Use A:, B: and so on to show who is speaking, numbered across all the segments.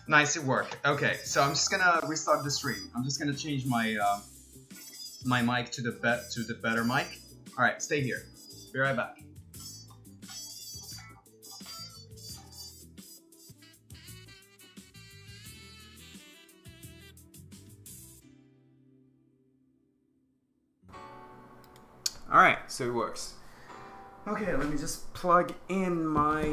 A: Nice, it worked. Okay, so I'm just gonna restart the stream. I'm just gonna change my my mic to the better mic. All right, stay here. Be right back. All right, so it works. Okay, let me just plug in my,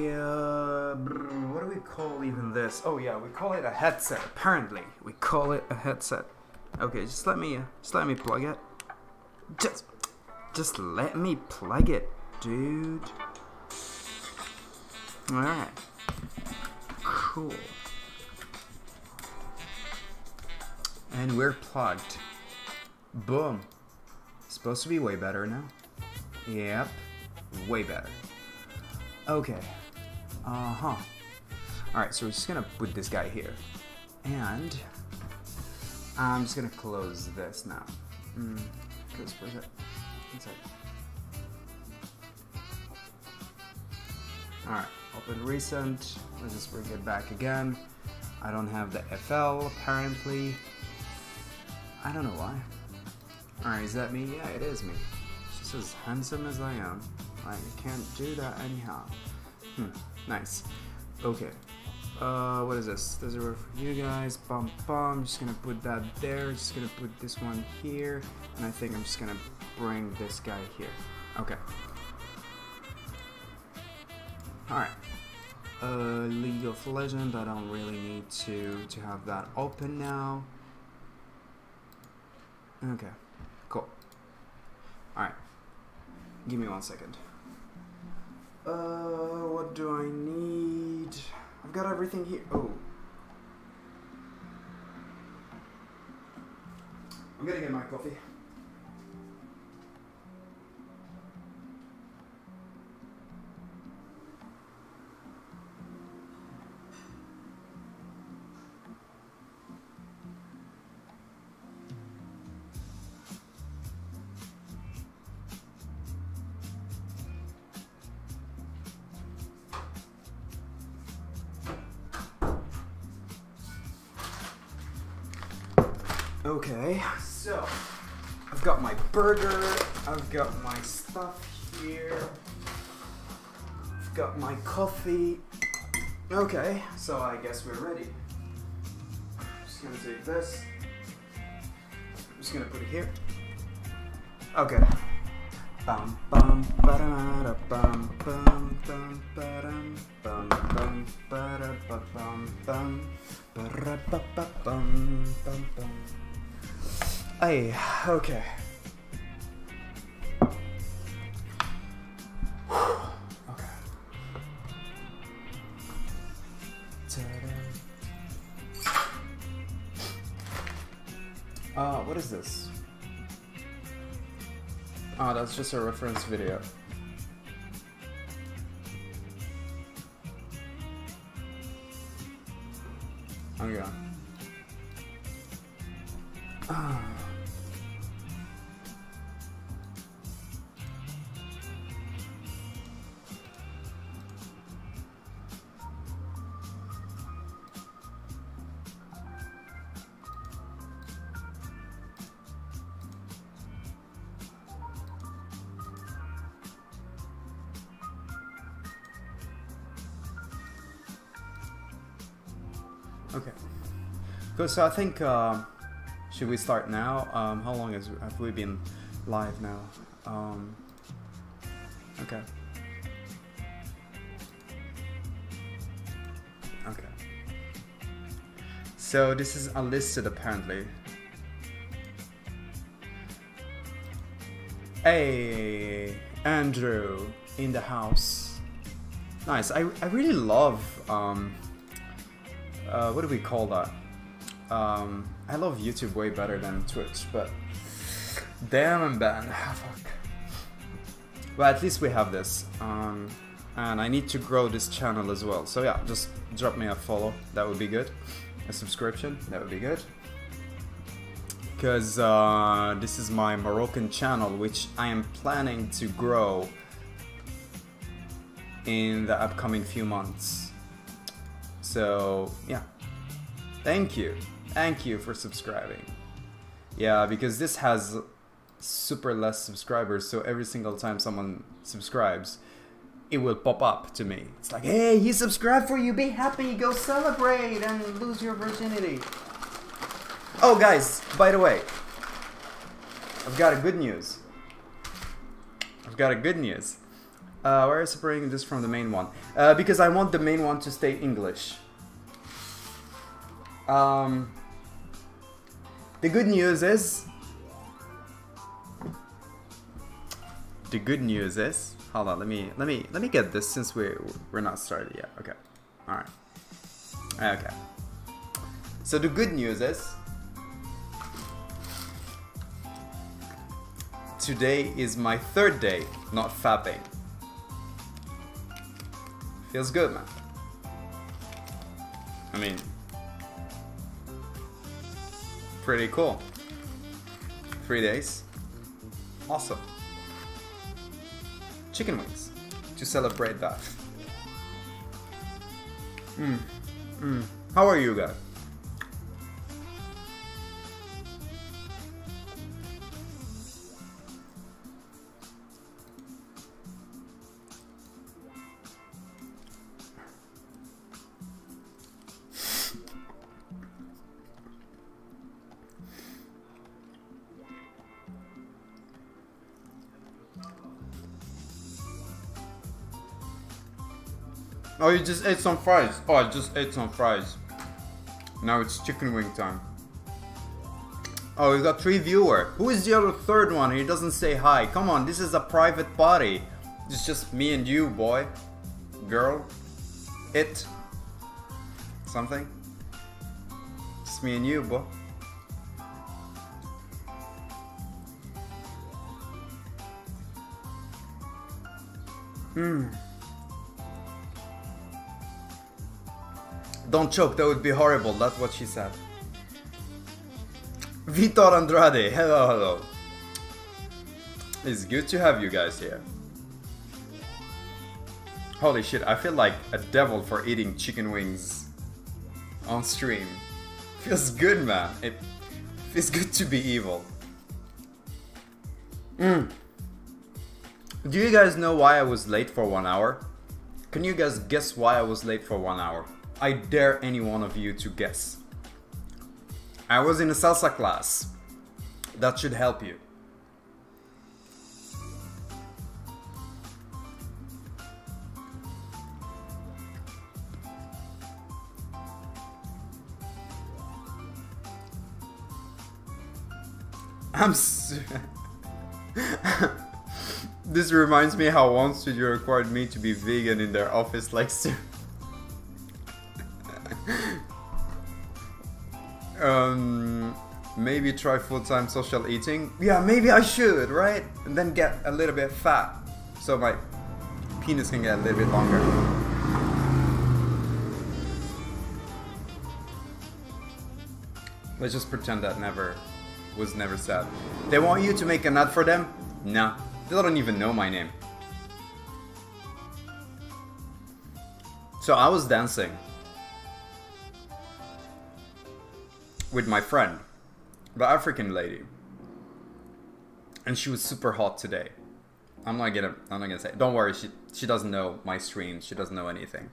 A: what do we call even this? Oh yeah, we call it a headset, apparently. We call it a headset. Okay, just let me plug it. Just let me plug it, dude. Alright. Cool. And we're plugged. Boom. Supposed to be way better now. Yep. Way better. Okay. Alright, so we're just gonna put this guy here. And I'm just gonna close this now. Close for a sec. Inside. Alright, open recent. Let's just bring it back again. I don't have the FL apparently. I don't know why. Alright, is that me? Yeah, it is me. Just as handsome as I am. I can't do that anyhow. Nice. Okay. What is this? Does it work for you guys? Bum bum. Just gonna put that there. Just gonna put this one here. And I think I'm just gonna bring this guy here. Okay. Alright. League of Legends. I don't really need to have that open now. Okay. Cool. Alright. Give me 1 second. What do I need? I've got everything here. Oh. I'm gonna get my coffee. Okay, so I've got my burger, I've got my stuff here, I've got my coffee. Okay, so I guess we're ready. I'm just gonna take this, I'm just gonna put it here. Okay. Bum bum ba-da-da bum bum bum ba-dum bum bum ba-da ba bum bum ba-ra-ba-ba-bum bum bum. Hey, okay. Okay. What is this? Oh, that's just a reference video. Okay. Okay. Good. So I think should we start now? How long have we been live now? Okay. Okay. So this is unlisted apparently. Hey, Andrew in the house. Nice. I really love what do we call that? I love YouTube way better than Twitch, but damn, I'm banned. Fuck. Well, at least we have this, and I need to grow this channel as well. So yeah, just drop me a follow. That would be good. A subscription. That would be good. Because this is my Moroccan channel, which I am planning to grow in the upcoming few months. So yeah, Thank you. Thank you for subscribing. Yeah, because this has super less subscribers, so every single time someone subscribes, it will pop up to me. It's like, hey, he subscribed for you, be happy, go celebrate and lose your virginity. Oh guys, by the way, I've got a good news. Why are you separating this from the main one? Because I want the main one to stay English. The good news is... Hold on, let me get this since we're not started yet. Okay. Alright. Okay. So the good news is today is my third day not fapping. Feels good, man. I mean, pretty cool. 3 days. Awesome. Chicken wings to celebrate that. How are you guys? Oh, you just ate some fries. Oh, I just ate some fries. Now it's chicken wing time. Oh, we got 3 viewers. Who is the other third one? He doesn't say hi. Come on, this is a private party. It's just me and you, boy. Girl. It. Something. It's me and you, boy. Don't choke, that would be horrible, that's what she said. Vitor Andrade, hello, hello. It's good to have you guys here. Holy shit, I feel like a devil for eating chicken wings on stream. Feels good, man. It feels good to be evil. Do you guys know why I was late for 1 hour? Can you guys guess why I was late for 1 hour? I dare any one of you to guess. I was in a salsa class. That should help you. This reminds me how one studio required me to be vegan in their office like maybe try full-time social eating. Yeah, maybe I should, right? And then get a little bit fat so my penis can get a little bit longer. Let's just pretend that was never said. They want you to make an ad for them? Nah, they don't even know my name. So I was dancing with my friend, the African lady, and she was super hot today. I'm not gonna say. Don't worry, she doesn't know my stream. She doesn't know anything.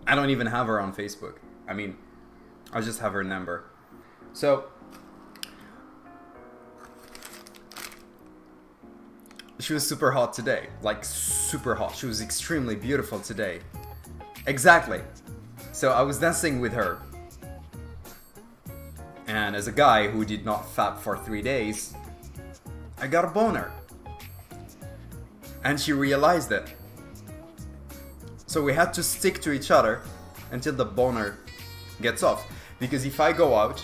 A: I don't even have her on Facebook. I mean, I just have her number. So she was super hot today, like super hot. She was extremely beautiful today. Exactly. So I was dancing with her. And as a guy who did not fap for 3 days, I got a boner. And she realized it. So we had to stick to each other until the boner gets off. Because if I go out,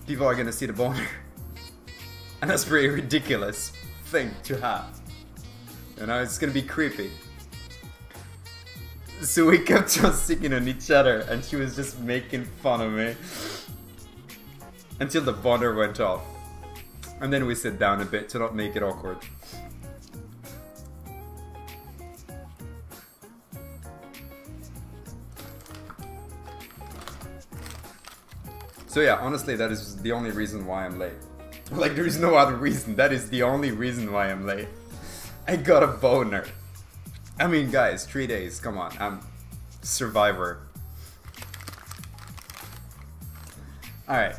A: people are gonna see the boner. And that's a pretty ridiculous thing to have. You know, it's gonna be creepy. So we kept on sticking on each other and she was just making fun of me. Until the boner went off. And then we sit down a bit to not make it awkward. So yeah, honestly, that is the only reason why I'm late. Like, there is no other reason. That is the only reason why I'm late. I got a boner. I mean, guys, 3 days. Come on, I'm survivor. All right.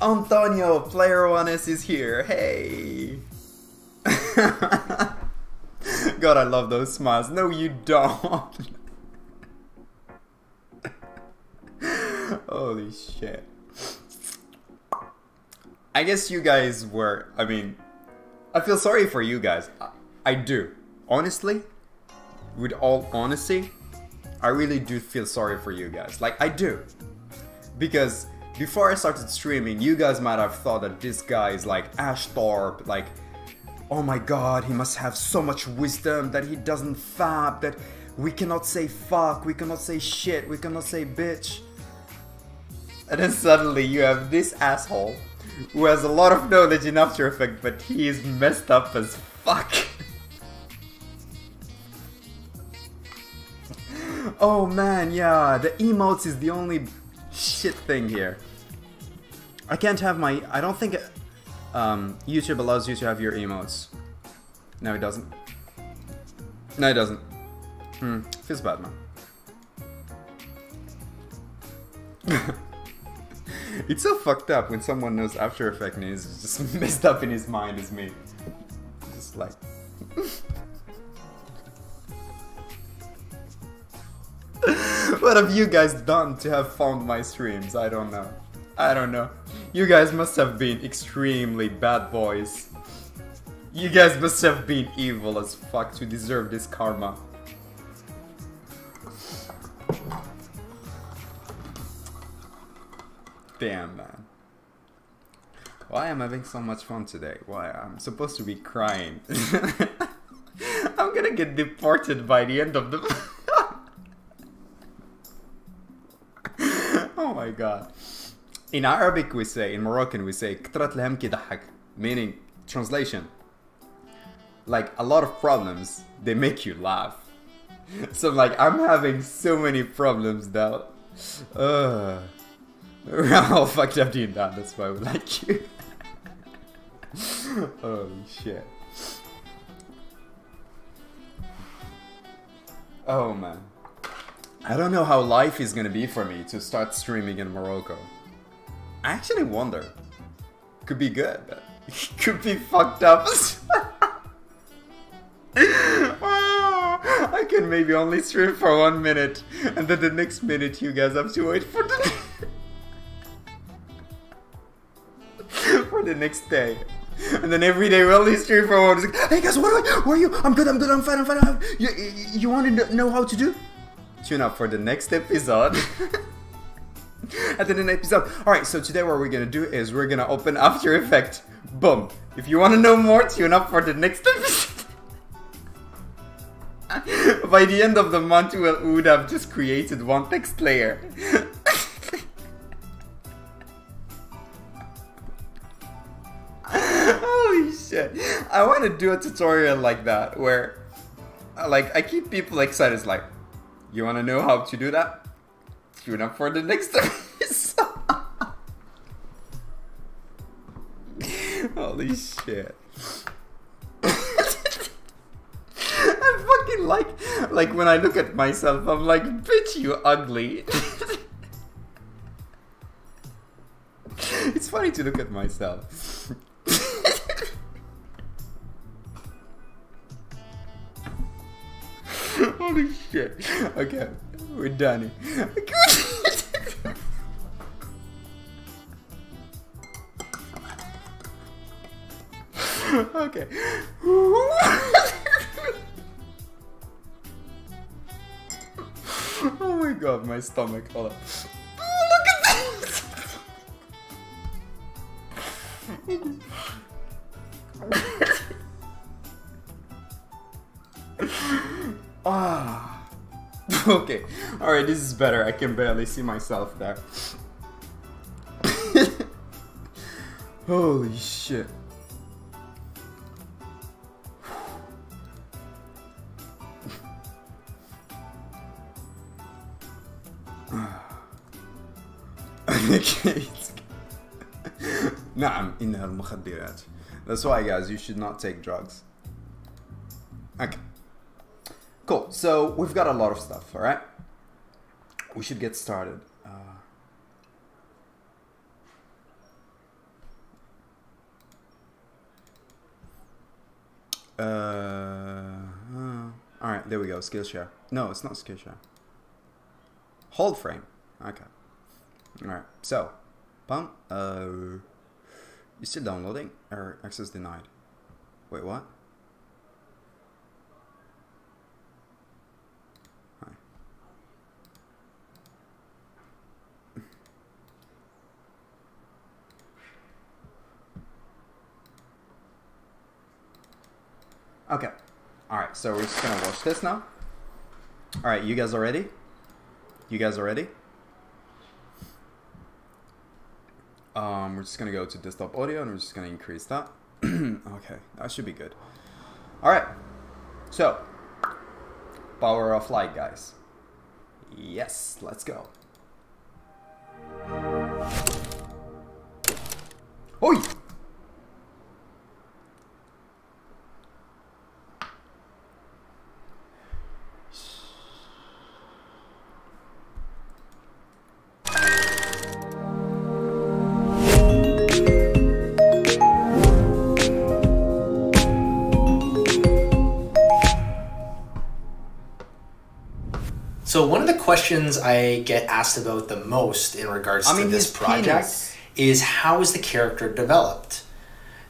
A: Antonio, player 1S is here. Hey. God, I love those smiles. No, you don't. Holy shit. I guess you guys were, I mean, I feel sorry for you guys. I do. Honestly, with all honesty, I really do feel sorry for you guys. Like, I do. Because before I started streaming, you guys might have thought that this guy is like Ashthorpe, like, oh my god, he must have so much wisdom that he doesn't fab, that we cannot say fuck, we cannot say shit, we cannot say bitch. And then suddenly you have this asshole who has a lot of knowledge in After Effects, but he is messed up as fuck. Oh man, yeah, the emotes is the only shit thing here. I can't have my, I don't think YouTube allows you to have your emotes. No, it doesn't. No, it doesn't. Feels bad, man. It's so fucked up when someone knows After Effects and is just messed up in his mind as me. Just like... What have you guys done to have found my streams? I don't know. I don't know. You guys must have been extremely bad boys. You guys must have been evil as fuck to deserve this karma. Damn, man. Why am I having so much fun today? Why? I'm supposed to be crying. I'm gonna get deported by the end of the... Oh my god. In Arabic we say, in Moroccan we say كترة الهم كيضحك, meaning, translation, like a lot of problems, they make you laugh. So like, I'm having so many problems now. We're all fucked up doing that, that's why we like you. Holy shit. Oh man. I don't know how life is gonna be for me to start streaming in Morocco. I actually wonder. Could be good, but could be fucked up. I can maybe only stream for 1 minute, and then the next minute you guys have to wait for the for the next day. And then every day we only stream for 1. It's like, hey guys, where are you? I'm good, I'm fine. You want to know how to do? Tune up for the next episode. At the next episode. Alright, so today what we're gonna do is we're gonna open After Effects. Boom. If you want to know more, tune up for the next episode. By the end of the month, we would have just created one text layer. Holy shit. I want to do a tutorial like that, where like I keep people excited. It's like, you want to know how to do that? Tune up for the next episode. Holy shit. I fucking like when I look at myself, I'm like, bitch, you ugly. It's funny to look at myself. Holy shit. Okay, we're done. Okay. Oh my god, my stomach. Hold on. Oh, look at this! Ah. Okay. Alright, this is better. I can barely see myself there. Holy shit. نعم إنها المخدرات. That's why, guys, you should not take drugs. Okay. Cool. So we've got a lot of stuff. All right. We should get started. All right, there we go. Skillshare. No, it's not Skillshare. Hold frame. Okay. All right. So, pump. You still downloading or access denied? Wait, what? Hi. Okay. All right. So we're just gonna watch this now. All right. You guys are ready? You guys are ready? We're just gonna go to desktop audio and we're just gonna increase that. Okay, that should be good. All right, so power of light, guys. Yes, let's go. Oi!
B: So one of the questions I get asked about the most in regards to this project is how is the character developed?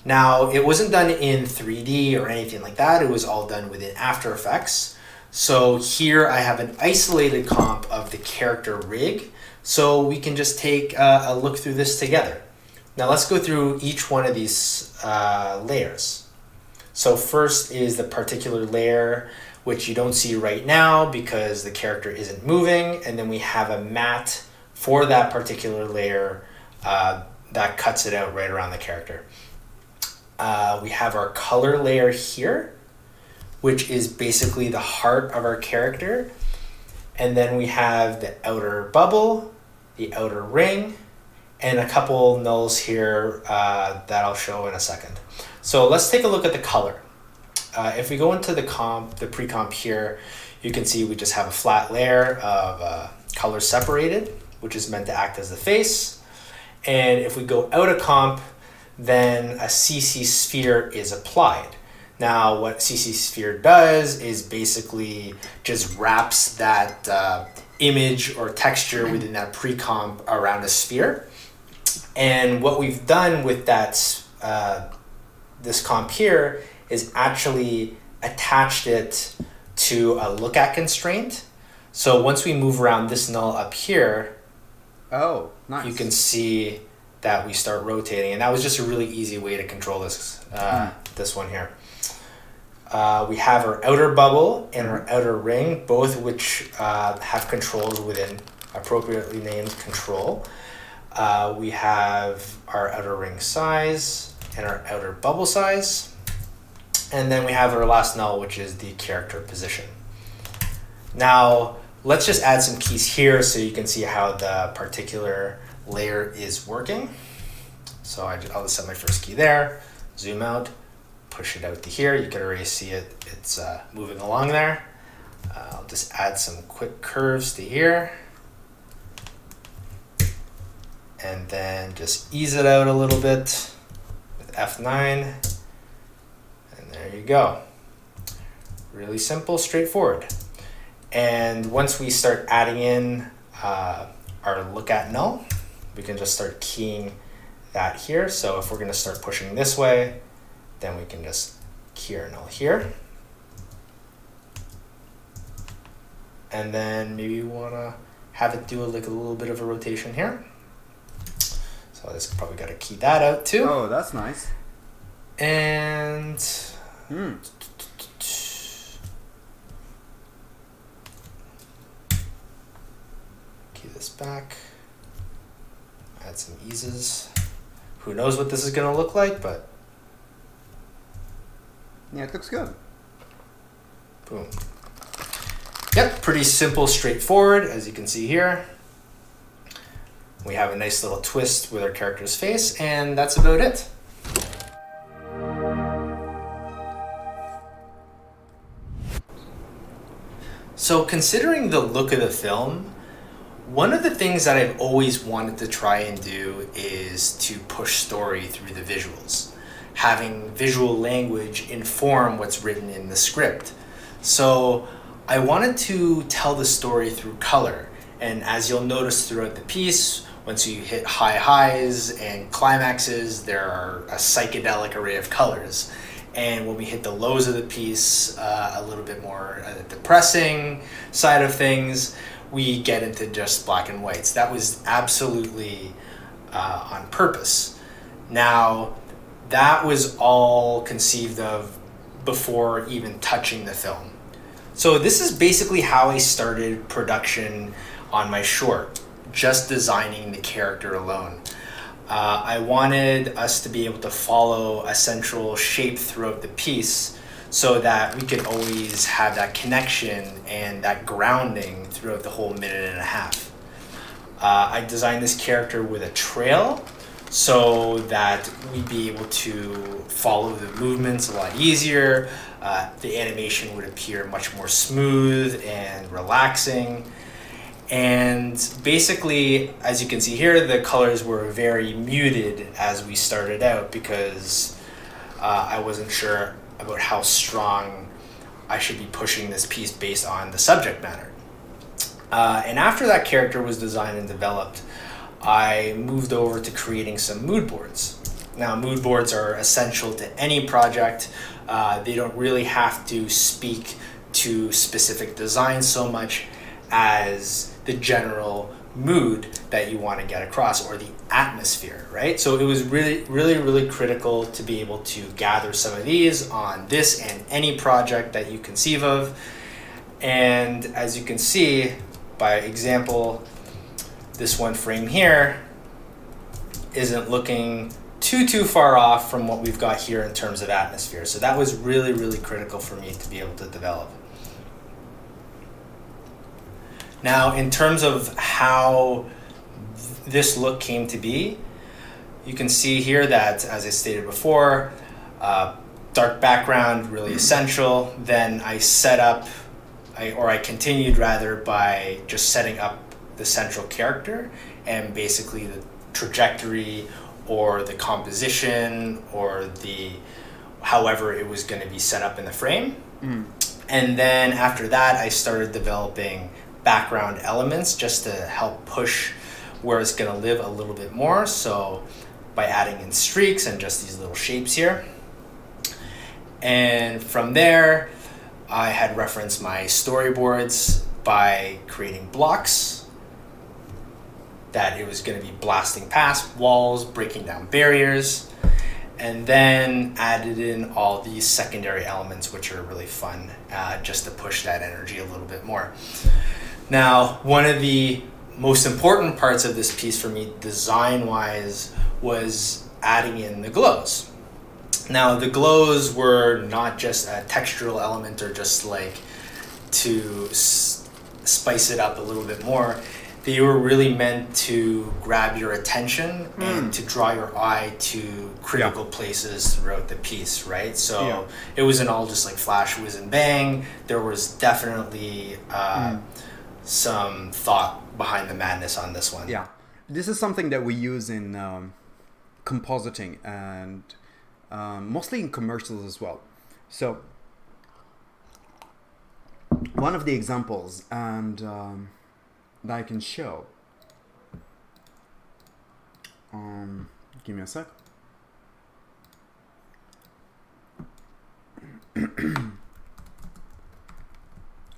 B: Now, it wasn't done in 3D or anything like that. It was all done within After Effects. So here I have an isolated comp of the character rig. So we can just take a look through this together. Now let's go through each one of these layers. So first is the particular layer, which you don't see right now because the character isn't moving. And then we have a matte for that particular layer that cuts it out right around the character. We have our color layer here, which is basically the heart of our character. And then we have the outer bubble, the outer ring, and a couple nulls here that I'll show in a second. So let's take a look at the color. If we go into the pre-comp here, you can see we just have a flat layer of color separated, which is meant to act as the face. And if we go out of comp, then a CC sphere is applied. Now, what CC sphere does is basically just wraps that image or texture within that pre-comp around a sphere. And what we've done with that this comp here is actually attached it to a look at constraint. So once we move around this null up here,
A: oh, nice,
B: you can see that we start rotating. And that was just a really easy way to control this, this one here. We have our outer bubble and our outer ring, both of which have controls within appropriately named control. We have our outer ring size and our outer bubble size. And then we have our last null, which is the character position. Now, let's just add some keys here so you can see how the particular layer is working. So I'll just set my first key there, zoom out, push it out to here. You can already see it, it's moving along there. I'll just add some quick curves to here. And then just ease it out a little bit with F9. There you go. Really simple, straightforward. And once we start adding in our look at null, we can just start keying that here. So if we're going to start pushing this way, then we can just key our null here. And then maybe we want to have it do like a little bit of a rotation here. So I just probably got to key that out too.
A: Oh, that's nice.
B: And key this back, add some eases. Who knows what this is going to look like, but
A: yeah, it looks good.
B: Boom. Yep, pretty simple, straightforward, as you can see here. We have a nice little twist with our character's face, and that's about it. So considering the look of the film, one of the things that I've always wanted to try and do is to push story through the visuals, having visual language inform what's written in the script. So I wanted to tell the story through color, and as you'll notice throughout the piece, once you hit high highs and climaxes, there are a psychedelic array of colors. And when we hit the lows of the piece, a little bit more depressing side of things, we get into just black and whites. That was absolutely on purpose. Now, that was all conceived of before even touching the film. So this is basically how I started production on my short, just designing the character alone. I wanted us to be able to follow a central shape throughout the piece so that we could always have that connection and that grounding throughout the whole minute and a half. I designed this character with a trail so that we'd be able to follow the movements a lot easier. The animation would appear much more smooth and relaxing. And basically, as you can see here, the colors were very muted as we started out because I wasn't sure about how strong I should be pushing this piece based on the subject matter. And after that character was designed and developed, I moved over to creating some mood boards. Now, mood boards are essential to any project. They don't really have to speak to specific designs so much as the general mood that you want to get across, or the atmosphere, right? So it was really critical to be able to gather some of these on this and any project that you conceive of. And as you can see, by example, this one frame here isn't looking too far off from what we've got here in terms of atmosphere. So that was really critical for me to be able to develop. Now, in terms of how this look came to be, you can see here that, as I stated before, dark background, really essential. Then I set up, I continued rather, by just setting up the central character and basically the trajectory or the composition or however it was going to be set up in the frame. And then after that, I started developing background elements just to help push where it's going to live a little bit more. So by adding in streaks and just these little shapes here. And from there, I had referenced my storyboards by creating blocks that it was going to be blasting past walls, breaking down barriers, and then added in all these secondary elements, which are really fun, just to push that energy a little bit more. Now, one of the most important parts of this piece for me, design-wise, was adding in the glows. Now, the glows were not just a textural element or just like to spice it up a little bit more. They were really meant to grab your attention and to draw your eye to critical places throughout the piece, right? So it wasn't all just like flash, whiz, and bang. There was definitely some thought behind the madness on this one.
A: Yeah, this is something that we use in compositing and mostly in commercials as well. So one of the examples and that I can show, give me a sec.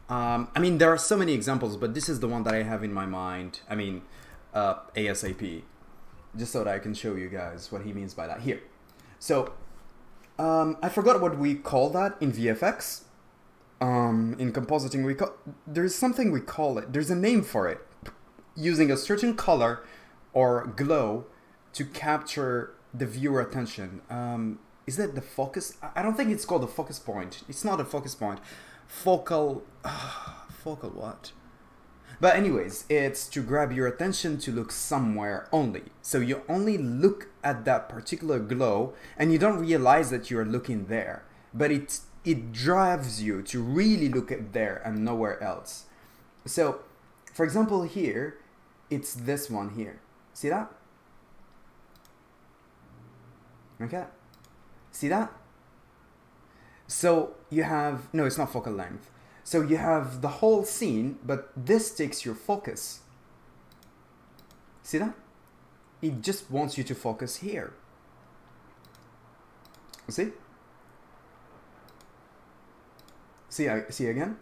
A: I mean, there are so many examples, but this is the one that I have in my mind. I mean, ASAP, just so that I can show you guys what he means by that here. So, I forgot what we call that in VFX. In compositing, there's something we call it. There's a name for it. Using a certain color or glow to capture the viewer attention. Is that the focus? I don't think it's called the focus point. It's not a focus point. Focal what? But anyways, it's to grab your attention to look somewhere only. So you only look at that particular glow and you don't realize that you're looking there. But it drives you to really look at there and nowhere else. So, for example here, it's this one here. See that? Okay. See that? So you have, no, it's not focal length. So you have the whole scene, but this takes your focus. See that? It just wants you to focus here. See? See again?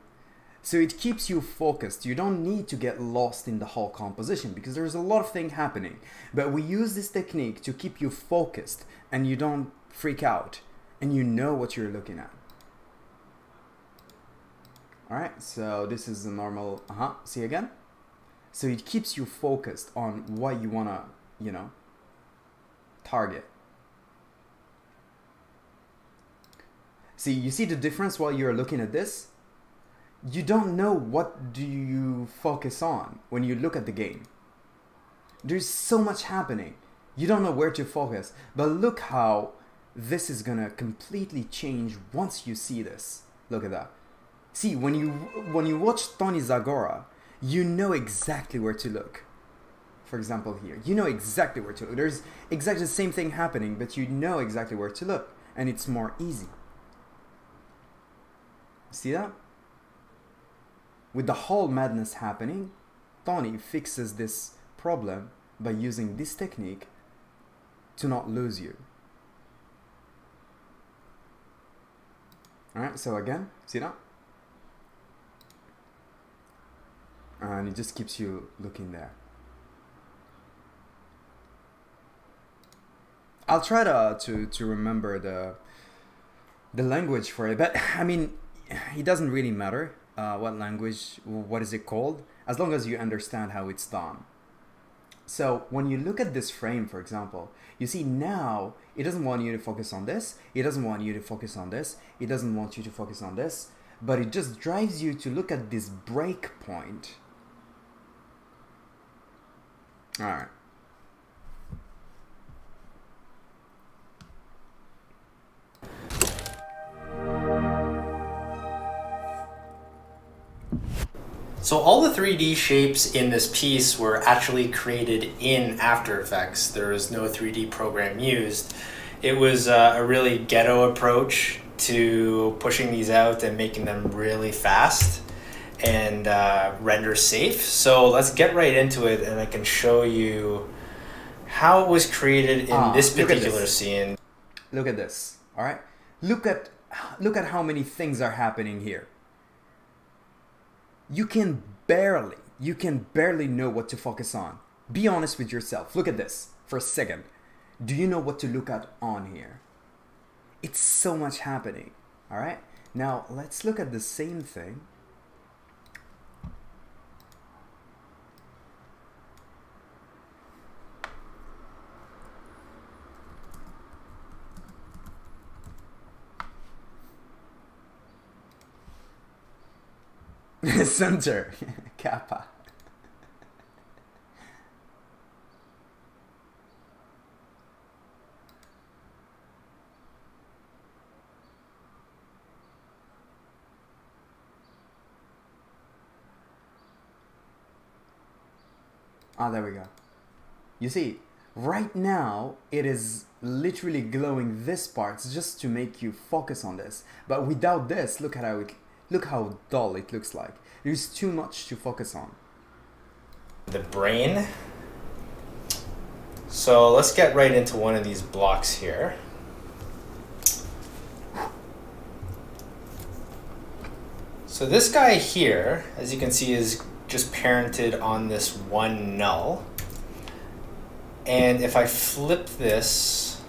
A: So it keeps you focused. You don't need to get lost in the whole composition because there's a lot of things happening. But we use this technique to keep you focused and you don't freak out and you know what you're looking at. Alright, so this is the normal, see again? So it keeps you focused on what you wanna, you know, target. See, you see the difference while you're looking at this? You don't know what do you focus on when you look at the game. There's so much happening. You don't know where to focus. But look how this is gonna completely change once you see this. Look at that. See, when you watch Tony Zagora, you know exactly where to look. For example here, you know exactly where to look. There's exactly the same thing happening, but you know exactly where to look. And it's more easy. See that? With the whole madness happening, Tony fixes this problem by using this technique to not lose you. Alright, so again, see that? And it just keeps you looking there. I'll try to remember the language for it, but I mean, it doesn't really matter what language, what is it called, as long as you understand how it's done. So when you look at this frame, for example, you see now it doesn't want you to focus on this, it doesn't want you to focus on this, it doesn't want you to focus on this, but it just drives you to look at this break point. Alright.
B: So all the 3D shapes in this piece were actually created in After Effects. There was no 3D program used. It was a really ghetto approach to pushing these out and making them really fast and render safe. So let's get right into it and I can show you how it was created in this particular scene.
A: Look at this, all right? Look at how many things are happening here. You can barely know what to focus on. Be honest with yourself. Look at this for a second. Do you know what to look at on here? It's so much happening, all right? Now, let's look at the same thing. Center, Kappa. There we go. You see, right now it is literally glowing this part just to make you focus on this. But without this, look how dull it looks like. There's too much to focus on.
B: The brain. So let's get right into one of these blocks here. So this guy here, as you can see, is just parented on this one null. And if I flip this,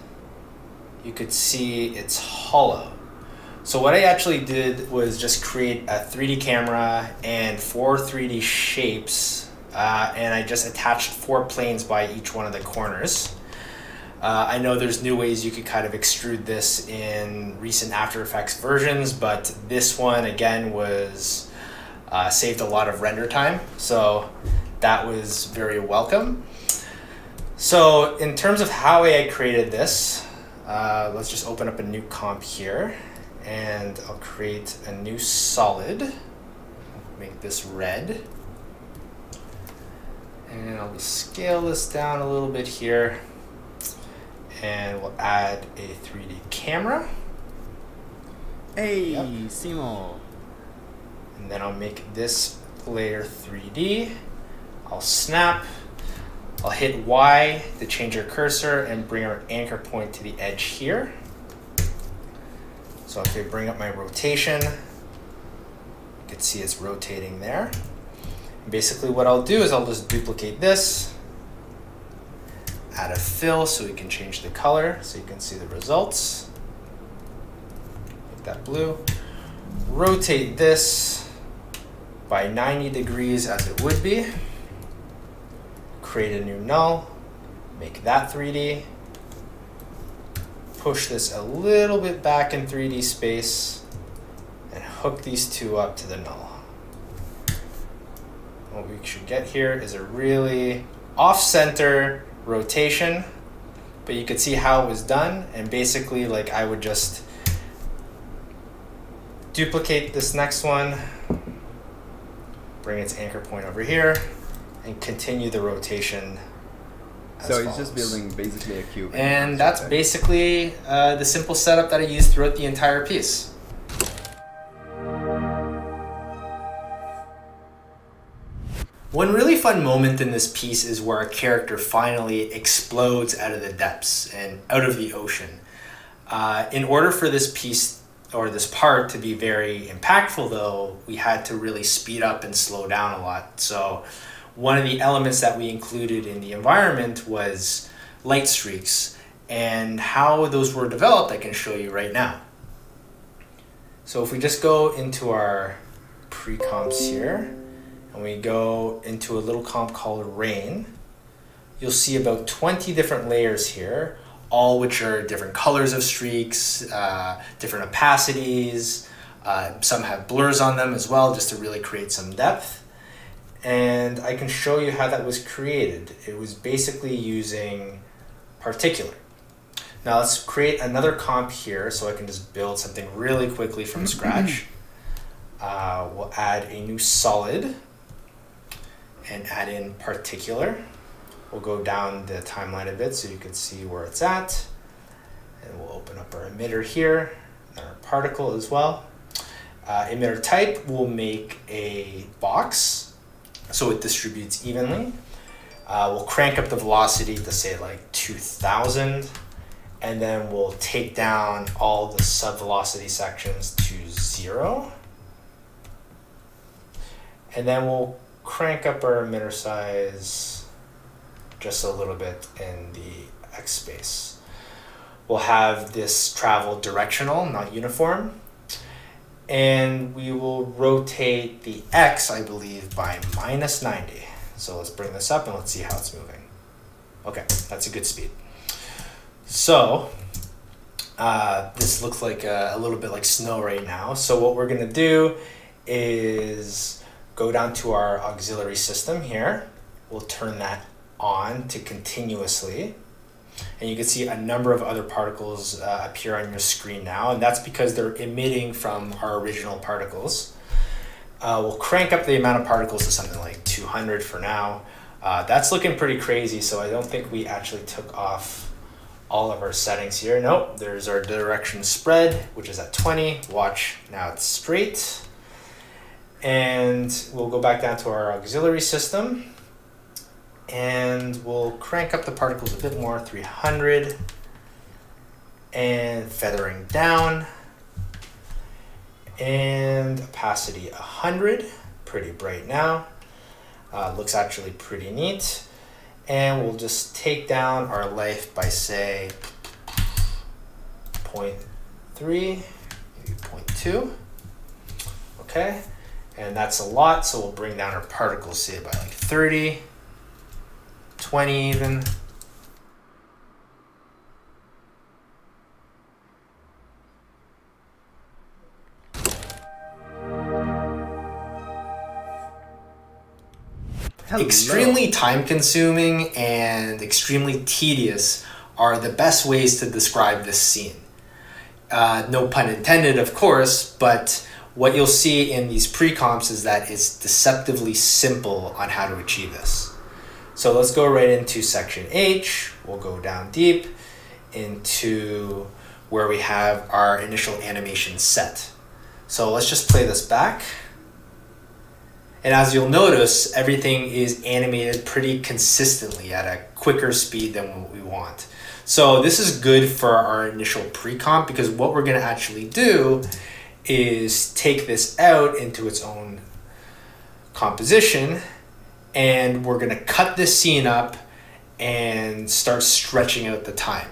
B: you could see it's hollow. So what I actually did was just create a 3D camera and 4 3D shapes, and I just attached 4 planes by each one of the corners. I know there's new ways you could kind of extrude this in recent After Effects versions, but this one again was saved a lot of render time. So that was very welcome. So in terms of how I created this, let's just open up a new comp here, and I'll create a new solid. Make this red. And I'll just scale this down a little bit here. And we'll add a 3D camera.
A: Hey, yep. Simo.
B: And then I'll make this layer 3D. I'll snap. I'll hit Y to change our cursor and bring our anchor point to the edge here. So if I bring up my rotation, you can see it's rotating there. And basically what I'll do is I'll just duplicate this, add a fill so we can change the color so you can see the results. Make that blue. Rotate this by 90 degrees as it would be. Create a new null, make that 3D, push this a little bit back in 3D space, and hook these two up to the null. What we should get here is a really off-center rotation, but you can see how it was done, and basically like I would just duplicate this next one, bring its anchor point over here, and continue the rotation as
A: So
B: follows.
A: it's just building basically a cube.
B: And that's basically the simple setup that I used throughout the entire piece. One really fun moment in this piece is where our character finally explodes out of the depths and out of the ocean. In order for this piece or this part to be very impactful though, we had to really speed up and slow down a lot. So one of the elements that we included in the environment was light streaks, and how those were developed I can show you right now. So if we just go into our pre-comps here, and we go into a little comp called rain, you'll see about 20 different layers here, all which are different colors of streaks, different opacities, some have blurs on them as well, just to really create some depth. And I can show you how that was created. It was basically using particular. Now let's create another comp here so I can just build something really quickly from scratch. We'll add a new solid and add in particular. We'll go down the timeline a bit so you can see where it's at. And we'll open up our emitter here, and our particle as well. Emitter type, we'll make a box so it distributes evenly. We'll crank up the velocity to say like 2000, and then we'll take down all the sub-velocity sections to 0. And then we'll crank up our emitter size just a little bit in the X space. We'll have this travel directional, not uniform. And we will rotate the X, I believe, by -90. So let's bring this up and let's see how it's moving. Okay, that's a good speed. So this looks like a little bit like snow right now. So what we're gonna do is go down to our auxiliary system here. We'll turn that on to continuously. And you can see a number of other particles appear on your screen now, and that's because they're emitting from our original particles. We'll crank up the amount of particles to something like 200 for now. That's looking pretty crazy, so I don't think we actually took off all of our settings here. Nope, there's our direction spread, which is at 20. Watch, now it's straight. And we'll go back down to our auxiliary system, and we'll crank up the particles a bit more, 300, and feathering down, and opacity 100, pretty bright now. Looks actually pretty neat. And we'll just take down our life by say 0.3, maybe 0.2. Okay, and that's a lot, so we'll bring down our particles say by like 30, 20 even.
A: Hello.
B: Extremely time-consuming and extremely tedious are the best ways to describe this scene. No pun intended, of course, but what you'll see in these pre-comps is that it's deceptively simple on how to achieve this. So let's go right into section H. We'll go down deep into where we have our initial animation set. So let's just play this back. And as you'll notice, everything is animated pretty consistently at a quicker speed than what we want. So this is good for our initial pre-comp, because what we're going to actually do is take this out into its own composition, and we're going to cut this scene up and start stretching out the time.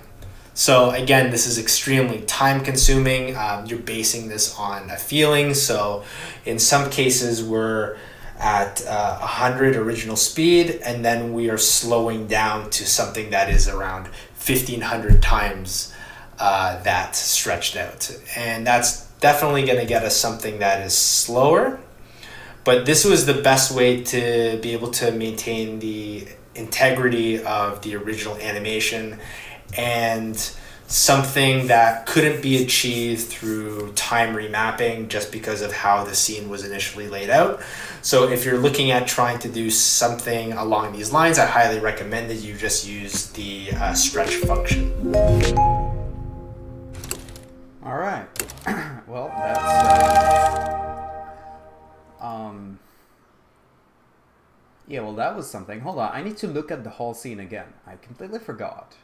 B: So again, this is extremely time consuming. You're basing this on a feeling. So in some cases we're at 100 original speed, and then we are slowing down to something that is around 1500 times that stretched out. And that's definitely going to get us something that is slower. But this was the best way to be able to maintain the integrity of the original animation, and something that couldn't be achieved through time remapping just because of how the scene was initially laid out. So if you're looking at trying to do something along these lines, I highly recommend that you just use the stretch function.
A: All right. Well, that's yeah, well, that was something. Hold on, I need to look at the whole scene again. I completely forgot.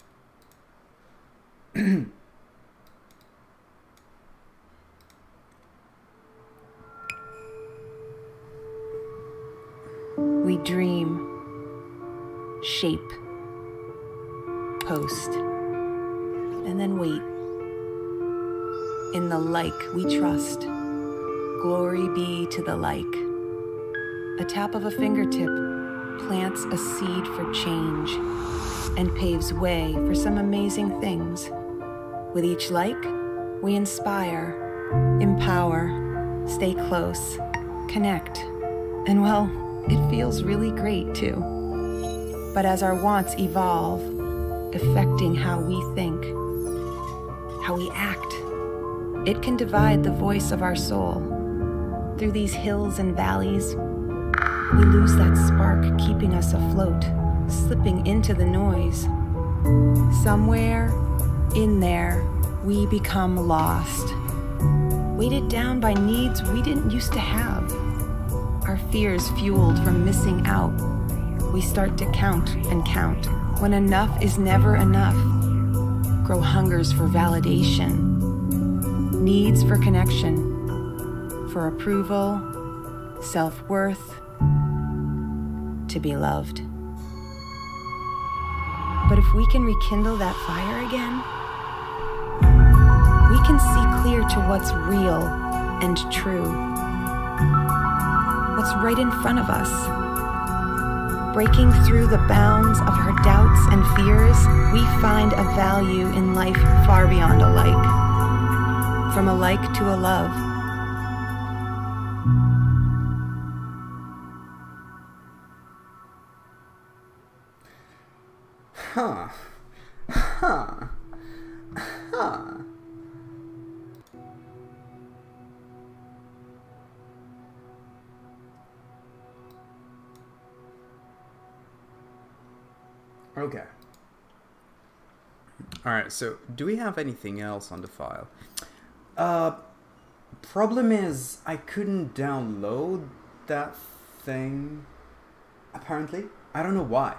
C: We dream, shape, post, and then wait. In the like we trust, glory be to the like. A tap of a fingertip plants a seed for change and paves way for some amazing things. With each like, we inspire, empower, stay close, connect, and well, it feels really great too. But as our wants evolve, affecting how we think, how we act, it can divide the voice of our soul. Through these hills and valleys, we lose that spark keeping us afloat, slipping into the noise. Somewhere in there, we become lost, weighted down by needs we didn't used to have. Our fears fueled from missing out. We start to count and count when enough is never enough. Grow hungers for validation, needs for connection, for approval, self-worth, to be loved. But if we can rekindle that fire again, we can see clear to what's real and true, what's right in front of us. Breaking through the bounds of our doubts and fears, we find a value in life far beyond a like, from a like to a love.
A: Huh. Huh. Huh. Okay. Alright, so do we have anything else on the file? Problem is I couldn't download that thing, apparently. I don't know why.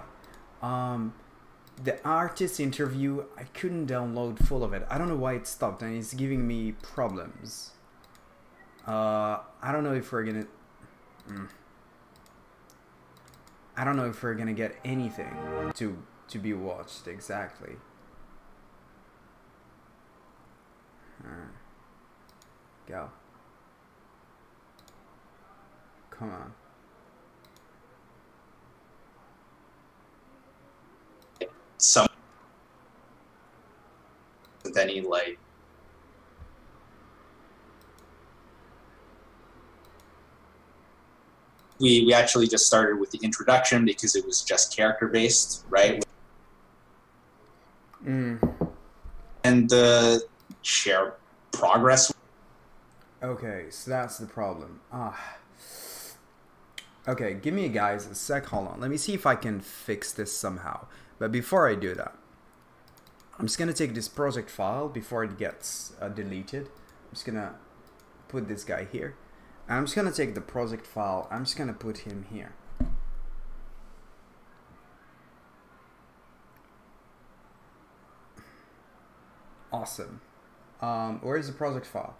A: The artist interview, I couldn't download full of it. I don't know why it stopped, and it's giving me problems. I don't know if we're gonna... I don't know if we're gonna get anything to be watched exactly. Go. Come on.
B: Some with any like
D: we actually just started with the introduction because it was just character based, right? And share progress.
A: Okay, so that's the problem. Okay, give me guys a sec, hold on. Let me see if I can fix this somehow. But before I do that, I'm just gonna take this project file before it gets deleted. I'm just gonna put this guy here. And I'm just gonna take the project file, I'm just gonna put him here. Awesome. Where is the project file?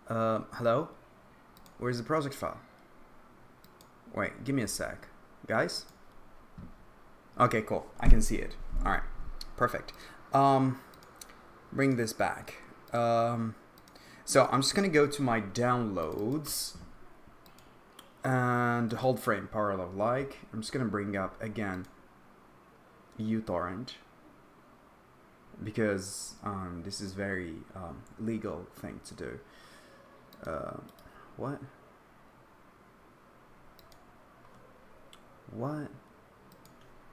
A: Hello? Where's the project file? Wait, give me a sec. Guys? Okay, cool. I can see it. Alright. Perfect. Bring this back. So I'm just gonna go to my downloads and hold frame parallel like. I'm just gonna bring up again uTorrent because this is very legal thing to do. What? What?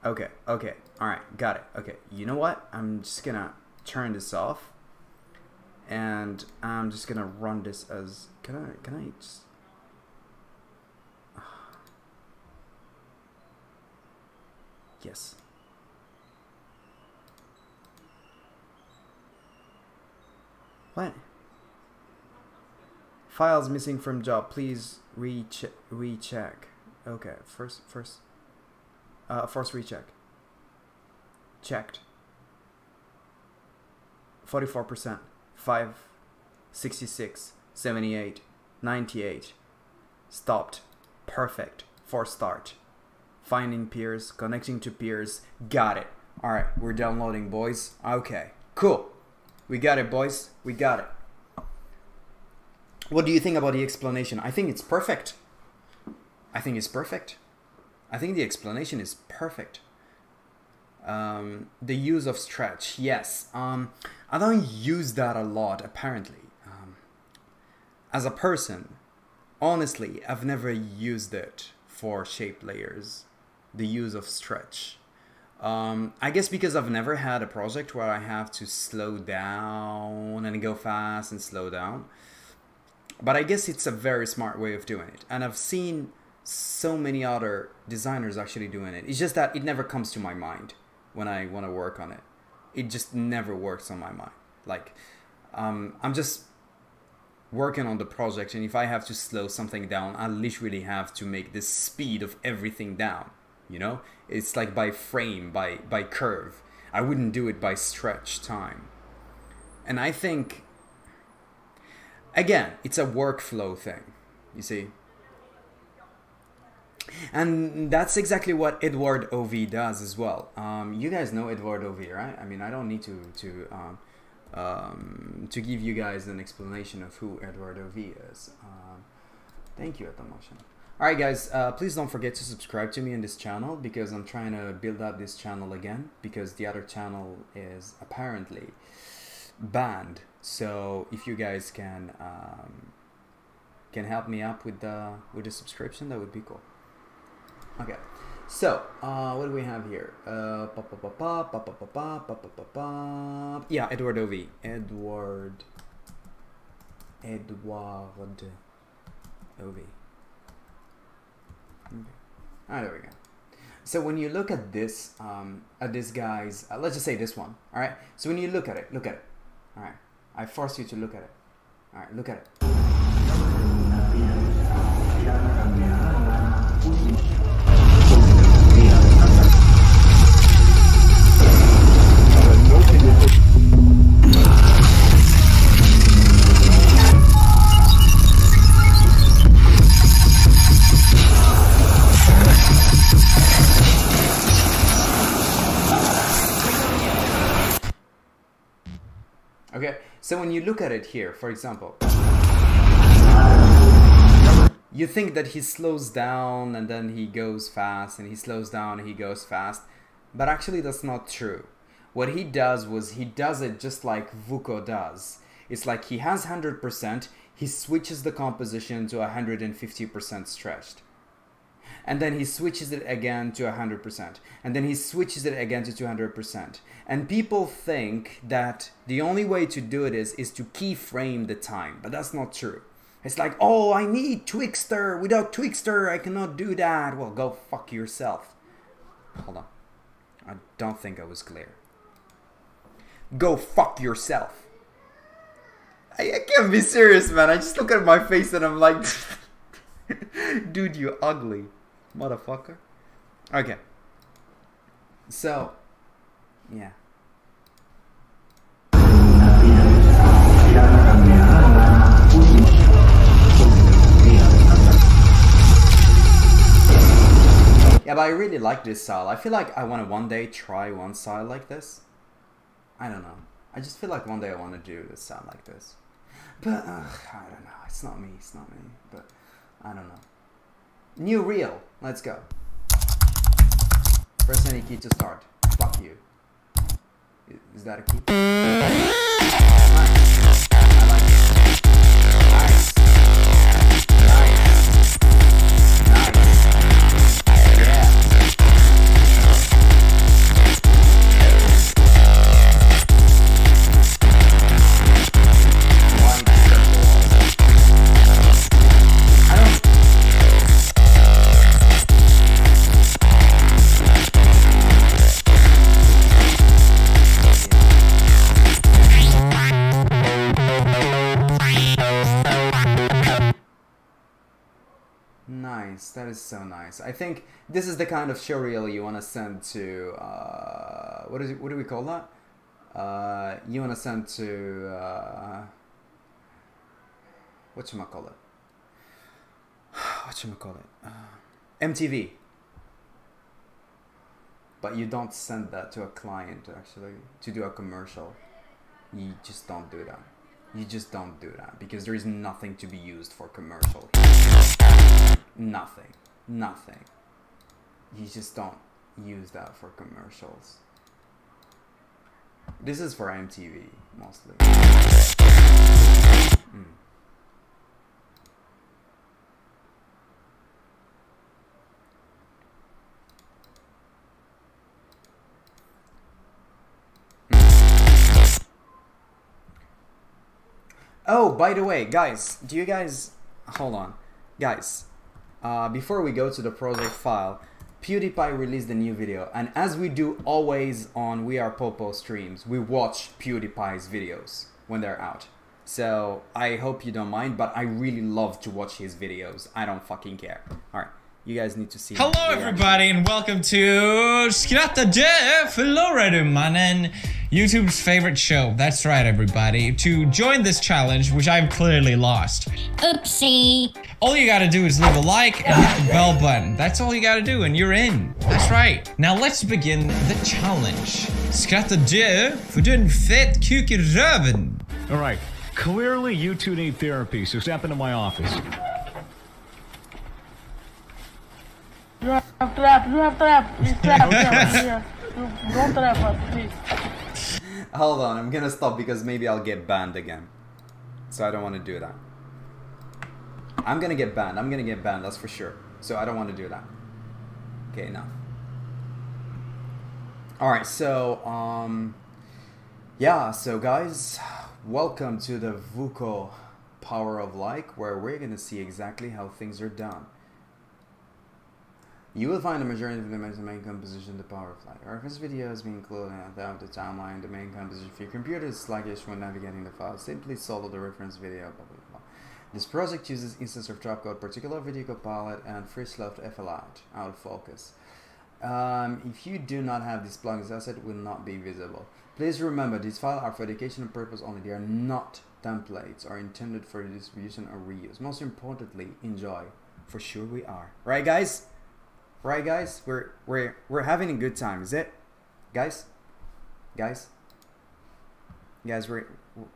A: Okay, okay, alright, got it. Okay, you know what? I'm just gonna turn this off and I'm just gonna run this as, can I just, yes. What? Files missing from job, please recheck. Okay, first recheck. Checked. 44%. 5, 66, 78, 98. Stopped. Perfect. For start. Finding peers, connecting to peers. Got it. Alright, we're downloading, boys. Okay, cool. We got it, boys. We got it. What do you think about the explanation? I think it's perfect. I think it's perfect. I think the explanation is perfect. The use of stretch, yes. I don't use that a lot, apparently. As a person, honestly, I've never used it for shape layers. The use of stretch. I guess because I've never had a project where I have to slow down and go fast and slow down. But I guess it's a very smart way of doing it. And I've seen so many other designers actually doing it. It's just that it never comes to my mind when I want to work on it. It just never works on my mind. Like, I'm just working on the project, and if I have to slow something down, I literally have to make the speed of everything down. You know, it's like by frame, by curve. I wouldn't do it by stretch time. And I think, again, it's a workflow thing, you see. And that's exactly what Edward O.V. does as well. You guys know Edward O.V., right? I mean, I don't need to give you guys an explanation of who Edward O.V. is. Thank you, Atomotion. Alright guys, please don't forget to subscribe to me in this channel because I'm trying to build up this channel again because the other channel is apparently banned. So if you guys can help me up with the subscription, that would be cool. Okay, so what do we have here? Yeah, Edward O.V. Edward O.V. Okay. Ah, there we go. So when you look at this guy's, let's just say this one. All right. So when you look at it. All right. I force you to look at it. All right. Look at it. Okay, so when you look at it here, for example, you think that he slows down and then he goes fast, and he slows down and he goes fast, but actually that's not true. What he does was he does it just like Vuko does. It's like he has 100%, he switches the composition to 150% stretched. and then he switches it again to 100%, and then he switches it again to 200%. And people think that the only way to do it is to keyframe the time, but that's not true. It's like, oh, I need Twixtor. Without Twixtor, I cannot do that. Well, go fuck yourself. Hold on. I don't think I was clear. Go fuck yourself. I can't be serious, man. I just look at my face and I'm like, dude, you ugly motherfucker. Okay. So, yeah. Yeah, but I really like this style. I feel like I want to one day try one style like this. I don't know. I just feel like one day I want to do this style like this. But, I don't know. It's not me. It's not me. But, I don't know. New reel. Let's go. Press any key to start. Fuck you. Is that a key? Nice. I like it. Nice. Nice, that is so nice. I think this is the kind of showreel you want to send to what do we call that? You want to send to whatchamacallit? MTV. But you don't send that to a client actually to do a commercial. You just don't do that. You just don't do that because there is nothing to be used for commercial. Nothing. Nothing. You just don't use that for commercials. This is for MTV mostly. Oh, by the way, guys, do you guys... Hold on. Guys, before we go to the project file, PewDiePie released a new video. And as we do always on We Are Popo streams, we watch PewDiePie's videos when they're out. So, I hope you don't mind, but I really love to watch his videos. I don't fucking care. Alright. You guys need to see.
E: Hello everybody and welcome to Skratta Dö Förlorar du mannen, YouTube's favorite show. That's right everybody. To join this challenge, which I've clearly lost.
F: Oopsie.
E: All you gotta do is leave a like and hit the bell button. That's all you gotta do and you're in. That's right. Now let's begin the challenge. Skratta dö för den fett kuk i röven.
G: Alright, clearly you two need therapy, so step into my office.
H: You have trap. Please trap. Don't trap us, please.
A: Hold on, I'm gonna stop because maybe I'll get banned again. So I don't want to do that. I'm gonna get banned, that's for sure. So I don't want to do that. Okay, enough. Alright, so, yeah, so guys, welcome to the Vuko Power of Like, where we're gonna see exactly how things are done. You will find the majority of the main composition the power of light. Our first video has been included without the timeline. The main composition. If your computer is sluggish when navigating the file, simply follow the reference video. Blah, blah, blah. This project uses instance of Dropcode, particular video copilot, and FreeSlove FLOut out of focus. If you do not have this plugin, this asset will not be visible. Please remember, these files are for educational purpose only. They are not templates or intended for distribution or reuse. Most importantly, enjoy. For sure we are. Right, guys? Right, guys? We're having a good time, is it? Guys,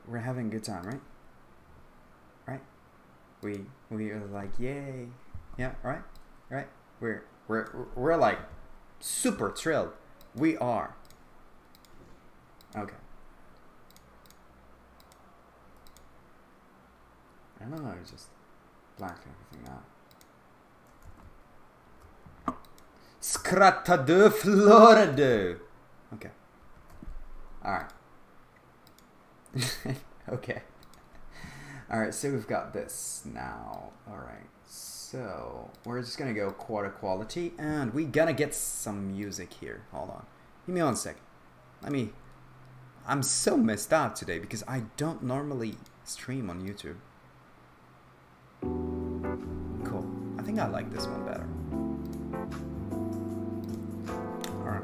A: we're having a good time, right? Right? We are like, yay. Yeah, right? We're like super thrilled. We are. Okay. I don't know, I just blacked everything out. Scrata de Florida. Okay. Alright. Okay. Alright, so we've got this now. Alright, so we're just gonna go quarter quality and we're gonna get some music here. Hold on. Give me 1 second. I'm so messed up today because I don't normally stream on YouTube. Cool. I think I like this one better. Alright.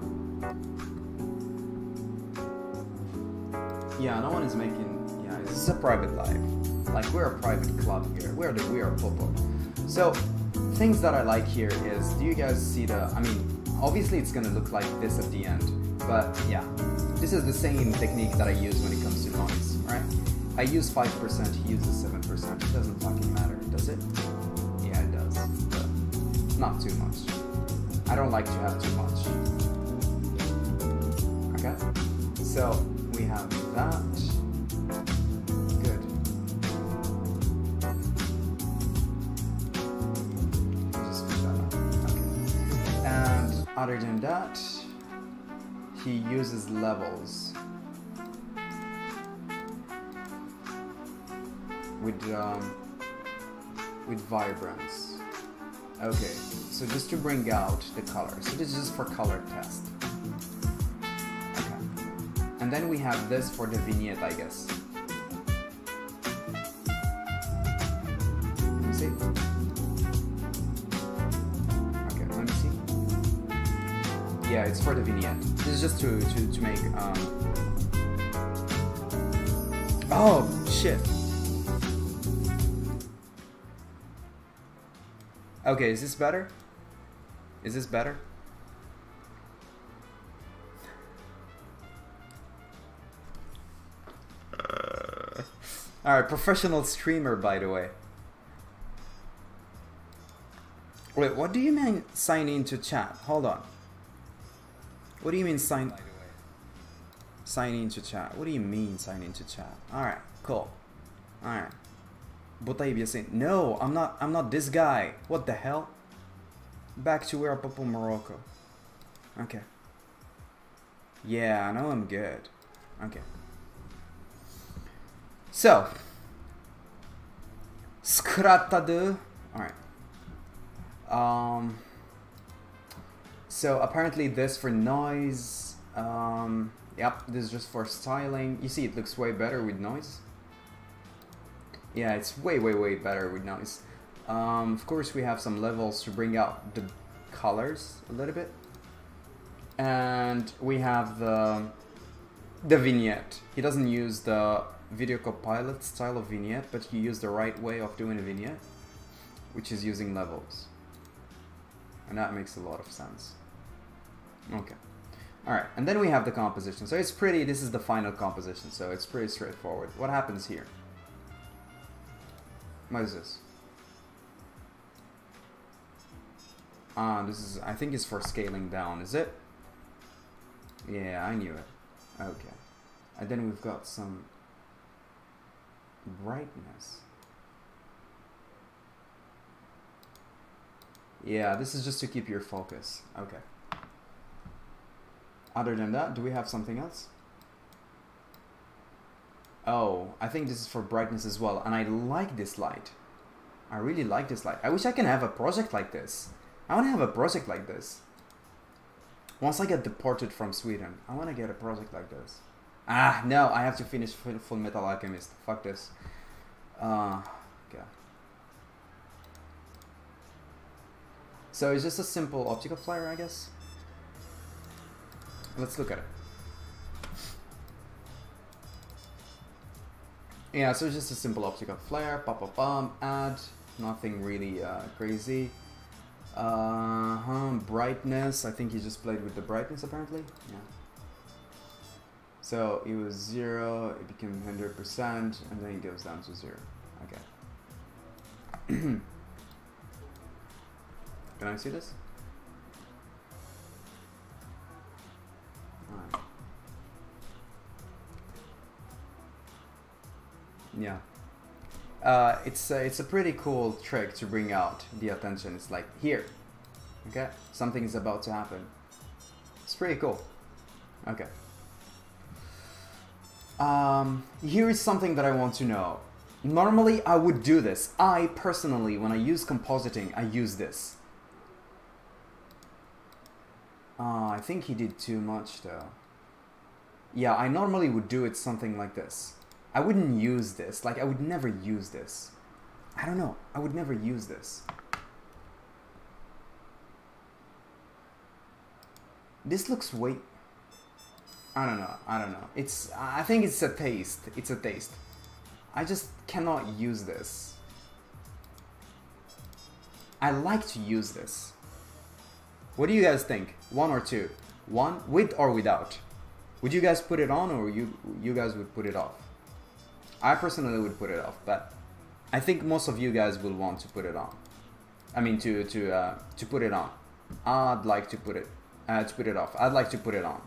A: Yeah, no one is making... Yeah, this is a private live. Like, we're a private club here. We are Popo. So, things that I like here is, do you guys see the... I mean, obviously it's gonna look like this at the end. But, yeah. This is the same technique that I use when it comes to noise, right? I use 5%, he uses 7%. It doesn't fucking matter, does it? Yeah, it does. But not too much. I don't like to have too much. Okay? So, we have that. Good. Just put that on. Okay. And other than that, he uses levels with vibrance. Okay, so just to bring out the color. So this is just for color test. Okay. And then we have this for the vignette, I guess. Let me see. Okay, let me see. Yeah, it's for the vignette. This is just to make oh shit. Okay, is this better? Is this better? Alright, professional streamer, by the way. Wait, what do you mean sign into chat? Hold on. What do you mean sign into chat? What do you mean sign into chat? Alright, cool. Alright. Botaibia saying, no, I'm not this guy. What the hell? Back to where Popo Morocco. Okay. Yeah, I know I'm good. Okay. So. Scratade. Alright. So apparently this for noise. Yep, this is just for styling. You see it looks way better with noise. Yeah, it's way better with noise. Of course we have some levels to bring out the colors a little bit. And we have the vignette. He doesn't use the Video Copilot style of vignette, but he used the right way of doing a vignette, which is using levels. And that makes a lot of sense. Okay. Alright, and then we have the composition. So it's pretty, this is the final composition, so it's pretty straightforward. What happens here? What is this? This is, I think it's for scaling down, is it? Yeah, I knew it. Okay. And then we've got some brightness. Yeah, this is just to keep your focus. Okay. Other than that, do we have something else? Oh, I think this is for brightness as well. And I like this light. I really like this light. I wish I can have a project like this. I want to have a project like this. Once I get deported from Sweden, I want to get a project like this. Ah, no, I have to finish Full Metal Alchemist. Fuck this. Okay. So it's just a simple optical flare, I guess. Let's look at it. Yeah, so it's just a simple optical flare, add, nothing really crazy. Brightness, I think he just played with the brightness apparently. Yeah. So it was 0, it became 100%, and then it goes down to 0. Okay. Can I see this? Alright. Yeah. It's a pretty cool trick to bring out the attention. It's like, here, Okay, something is about to happen. It's pretty cool. Okay. Here is something that I want to know. Normally, I would do this. I personally, when I use compositing, I use this. I think he did too much though. Yeah, I normally would do it something like this. I wouldn't use this. Like, I would never use this. I don't know. I would never use this. This looks way... I don't know. I don't know. It's... I think it's a taste. It's a taste. I just cannot use this. I like to use this. What do you guys think? 1 or 2? 1 with or without? Would you guys put it on, or you guys would put it off? I personally would put it off, but I think most of you guys will want to put it on. I mean to put it on. I'd like to put it off. I'd like to put it on.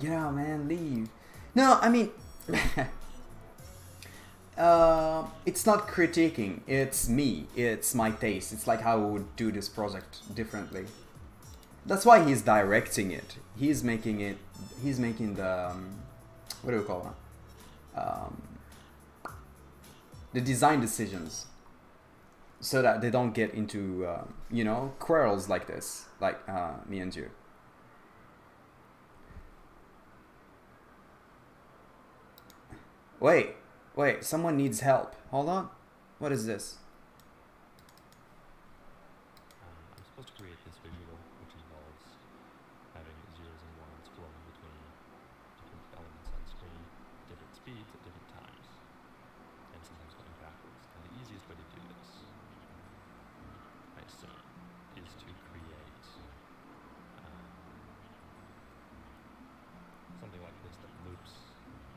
A: Get out, man, leave. No, I mean it's not critiquing, it's me, it's my taste. It's like how I would do this project differently. That's why he's directing it. He's making it, he's making the what do we call it? The design decisions, so that they don't get into you know, quarrels like this, like me and you. Wait, someone needs help. Hold on. What is this?
F: I'm supposed to create this visual, which involves having zeros and ones flowing between different elements on screen, different speeds at different times, and sometimes going backwards. And the easiest way to do this, I assume, is to create something like this that loops,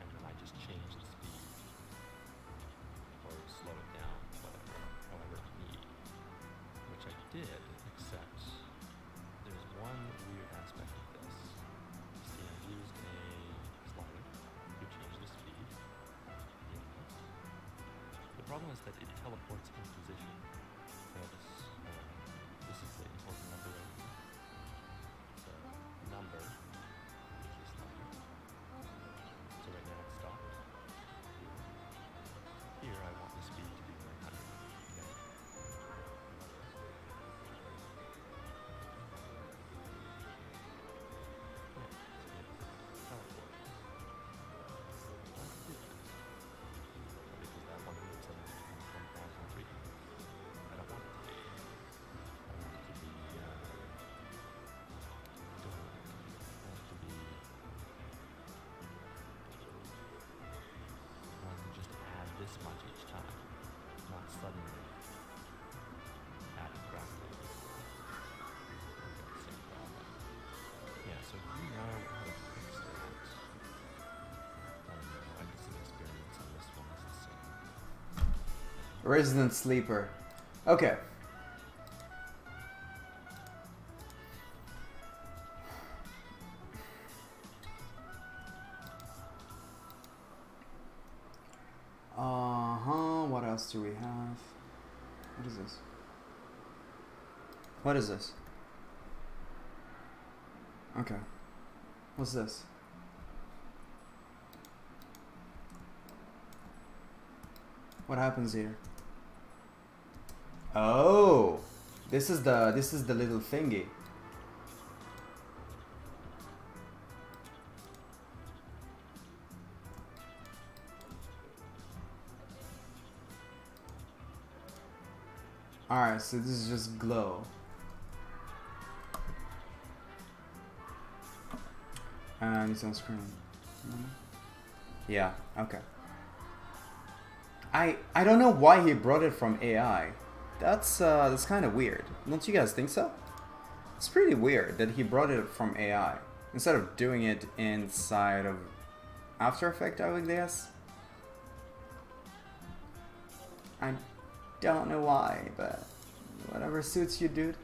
F: and then I just change the speed or slow it down, whatever, however I need. Which I did, except there's one weird aspect of this. See, I used a slider to change the speed. The problem is that it teleports in position. So this is the important number right here. The number is the slider. So right now it's stopped. Here I want the speed to be 100. Okay? This much each time, not suddenly add it gradually. Same problem. Yeah, so if you know how to fix that, I guess the experience on this one is the same.
A: Resident Sleeper. Okay. What else do we have? What is this? What is this? Okay. What's this? What happens here? Oh, this is the little thingy. Alright, so this is just glow. And it's on screen. Yeah, okay. I don't know why he brought it from AI. That's kind of weird. Don't you guys think so? It's pretty weird that he brought it from AI instead of doing it inside of After Effects, I would guess. I don't know why, but whatever suits you, dude.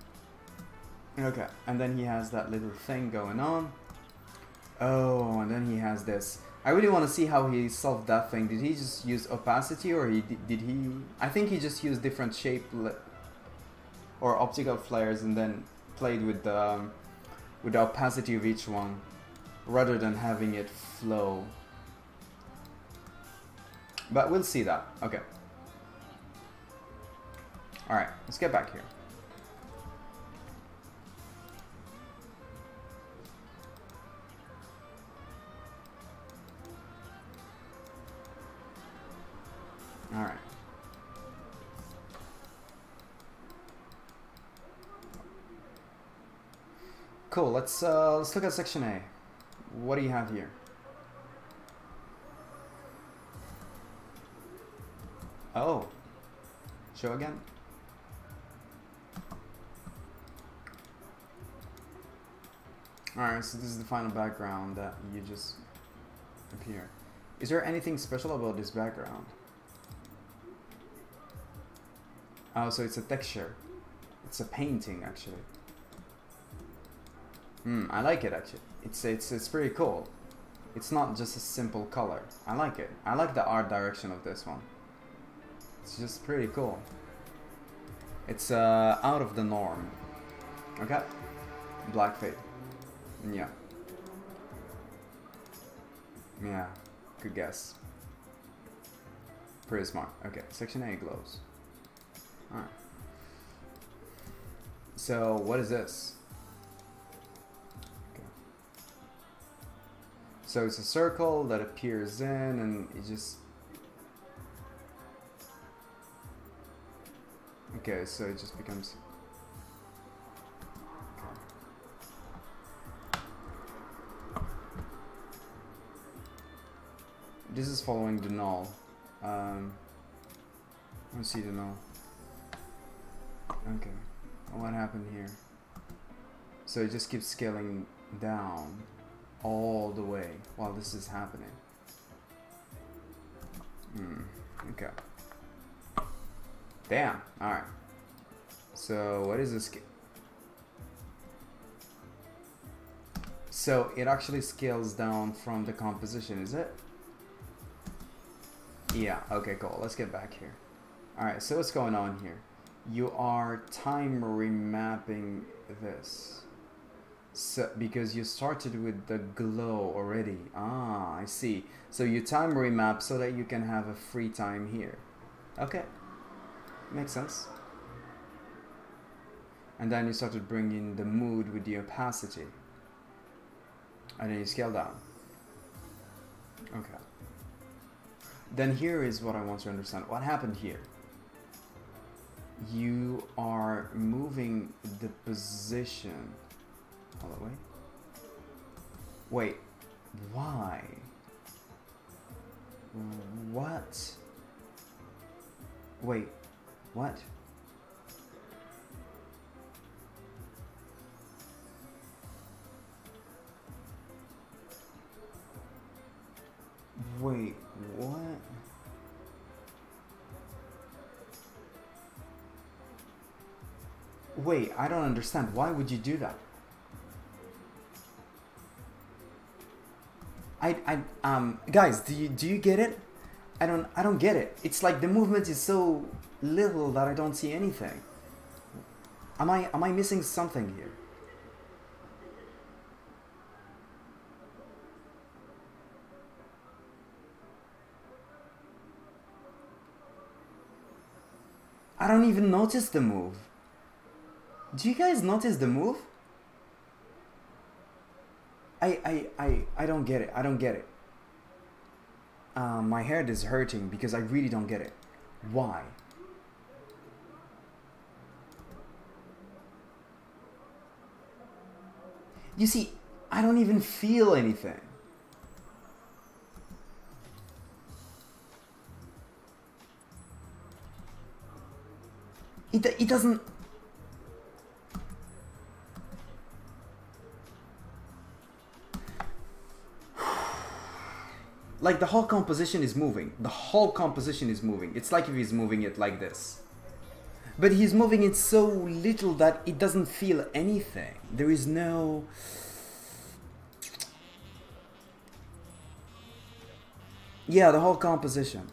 A: Okay, and then he has that little thing going on. Oh, and then he has this. I really want to see how he solved that thing. Did he just use opacity, or did he? I think he just used different shape or optical flares and then played with the opacity of each one, rather than having it flow. But we'll see that. Okay. All right, let's get back here. All right. Cool. Let's look at section A. What do you have here? Oh. Show again. Alright, so this is the final background that you just appear. Is there anything special about this background? Oh, so it's a texture. It's a painting, actually. I like it, actually. It's pretty cool. It's not just a simple color. I like it. I like the art direction of this one. It's just pretty cool. It's out of the norm. Okay? Black fade. Yeah. Yeah. Good guess. Pretty smart. Okay, section A glows. Alright. So, what is this? Okay. So it's a circle that appears in, and it just... Okay, so it just becomes... This is following the null. Let's see the null. Okay, what happened here? So it just keeps scaling down all the way while this is happening. Okay. Damn, alright. So what is this? So it actually scales down from the composition, is it? Yeah, okay, cool. Let's get back here. Alright, so what's going on here? You are time remapping this. So, because you started with the glow already. Ah, I see. So you time remap so that you can have a free time here. Okay. Makes sense. And then you started bringing the mood with the opacity. And then you scale down. Okay. Then here is what I want to understand. What happened here? You are moving the position all the way. Wait, why? What? Wait, what? Wait, what? Wait, I don't understand. Why would you do that? Guys, do you get it? I don't get it. It's like the movement is so little that I don't see anything. Am I missing something here? I don't even notice the move. Do you guys notice the move? I don't get it. I don't get it. My head is hurting because I really don't get it. Why? You see, I don't even feel anything. It doesn't... Like the whole composition is moving. The whole composition is moving. It's like if he's moving it like this. But he's moving it so little that it doesn't feel anything. There is no... Yeah, the whole composition.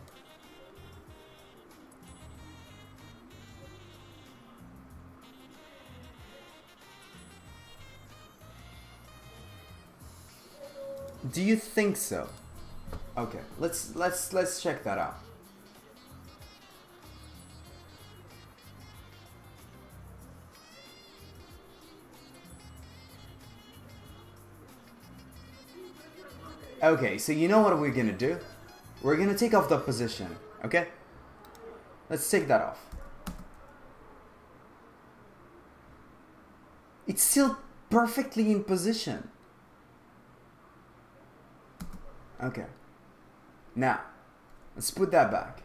A: Do you think so? Okay, let's check that out. Okay, so you know what we're gonna do? We're gonna take off the position, okay? Let's take that off. It's still perfectly in position. Okay. Now, let's put that back.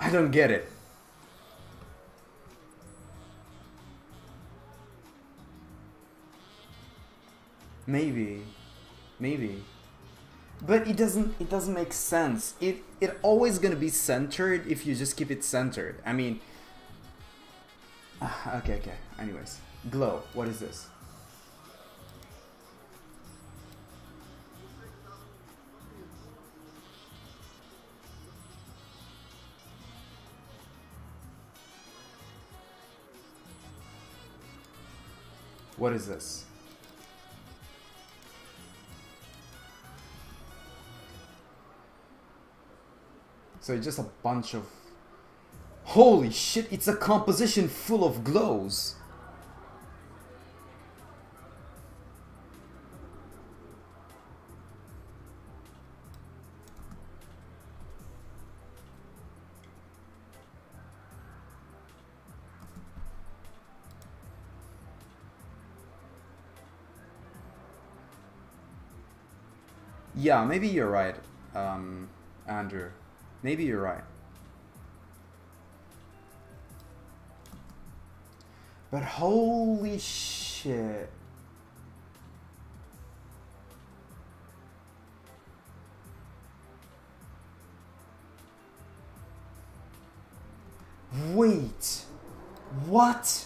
A: I don't get it. Maybe. But it doesn't make sense. It always gonna be centered if you just keep it centered. I mean, okay. Anyways, glow. What is this? What is this? So it's just a bunch of... Holy shit, it's a composition full of glows. Yeah, maybe you're right, Andrew. Maybe you're right. But holy shit. Wait. What?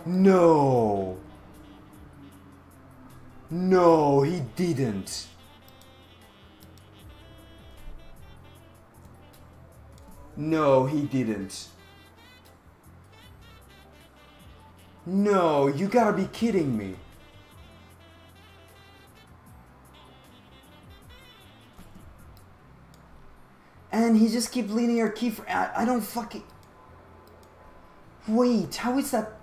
A: No. No, he didn't. No, he didn't. No, you gotta be kidding me. And he just keep linear keyframe. I don't fucking... Wait, how is that...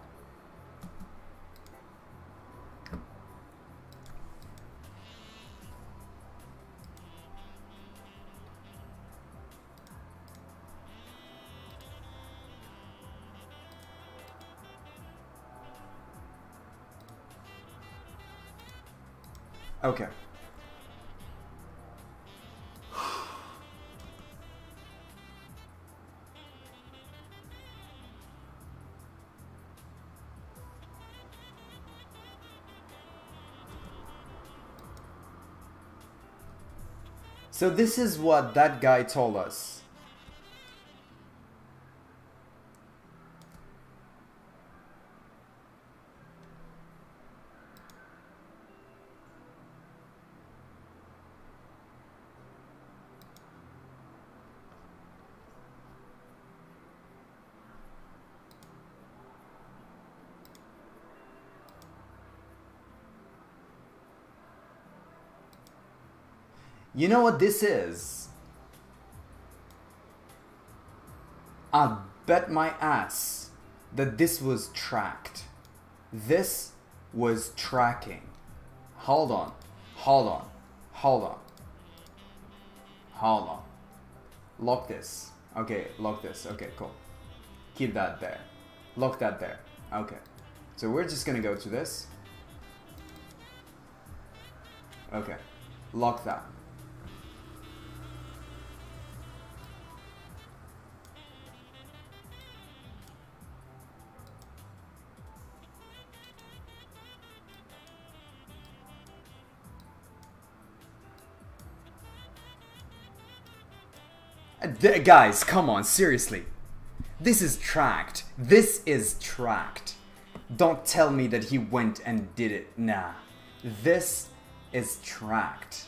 A: Okay. So this is what that guy told us. You know what this is? I bet my ass that this was tracked. This was tracking. Hold on. Hold on. Hold on. Hold on. Lock this. Okay, lock this. Okay, cool. Keep that there. Lock that there. Okay. So we're just gonna go to this. Okay. Lock that. Guys, come on, seriously. This is tracked. This is tracked. Don't tell me that he went and did it. Nah. This is tracked.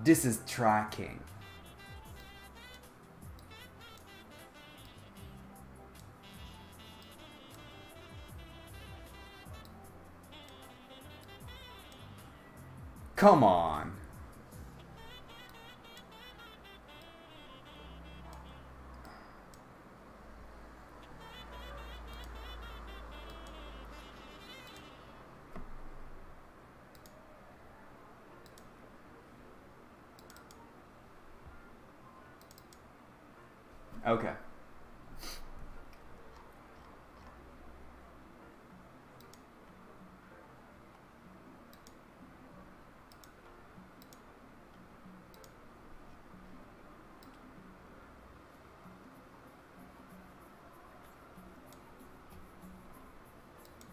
A: This is tracking. Come on. Okay.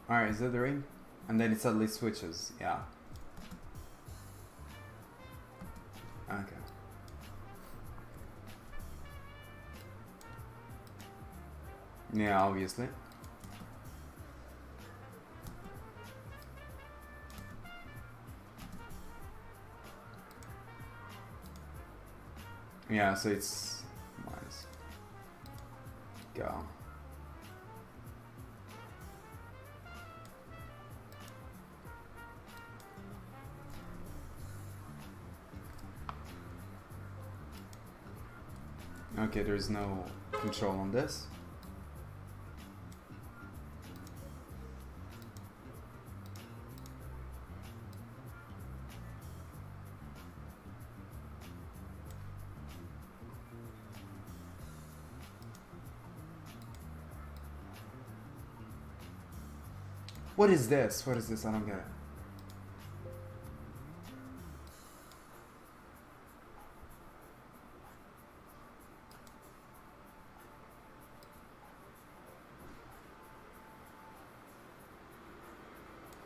A: Alright, is that the ring? And then it suddenly switches, yeah. Okay. Yeah, obviously. Yeah, so it's minus. Go. Okay, there's no control on this. What is this? What is this? I don't get it.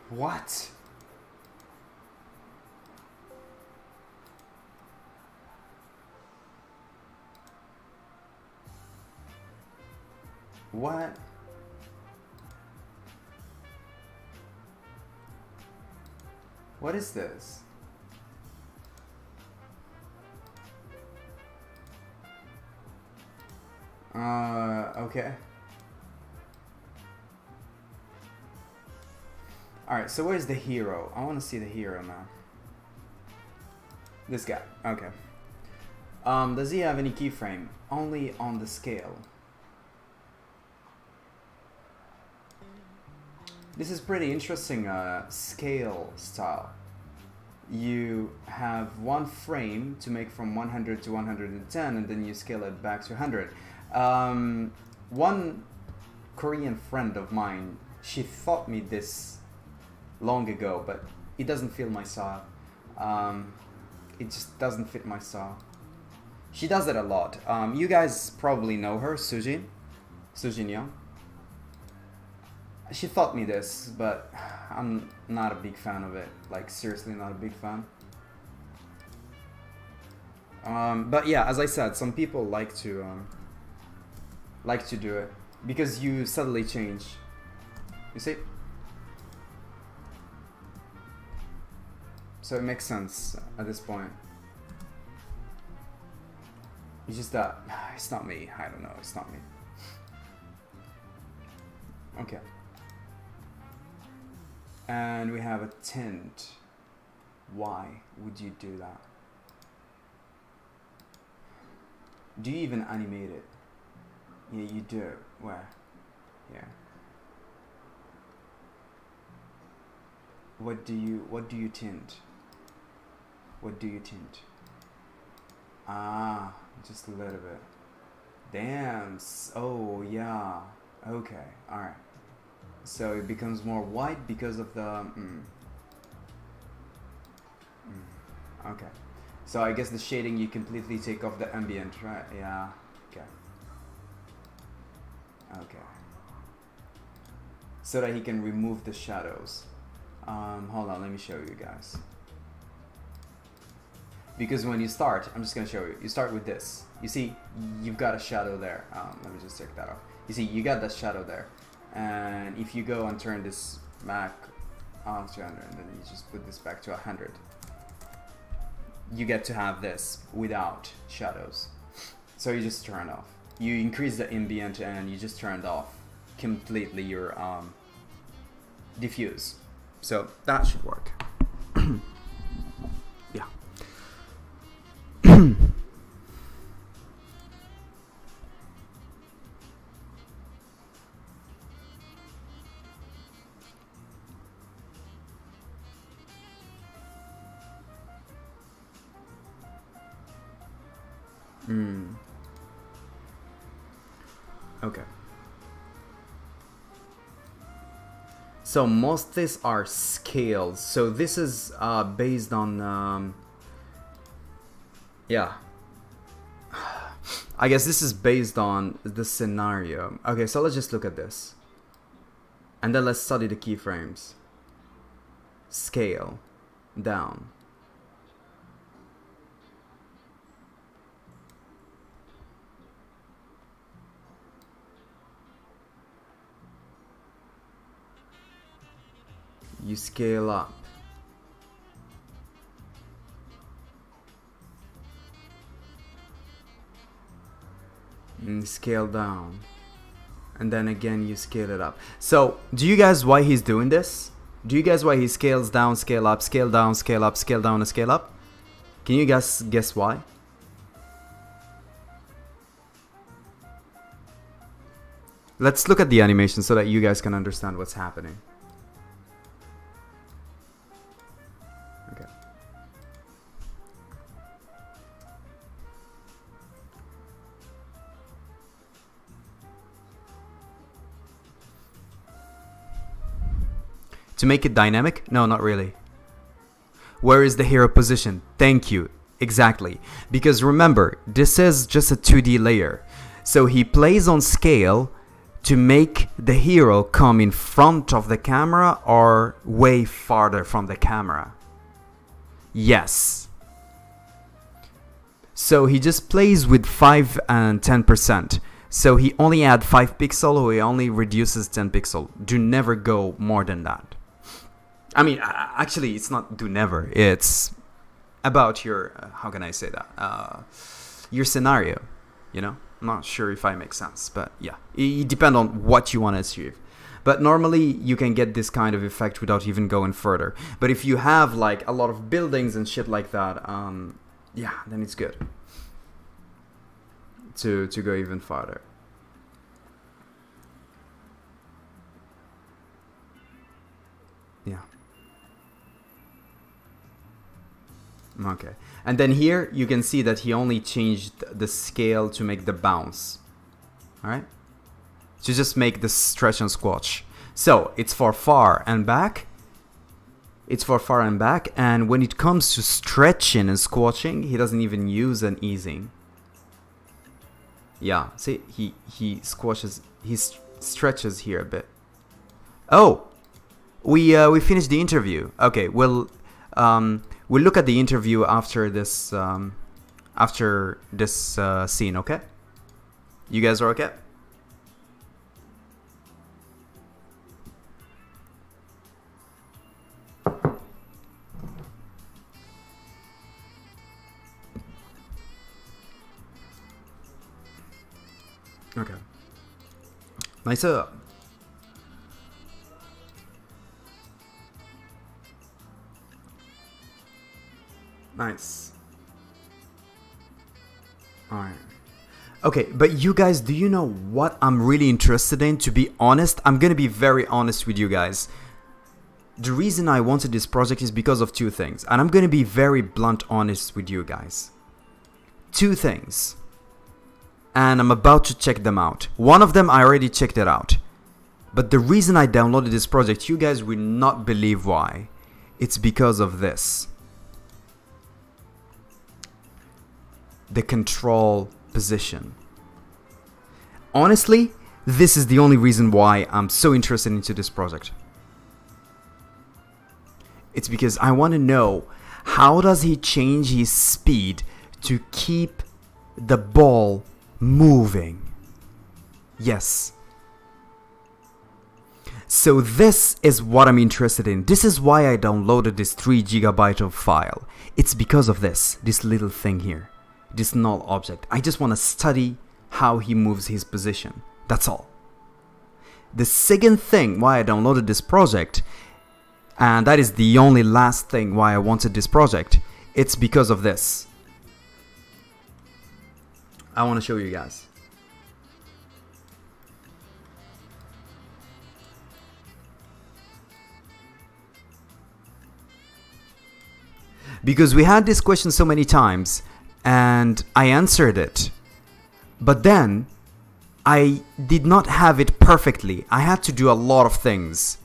A: What? What? What is this? Okay. Alright, so where's the hero? I want to see the hero now. This guy. Okay. Does he have any keyframe? Only on the scale. This is pretty interesting scale style. You have one frame to make from 100 to 110 and then you scale it back to 100. One Korean friend of mine, she taught me this long ago, but it doesn't fit my style. It just doesn't fit my style. She does it a lot. You guys probably know her, Sujin Young. She taught me this, but I'm not a big fan of it. Like, seriously not a big fan. But yeah, as I said, some people like to do it because you suddenly change. You see? So it makes sense at this point. It's just that it's not me. I don't know. It's not me. Okay. And we have a tint. Why would you do that? Do you even animate it? Yeah, you do. Where? Here. What do you tint? What do you tint? Ah, just a little bit. Damn. Oh yeah. Okay. All right. So it becomes more white because of the. Okay. So I guess the shading, you completely take off the ambient, right? Yeah. Okay. Okay. So that he can remove the shadows. Hold on, let me show you guys. Because when you start, I'm just gonna show you. You start with this. You see, you've got a shadow there. Let me just take that off. You see, you got that shadow there. And if you go and turn this back off to 100, and then you just put this back to 100, you get to have this without shadows. So you just turn it off. You increase the ambient and you just turned off completely your diffuse. So that should work. Yeah. Okay. So most of these are scales. So this is based on yeah. I guess this is based on the scenario. Okay, so let's just look at this. And then let's study the keyframes. Scale down. You scale up. And scale down. And then again you scale it up. So, do you guys why he's doing this? Do you guys why he scales down, scale up, scale down, scale up, scale down, and scale up? Can you guys guess why? Let's look at the animation so that you guys can understand what's happening. Okay. To make it dynamic? No, not really. Where is the hero position? Thank you. Exactly. Because remember, this is just a 2D layer. So he plays on scale to make the hero come in front of the camera or way farther from the camera. Yes. So he just plays with 5 and 10%. So he only adds 5 pixels or he only reduces 10 pixels. Do never go more than that. I mean, actually, it's not do never. It's about your, how can I say that? Your scenario, you know? I'm not sure if I make sense, but yeah. It depends on what you want to achieve. But normally, you can get this kind of effect without even going further. But if you have, like, a lot of buildings and shit like that, yeah, then it's good to go even farther. Yeah. Okay, and then here you can see that he only changed the scale to make the bounce. Alright? To just make the stretch and squash. So, it's for far and back. It's for far and back, and when it comes to stretching and squashing, he doesn't even use an easing. Yeah, see, he squashes, he stretches here a bit. Oh! We finished the interview. Okay, we'll look at the interview after this scene, okay? You guys are okay? Okay. Nice. Nice. Alright. Okay, but you guys, do you know what I'm really interested in? To be honest, I'm gonna be very honest with you guys. The reason I wanted this project is because of two things. And I'm gonna be very blunt honest with you guys. Two things. And I'm about to check them out. One of them, I already checked it out. But the reason I downloaded this project, you guys will not believe why. It's because of this. The control position. Honestly, this is the only reason why I'm so interested into this project. It's because I want to know, how does he change his speed to keep the ball moving? Yes. So this is what I'm interested in. This is why I downloaded this 3 GB of file. It's because of this little thing here. This null object. I just want to study how he moves his position. That's all. The second thing why I downloaded this project, and that is the only last thing why I wanted this project, it's because of this. I want to show you guys. Because we had this question so many times and I answered it, but then I did not have it perfectly. I had to do a lot of things,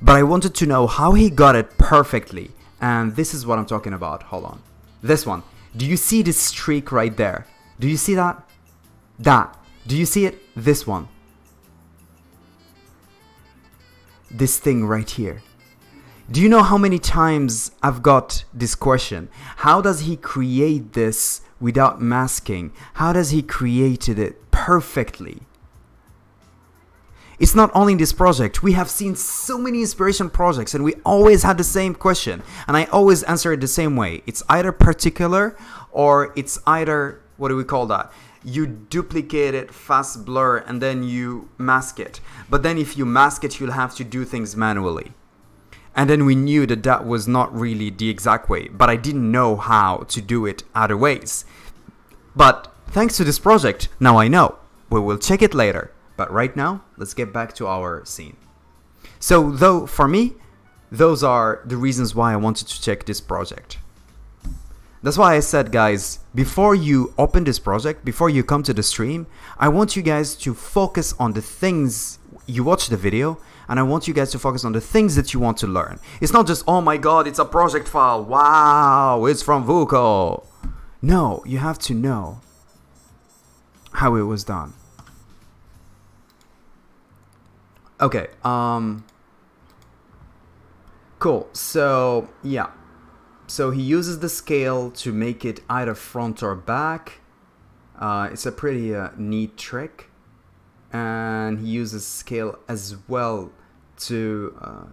A: but I wanted to know how he got it perfectly. And this is what I'm talking about. Hold on. This one. Do you see this streak right there? Do you see that? That. Do you see it? This one. This thing right here. Do you know how many times I've got this question? How does he create this without masking? How does he created it perfectly? It's not only in this project. We have seen so many inspiration projects and we always had the same question. And I always answer it the same way. It's either particular or it's either, what do we call that? You duplicate it, fast blur, and then you mask it. But then if you mask it, you'll have to do things manually. And then we knew that that was not really the exact way, but I didn't know how to do it other ways. But thanks to this project, now I know. We will check it later. But right now, let's get back to our scene. So though, for me, those are the reasons why I wanted to check this project. That's why I said, guys, before you open this project, before you come to the stream, I want you guys to focus on the things you watch the video, and I want you guys to focus on the things that you want to learn. It's not just, oh my god, it's a project file, wow, it's from Vuko. No, you have to know how it was done. Okay, cool, so yeah. So he uses the scale to make it either front or back. It's a pretty neat trick. And he uses scale as well to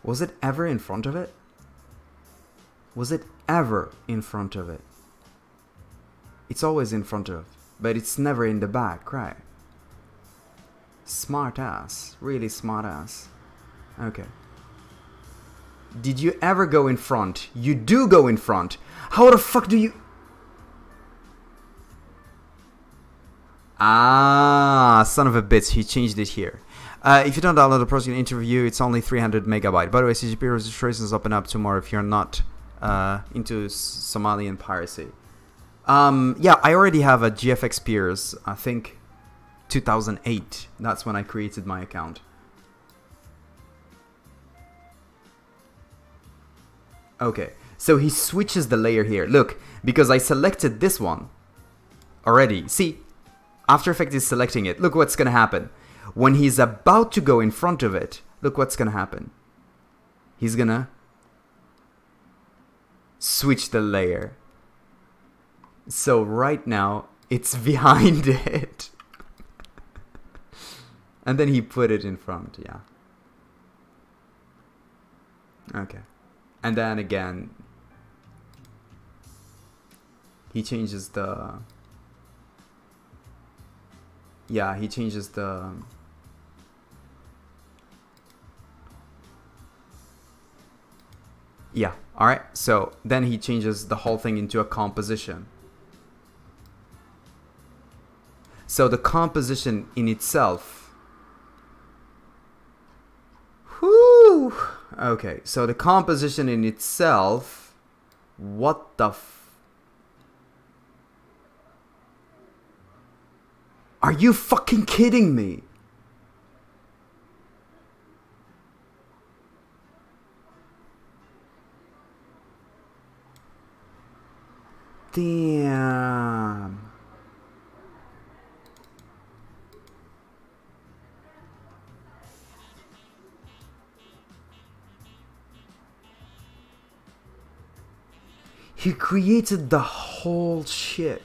A: was it ever in front of it? Was it ever in front of it? It's always in front of, but it's never in the back, right? Smart ass, really smart ass. Okay. Did you ever go in front? You do go in front. How the fuck do you... Ah, son of a bitch, he changed it here. If you don't download the project interview, it's only 300 megabyte. By the way, CGP registrations open up tomorrow if you're not into Somalian piracy. Yeah, I already have a GFX Peers, I think 2008. That's when I created my account. Okay, so he switches the layer here. Look, because I selected this one already. See, After Effects is selecting it. Look what's gonna happen. When he's about to go in front of it, look what's gonna happen. He's gonna switch the layer. So right now, it's behind it. And then he put it in front, yeah. Okay. And then again, he changes the... Yeah, he changes the Yeah, alright. So then he changes the whole thing into a composition. So the composition in itself... Whoo! Okay, so the composition in itself... What the Are you fucking kidding me? Damn. He created the whole shit.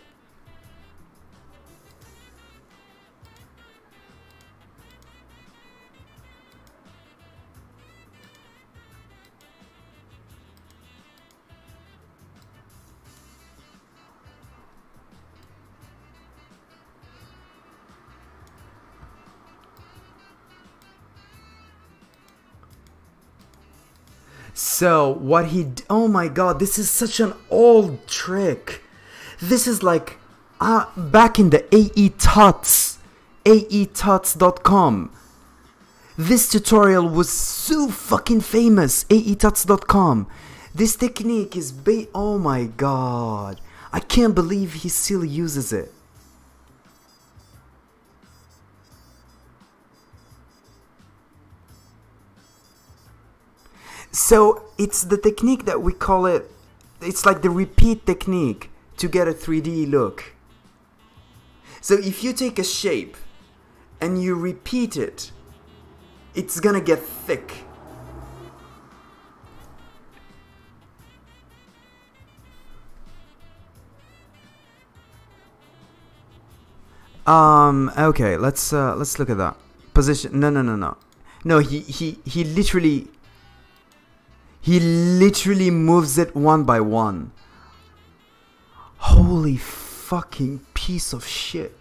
A: So what oh my god, this is such an old trick. This is like back in the AETuts, aetuts.com. This tutorial was so fucking famous, aetuts.com. This technique is oh my god. I can't believe he still uses it. So it's the technique that we call it, it's like the repeat technique to get a 3D look. So if you take a shape and you repeat it, it's gonna get thick. Okay, let's look at that. Position, no, he literally moves it one by one. Holy fucking piece of shit.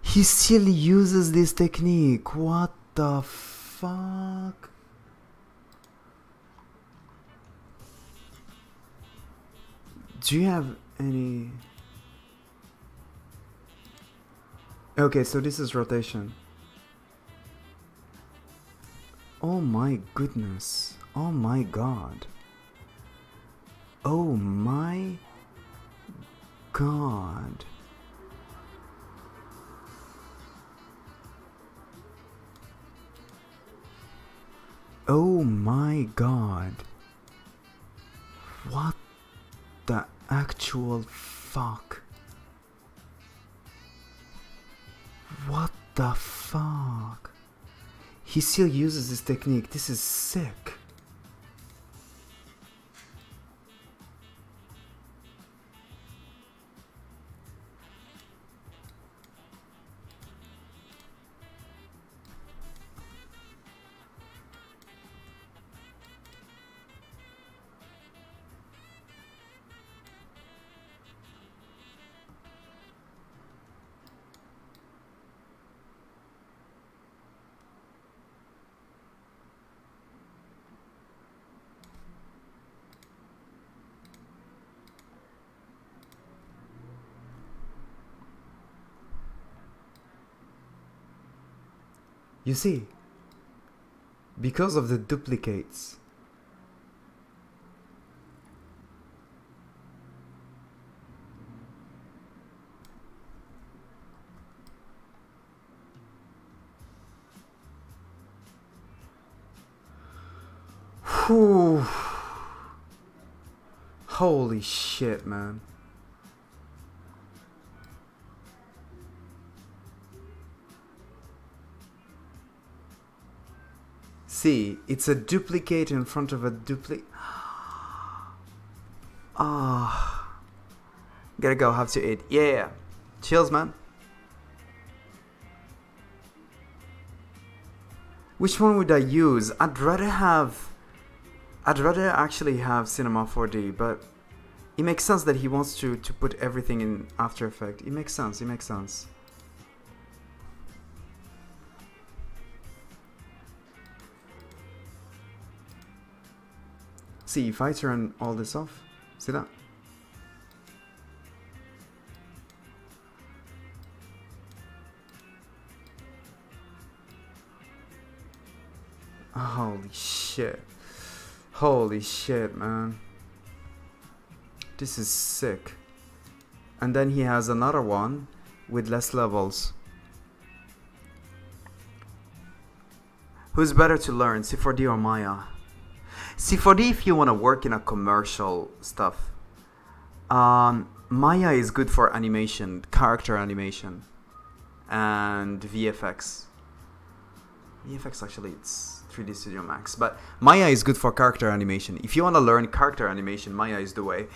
A: He still uses this technique. What the fuck? Do you have any... Okay, so this is rotation. Oh my goodness. Oh my god. Oh my god. Oh my god. What the actual fuck? What the fuck? He still uses this technique. This is sick. You see, because of the duplicates, whew. Holy shit, man. See, it's a duplicate in front of a duplicate. Ah, gotta go, have to eat. Yeah, chills, man. Which one would I use? I'd rather actually have Cinema 4D, but it makes sense that he wants to put everything in After Effects. It makes sense, it makes sense. See, if I turn all this off, see that? Holy shit. Holy shit, man. This is sick. And then he has another one with less levels. Who's better to learn, C4D or Maya? C4D if you want to work in a commercial stuff. Maya is good for animation, character animation, and VFX. VFX actually it's 3D Studio Max, but Maya is good for character animation. If you want to learn character animation, Maya is the way.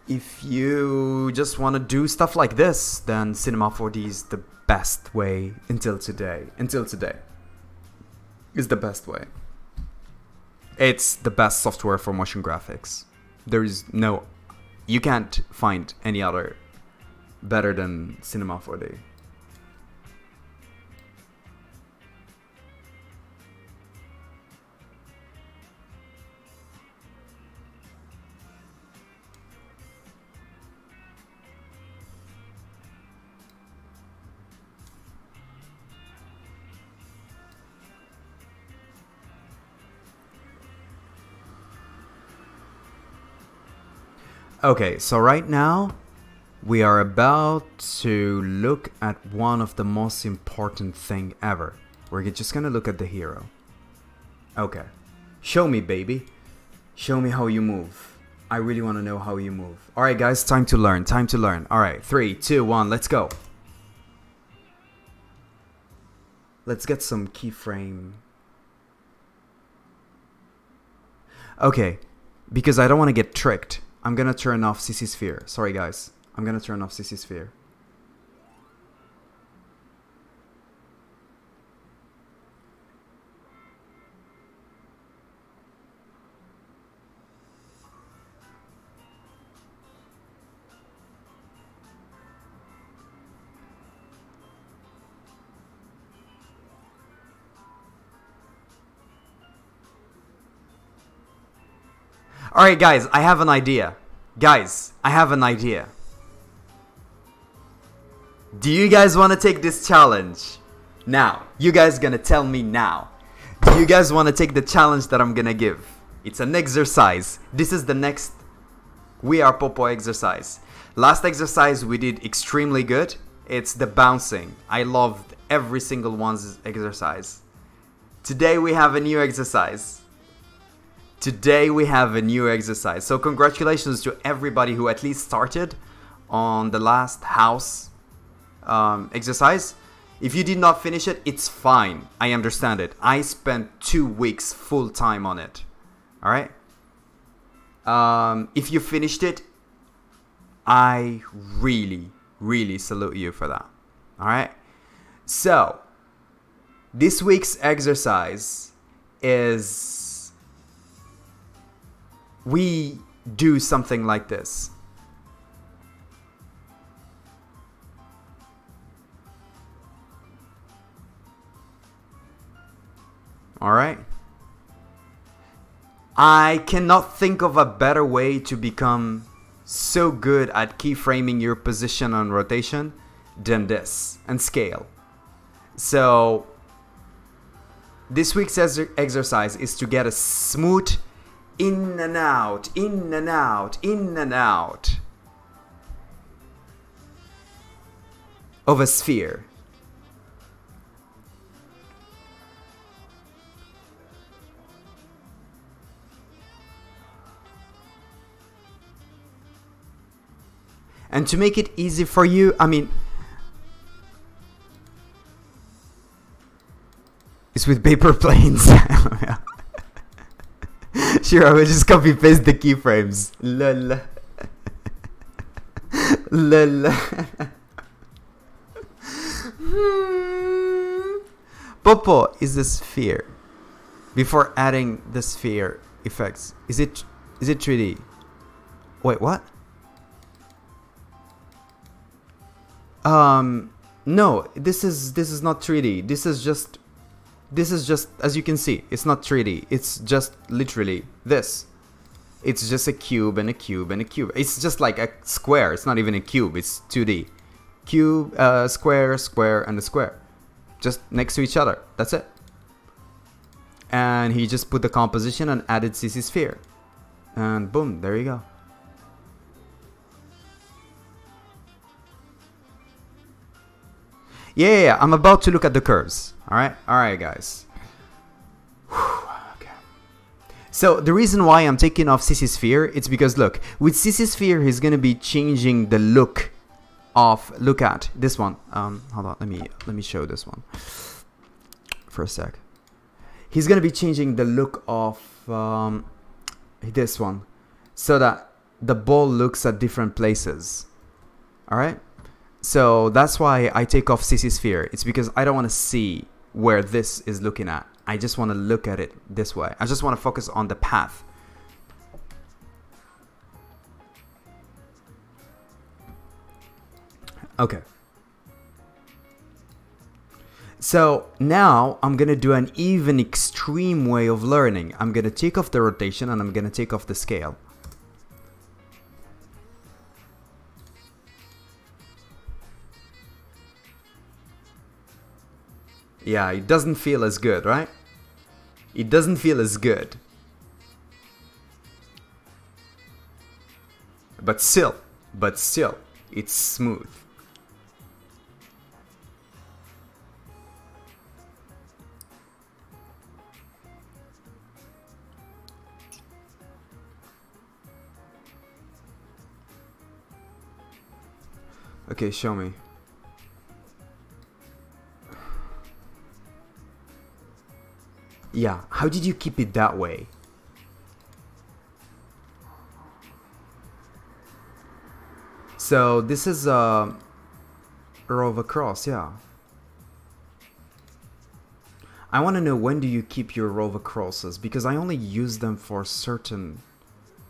A: If you just want to do stuff like this, then Cinema 4D is the best way until today. Until today. Is the best way. It's the best software for motion graphics. There is no... You can't find any other better than Cinema 4D. Okay, so right now we are about to look at one of the most important thing ever. We're just gonna look at the hero. Okay, show me, baby. Show me how you move. I really want to know how you move. Alright guys, time to learn, time to learn. Alright, 3, 2, 1, let's go. Let's get some keyframe. Okay, because I don't want to get tricked, I'm gonna turn off CC Sphere. Sorry guys, I'm gonna turn off CC Sphere. Alright guys, I have an idea. Guys, I have an idea. Do you guys want to take this challenge? Now, you guys gonna tell me now. Do you guys want to take the challenge that I'm gonna give? It's an exercise. This is the next We Are Popo exercise. Last exercise we did extremely good. It's the bouncing. I loved every single one's exercise. Today we have a new exercise. Today we have a new exercise. So congratulations to everybody who at least started on the last house exercise. If you did not finish it, it's fine. I understand it. I spent 2 weeks full time on it. Alright? If you finished it, I really, really salute you for that. Alright? So, this week's exercise is... we do something like this. Alright? I cannot think of a better way to become so good at keyframing your position on rotation than this, and scale. So, this week's exercise is to get a smooth in and out, in and out, in and out of a sphere. And to make it easy for you, I mean, it's with paper planes. Sure, I will just copy paste the keyframes. Lol. Lol. Popo is the sphere. Before adding the sphere effects, is it 3D? Wait, what? No, this is not 3D. This is just as you can see, it's not 3D. It's just literally this. It's just a cube and a cube and a cube. It's just like a square. It's not even a cube. It's 2D. Cube, square, square, and a square. Just next to each other. That's it. And he just put the composition and added CC sphere. And boom, there you go. Yeah, I'm about to look at the curves. Alright, guys. Okay. So the reason why I'm taking off CC sphere, it's because look, with CC sphere, he's gonna be changing the look of. Look at this one. Hold on, let me show this one for a sec. He's gonna be changing the look of this one, so that the ball looks at different places. All right. So that's why I take off CC sphere. It's because I don't want to see where this is looking at. I just want to look at it this way. I just want to focus on the path. Okay. So now I'm going to do an even extreme way of learning. I'm going to take off the rotation and I'm going to take off the scale. Yeah, it doesn't feel as good, right? It doesn't feel as good. But still, it's smooth. Okay, show me. Yeah, how did you keep it that way? So this is a rove across, yeah. I want to know, when do you keep your rove acrosses, because I only use them for certain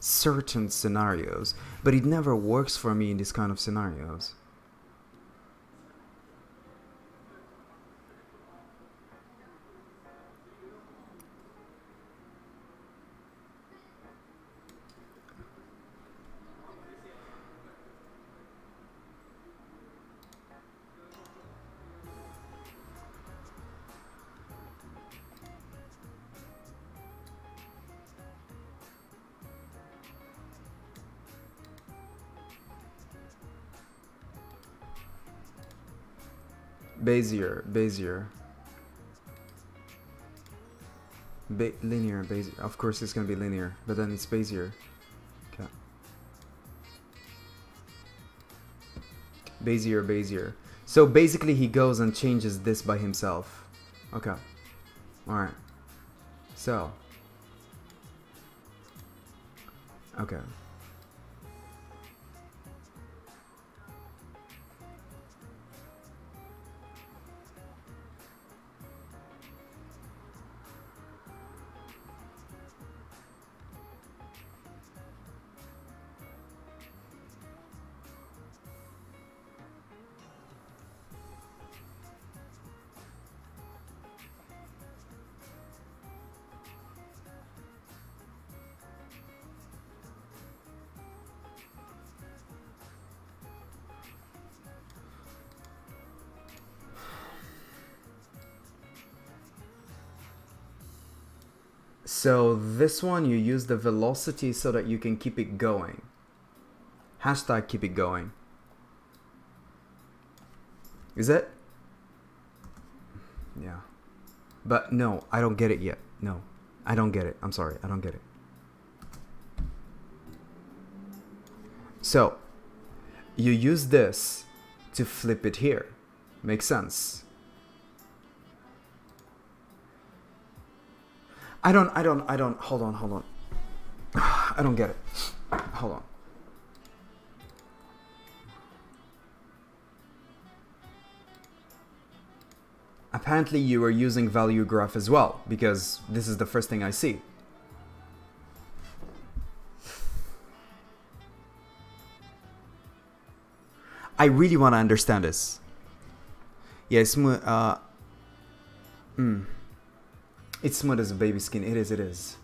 A: scenarios, but it never works for me in these kind of scenarios. Bezier. Linear, Bezier. Of course it's gonna be linear, but then it's Bezier. Okay. Bezier. So basically he goes and changes this by himself. Okay. Alright. So. Okay. So this one, you use the velocity so that you can keep it going. Hashtag keep it going. Is it? Yeah. But no, I don't get it yet. No, I don't get it. I'm sorry, I don't get it. So you use this to flip it here. Makes sense. I don't, hold on. I don't get it. Hold on. Apparently you are using value graph as well, because this is the first thing I see. I really want to understand this. Yeah, it's smooth. It's smooth as a baby skin. It is. It is.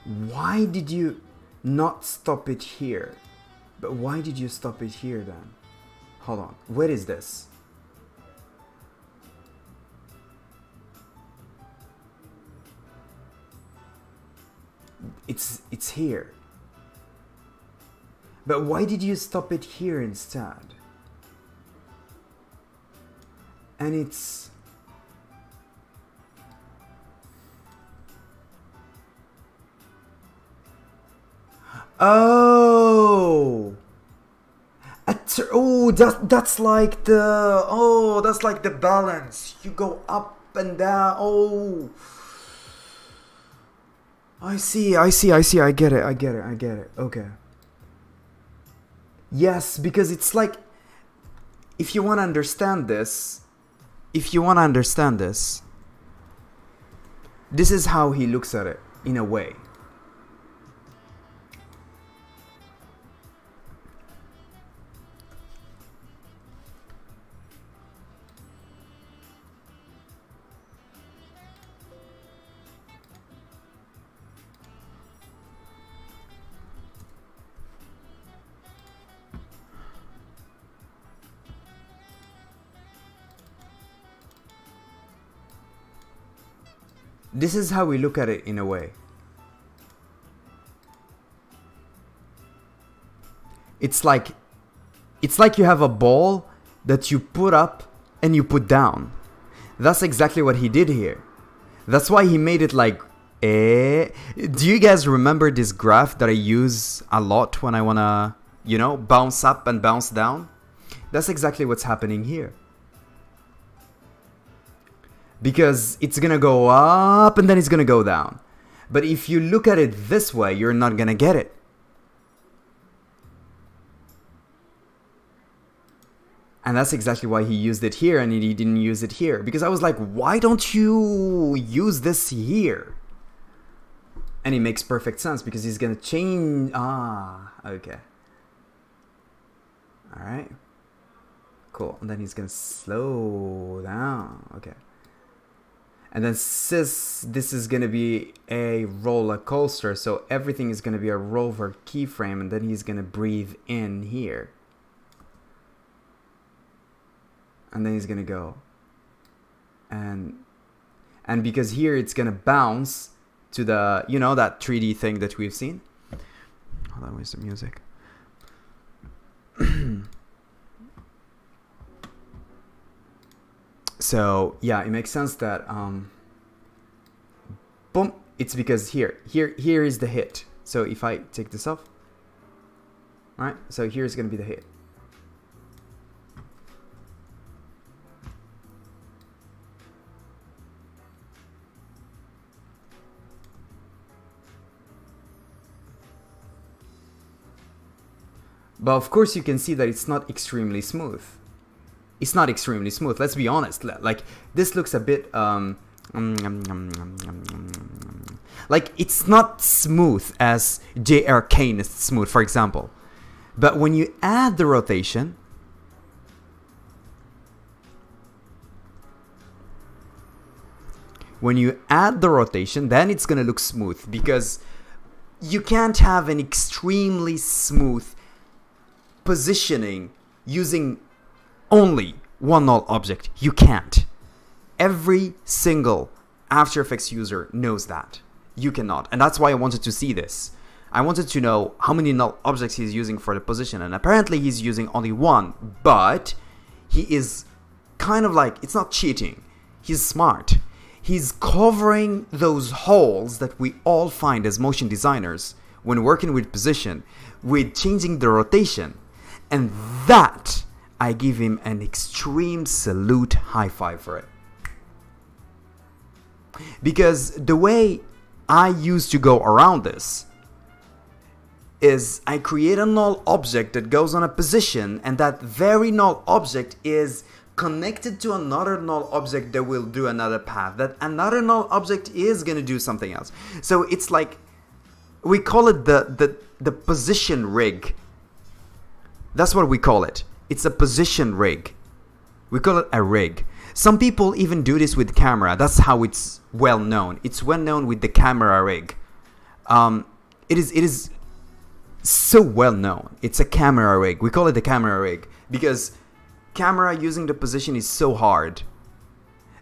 A: Why did you not stop it here? But why did you stop it here then? Hold on. Where is this? It's here. But why did you stop it here instead? And it's... Oh! Oh, that's like the... Oh, that's like the balance. You go up and down. Oh! I see, I get it. Okay. Yes, because it's like, if you want to understand this, this is how he looks at it, in a way. This is how we look at it in a way. It's like you have a ball that you put up and you put down. That's exactly what he did here. That's why he made it like Do you guys remember this graph that I use a lot when I wanna, you know, bounce up and bounce down? That's exactly what's happening here. Because it's gonna go up and then it's gonna go down. But if you look at it this way, you're not gonna get it. And that's exactly why he used it here and he didn't use it here. Because I was like, why don't you use this here? And it makes perfect sense because he's gonna change. Ah, okay. Alright. Cool. And then he's gonna slow down. Okay. And then since this is gonna be a roller coaster, so everything is gonna be a rover keyframe, and then he's gonna breathe in here. And then he's gonna go. And because here it's gonna bounce to the, you know, that 3D thing that we've seen. Hold on, where's the music? So yeah, it makes sense that boom, it's because here is the hit. So if I take this off, right? So here's gonna be the hit. But of course you can see that it's not extremely smooth. It's not extremely smooth, let's be honest. Like, this looks a bit, like, it's not smooth as J. Arcane is smooth, for example. But when you add the rotation, then it's gonna look smooth, because you can't have an extremely smooth positioning using only one null object. You can't. Every single After Effects user knows that. You cannot. And that's why I wanted to see this. I wanted to know how many null objects he's using for the position. And apparently he's using only one. But he is kind of like, it's not cheating. He's smart. He's covering those holes that we all find as motion designers when working with position, with changing the rotation. And that, I give him an extreme salute, high five for it. Because the way I used to go around this is I create a null object that goes on a position, and that very null object is connected to another null object that will do another path. That another null object is going to do something else. So it's like, we call it the position rig. That's what we call it. It's a position rig. We call it a rig. Some people even do this with camera. That's how it's well known. It's well known with the camera rig. It is so well known. It's a camera rig. We call it the camera rig because camera using the position is so hard.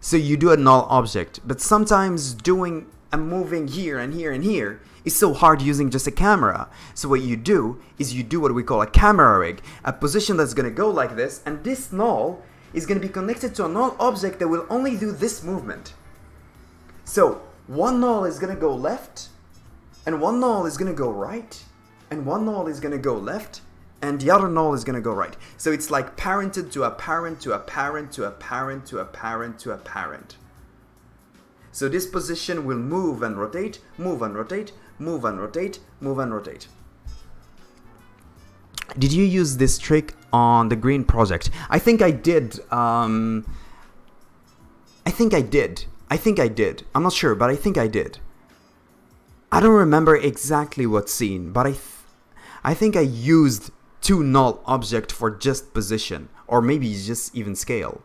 A: So you do a null object, but sometimes doing a moving here and here and here is so hard using just a camera. So what you do is you do what we call a camera rig, a position that's going to go like this, and this null is going to be connected to a null object that will only do this movement. So one null is going to go left, and one null is going to go right, and one null is going to go left, and the other null is going to go right. So it's like parented to a parent to a parent to a parent to a parent to a parent. So this position will move and rotate, move and rotate, move and rotate, move and rotate. Did you use this trick on the green project? I think I did. I think I did. I'm not sure, but I think I did. I don't remember exactly what scene, but I think I used two null object for just position, or maybe just even scale.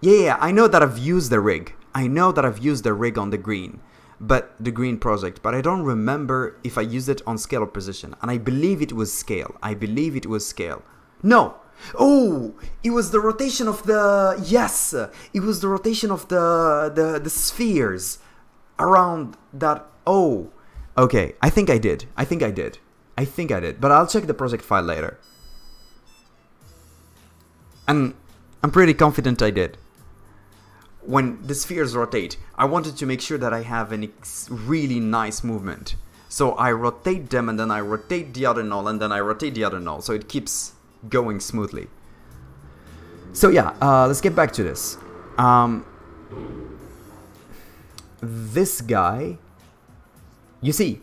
A: Yeah, I know that I've used the rig. I know that I've used the rig on the green project, but I don't remember if I used it on scale or position. And I believe it was scale. No! Oh! It was the rotation of the... Yes! It was the rotation of the spheres around that... Oh! Okay, I think I did. But I'll check the project file later. And I'm pretty confident I did. When the spheres rotate, I wanted to make sure that I have a really nice movement. So I rotate them, and then I rotate the other null, and then I rotate the other null, so it keeps going smoothly. So yeah, let's get back to this. This guy, you see,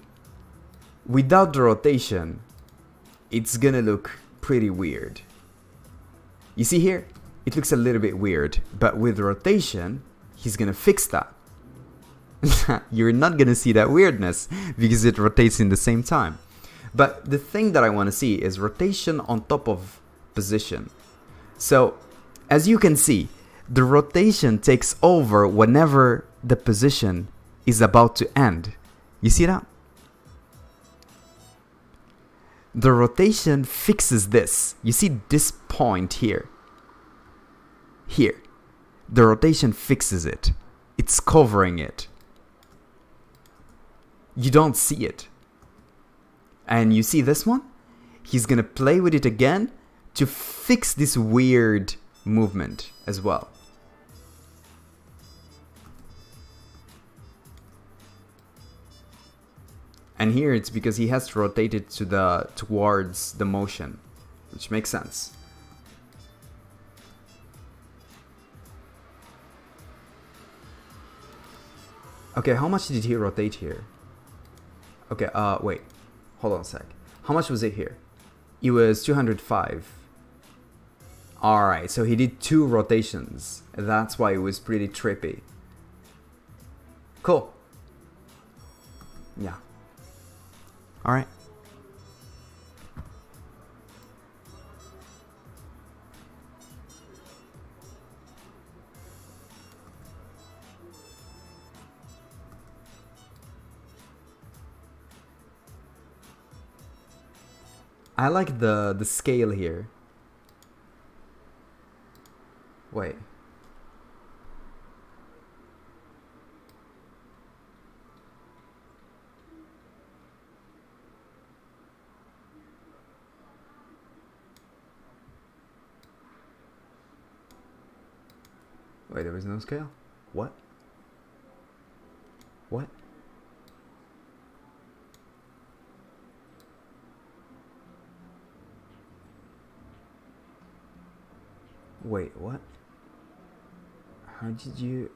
A: without the rotation, it's gonna look pretty weird. You see here? It looks a little bit weird, but with rotation, he's gonna fix that. You're not gonna see that weirdness because it rotates in the same time. But the thing that I want to see is rotation on top of position. So, as you can see, the rotation takes over whenever the position is about to end. You see that? The rotation fixes this. You see this point here. Here, the rotation fixes it. It's covering it. You don't see it. And you see this one? He's gonna play with it again to fix this weird movement as well. And here it's because he has to rotate it to towards the motion, which makes sense. Okay, how much did he rotate here? Okay, wait. Hold on a sec. How much was it here? It was 205. Alright, so he did 2 rotations. That's why it was pretty trippy. Cool. Yeah. Alright. I like the scale here. Wait. Wait, there was no scale? What? What? Wait, what? How did you...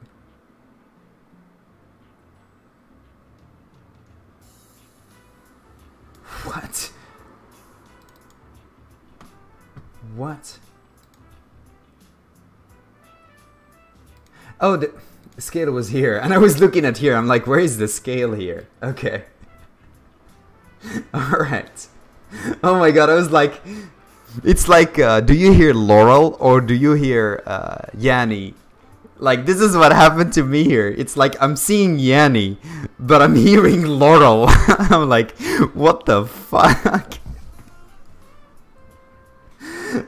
A: What? What? Oh, the scale was here. And I was looking at here. I'm like, where is the scale here? Okay. Alright. Oh my god, I was like... It's like, do you hear Laurel or do you hear Yanni? Like, this is what happened to me here. It's like I'm seeing Yanni, but I'm hearing Laurel. I'm like, what the fuck?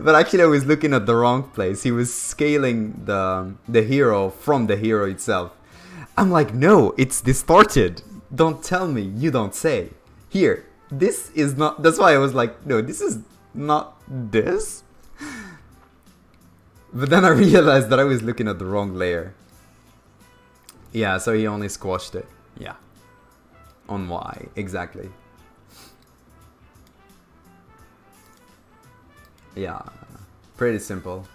A: But actually I was looking at the wrong place. He was scaling the hero from the hero itself. I'm like, no, it's distorted. Don't tell me, you don't say. Here, this is not... That's why I was like, no, this is not this. But then I realized that I was looking at the wrong layer. Yeah, so he only squashed it. Yeah. On Y, exactly. Yeah, pretty simple.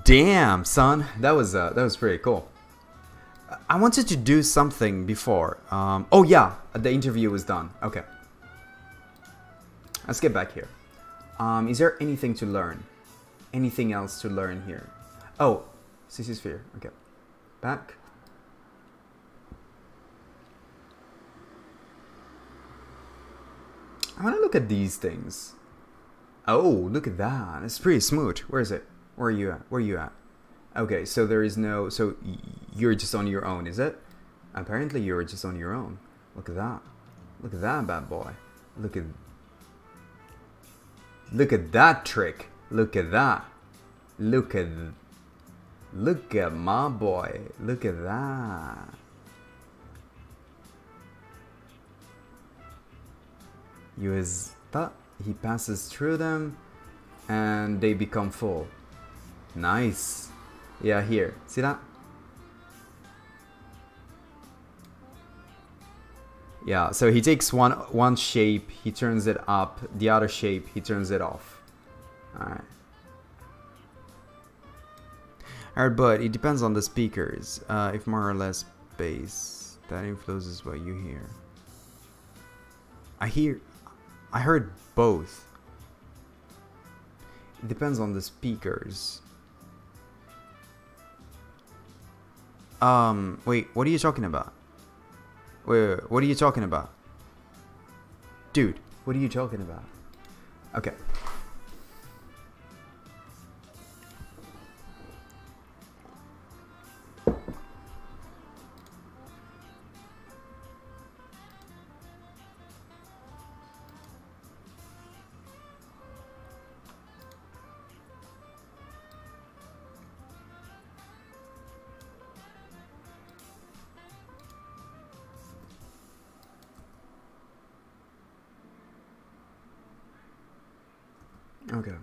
A: Damn, son, that was pretty cool. I wanted to do something before. Oh yeah, the interview was done. Okay. Let's get back here. Is there anything to learn? Anything else to learn here? Oh, CC Sphere. Okay. Back. I want to look at these things. Oh, look at that. It's pretty smooth. Where is it? Where are you at? Where are you at? Okay, so there is no... So you're just on your own, is it? Apparently you're just on your own. Look at that. Look at that bad boy. Look at that trick. Look at that. Look at my boy. Look at that. Use that. He passes through them and they become full. Nice. Yeah, here. See that? Yeah, so he takes one shape, he turns it up, the other shape, he turns it off. Alright. Alright, but it depends on the speakers. If more or less bass, that influences what you hear. I heard both. It depends on the speakers. Wait, what are you talking about? Wait, what are you talking about? Dude, what are you talking about? Okay. Okay.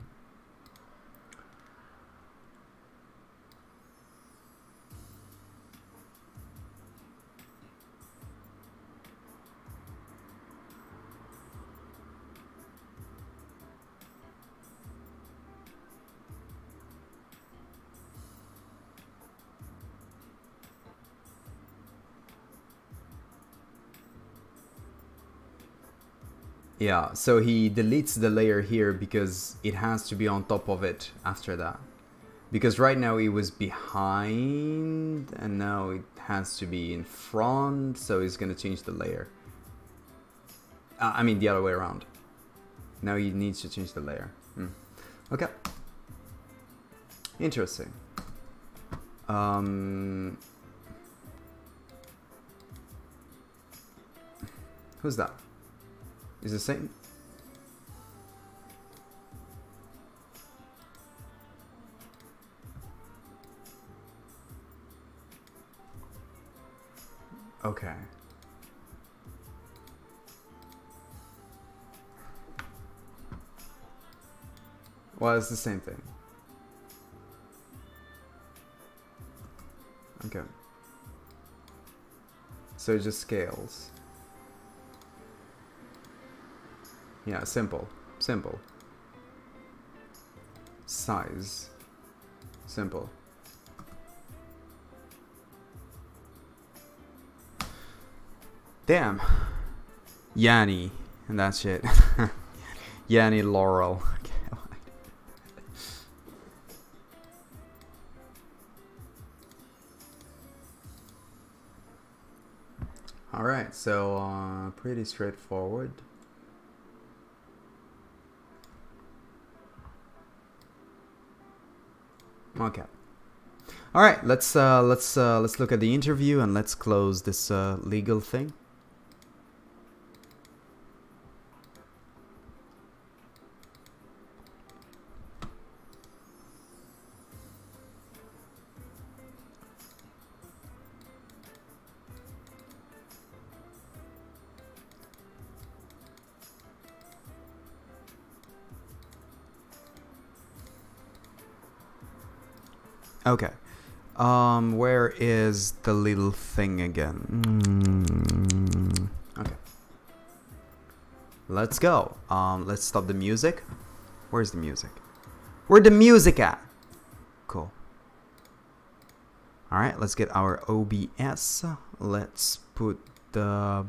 A: Yeah, so he deletes the layer here because it has to be on top of it after that. Because right now it was behind and now it has to be in front, so he's gonna change the layer. I mean the other way around. Now he needs to change the layer. Okay. Interesting. Who's that? Is it Satan? Okay. Well, it's the same thing. Okay. So it just scales. Yeah, simple. Simple. size. Simple. Damn. Yanni, and that's it. Yanni Laurel. Alright, so pretty straightforward. Okay. Alright, let's look at the interview and let's close this legal thing. Okay. Where is the little thing again? Okay. Let's go. Let's stop the music. Where's the music? Where's the music at? Cool. Alright, let's get our OBS. Let's put the...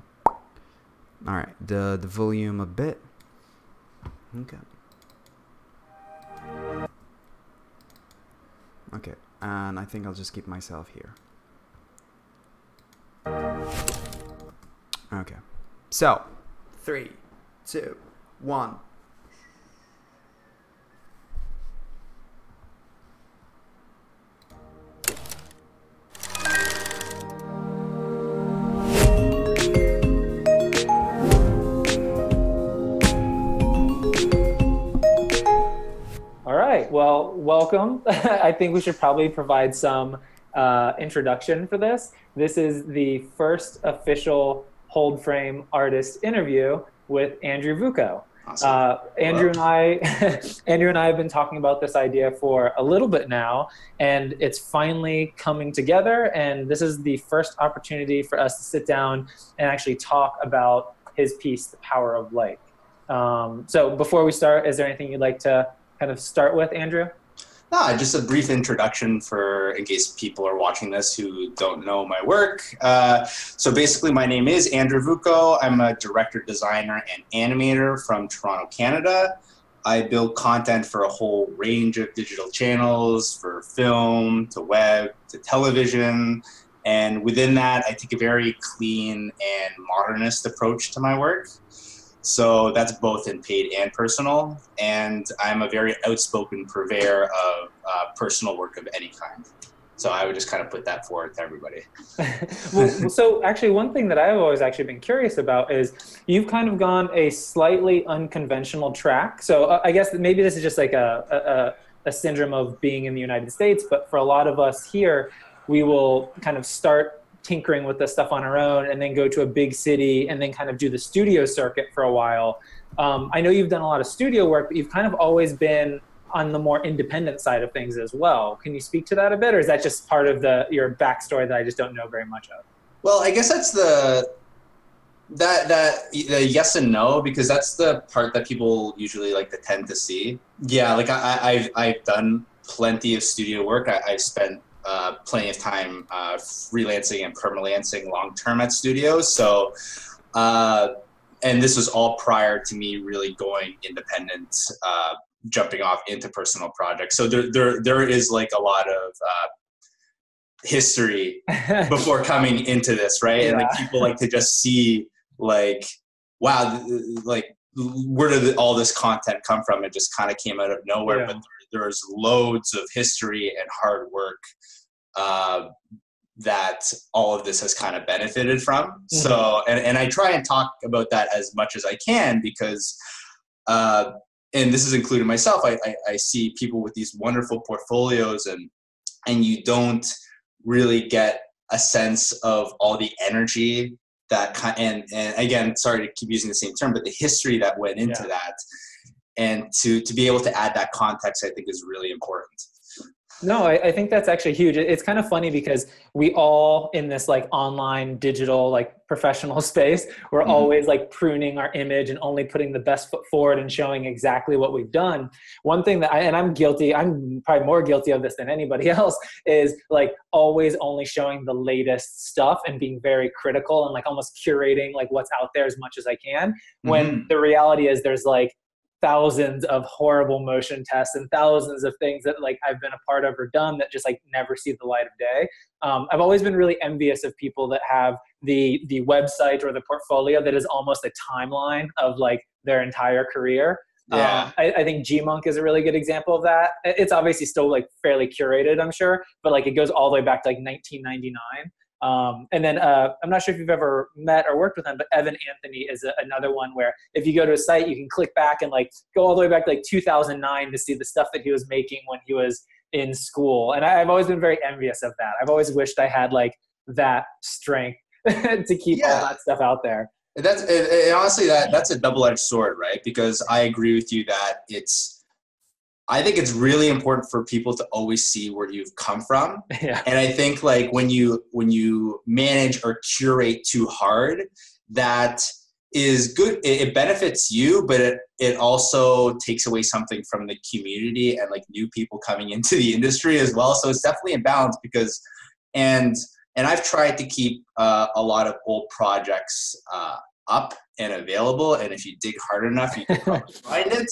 A: Alright, the volume a bit. Okay. Okay, and I think I'll just keep myself here. Okay. So, 3, 2, 1.
I: Well, welcome. I think we should probably provide some introduction for this. This is the first official Hold Frame artist interview with Andrew Vucco. Awesome. Andrew and I have been talking about this idea for a little bit now, and it's finally coming together. And this is the first opportunity for us to sit down and actually talk about his piece, The Power of Light. So before we start, is there anything you'd like to kind of start with, Andrew?
D: No, just a brief introduction for in case people are watching this who don't know my work. So basically, my name is Andrew Vucco. I'm a director, designer, and animator from Toronto, Canada. I build content for a whole range of digital channels, for film, to web, to television. And within that, I take a very clean and modernist approach to my work. So that's both in paid and personal, and I'm a very outspoken purveyor of personal work of any kind. So I would just kind of put that forward to everybody.
I: Well, so actually one thing that I've always actually been curious about is you've kind of gone a slightly unconventional track. So I guess maybe this is just like a syndrome of being in the United States, but for a lot of us here, we will kind of start tinkering with this stuff on our own and then go to a big city and then kind of do the studio circuit for a while. I know you've done a lot of studio work, but you've kind of always been on the more independent side of things as well. Can you speak to that a bit, or is that just part of your backstory that I just don't know very much of?
D: Well, I guess that's the yes and no, because that's the part that people usually like to tend to see. Yeah, like I've done plenty of studio work. I've spent plenty of time freelancing and permalancing long-term at studios. So, and this was all prior to me really going independent, jumping off into personal projects. So there is like a lot of history before coming into this, right? Yeah. And like people like to just see like, wow, like where did all this content come from? It just kind of came out of nowhere, yeah. But there's loads of history and hard work that all of this has kind of benefited from. Mm-hmm. So, and I try and talk about that as much as I can because, and this is including myself, I see people with these wonderful portfolios and you don't really get a sense of all the energy that and again, sorry to keep using the same term, but the history that went into yeah. that. And to be able to add that context, I think is really important.
I: No, I think that's actually huge. It's kind of funny because we all in this like online digital like professional space, we're always like pruning our image and only putting the best foot forward and showing exactly what we've done. One thing that I'm guilty, I'm probably more guilty of this than anybody else, is like always only showing the latest stuff and being very critical and like almost curating like what's out there as much as I can. When the reality is there's like thousands of horrible motion tests and thousands of things that like I've been a part of or done that just like never see the light of day. I've always been really envious of people that have the website or the portfolio that is almost a timeline of like their entire career.
D: Yeah.
I: I think Gmonk is a really good example of that. It's obviously still like fairly curated, I'm sure, but like it goes all the way back to like 1999. And then I'm not sure if you've ever met or worked with him, but Evan Anthony is another one where if you go to a site, you can click back and like go all the way back to like 2009 to see the stuff that he was making when he was in school. And I've always been very envious of that. I've always wished I had like that strength to keep all that stuff out there.
D: That's honestly that's a double-edged sword, right? Because I agree with you that I think it's really important for people to always see where you've come from.
I: Yeah.
D: And I think like when you manage or curate too hard, that is good. It benefits you, but it also takes away something from the community and like new people coming into the industry as well. So it's definitely a balance because, and I've tried to keep a lot of old projects up and available, and if you dig hard enough, you can probably find it.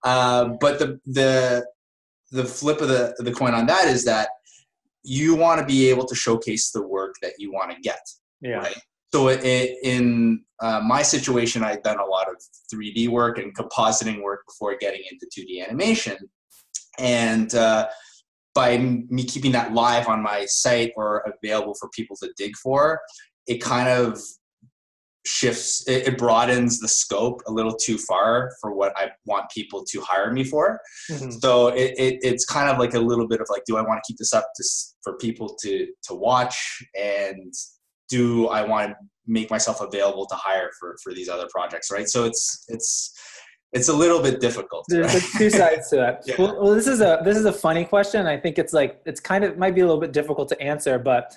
D: But the flip of the coin on that is that you want to be able to showcase the work that you want to get.
I: Yeah.
D: Right? So in my situation, I'd done a lot of 3D work and compositing work before getting into 2D animation, and by me keeping that live on my site or available for people to dig for, it kind of shifts, it broadens the scope a little too far for what I want people to hire me for. So it's kind of like a little bit of like, do I want to keep this up for people to watch, and do I want to make myself available to hire for these other projects, right? So it's a little bit difficult.
I: There's
D: right?
I: like two sides to that.
D: Yeah.
I: Well, this is a funny question. I think it's like, it's kind of, might be a little bit difficult to answer, but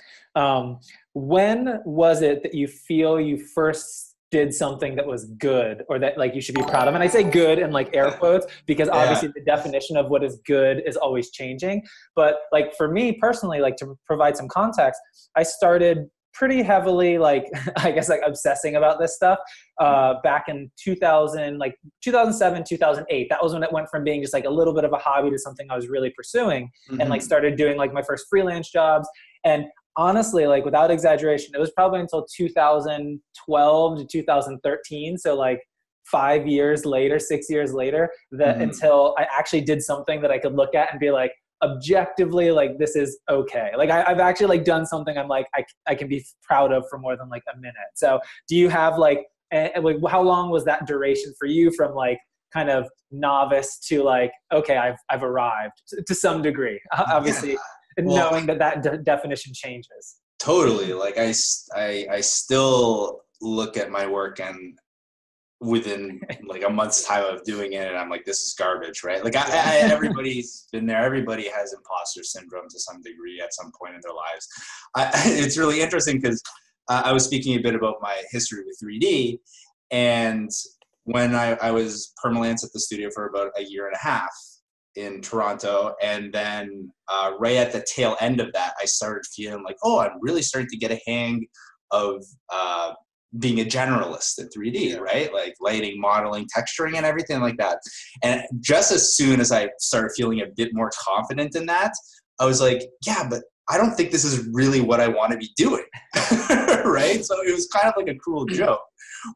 I: when was it that you feel you first did something that was good, or that like you should be proud of? And I say good in like air quotes, because obviously the definition of what is good is always changing. But like for me personally, like to provide some context, I started pretty heavily, like, I guess, like obsessing about this stuff back in 2007, 2008. That was when it went from being just like a little bit of a hobby to something I was really pursuing, and like started doing like my first freelance jobs. And honestly, like without exaggeration, it was probably until 2012 to 2013. So like 5 years later, 6 years later, that until I actually did something that I could look at and be like, objectively, like this is okay. Like I've actually like done something I'm like I can be proud of for more than like a minute. So do you have like how long was that duration for you from like kind of novice to like, okay, I've arrived to some degree, obviously, knowing that definition changes?
D: Totally. Like I still look at my work and within like a month's time of doing it, and I'm like, this is garbage, right? Like everybody's been there. Everybody has imposter syndrome to some degree at some point in their lives. It's really interesting because I was speaking a bit about my history with 3D, and when I was permalance at the studio for about a year and a half in Toronto, and then right at the tail end of that, I started feeling like, oh, I'm really starting to get a hang of being a generalist in 3D, right? Like lighting, modeling, texturing, and everything like that. And just as soon as I started feeling a bit more confident in that, I was like, yeah, but I don't think this is really what I want to be doing, right? So it was kind of like a cruel joke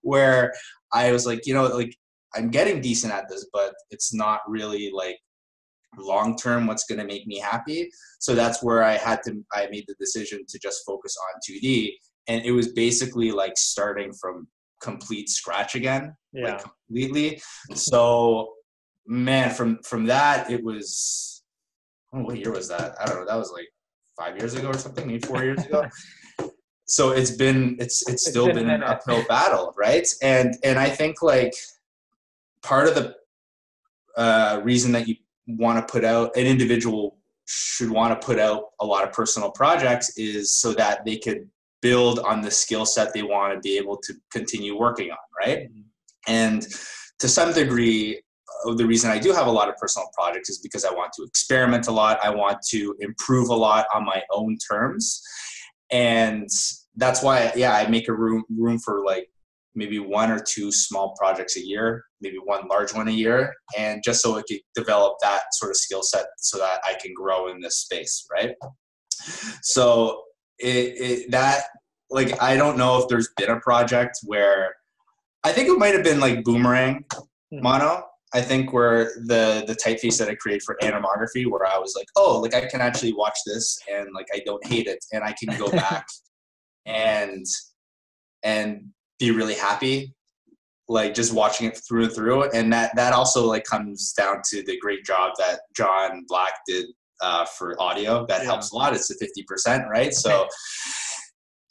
D: where I was like, you know, like I'm getting decent at this, but it's not really like long-term what's going to make me happy. So that's where I made the decision to just focus on 2D. And it was basically like starting from complete scratch again, like completely. So, man, from that, it was, what year was that? I don't know. That was like 5 years ago or something, maybe 4 years ago. So it's still been an uphill battle, right? And I think like part of the reason that you want to put out an individual should want to put out a lot of personal projects is so that they could build on the skill set they want to be able to continue working on, right? And to some degree, the reason I do have a lot of personal projects is because I want to experiment a lot. I want to improve a lot on my own terms. And that's why, yeah, I make a room for like maybe 1 or 2 small projects a year, maybe 1 large one a year. And just so it could develop that sort of skill set so that I can grow in this space, right? So that, like, I don't know if there's been a project where, I think it might have been like Boomerang Mono. I think where the typeface that I created for Animography, where I was like, oh, like I can actually watch this and like I don't hate it, and I can go back and be really happy, like just watching it through and through. And that also like comes down to the great job that John Black did for audio. That helps a lot. It's the 50%, right? So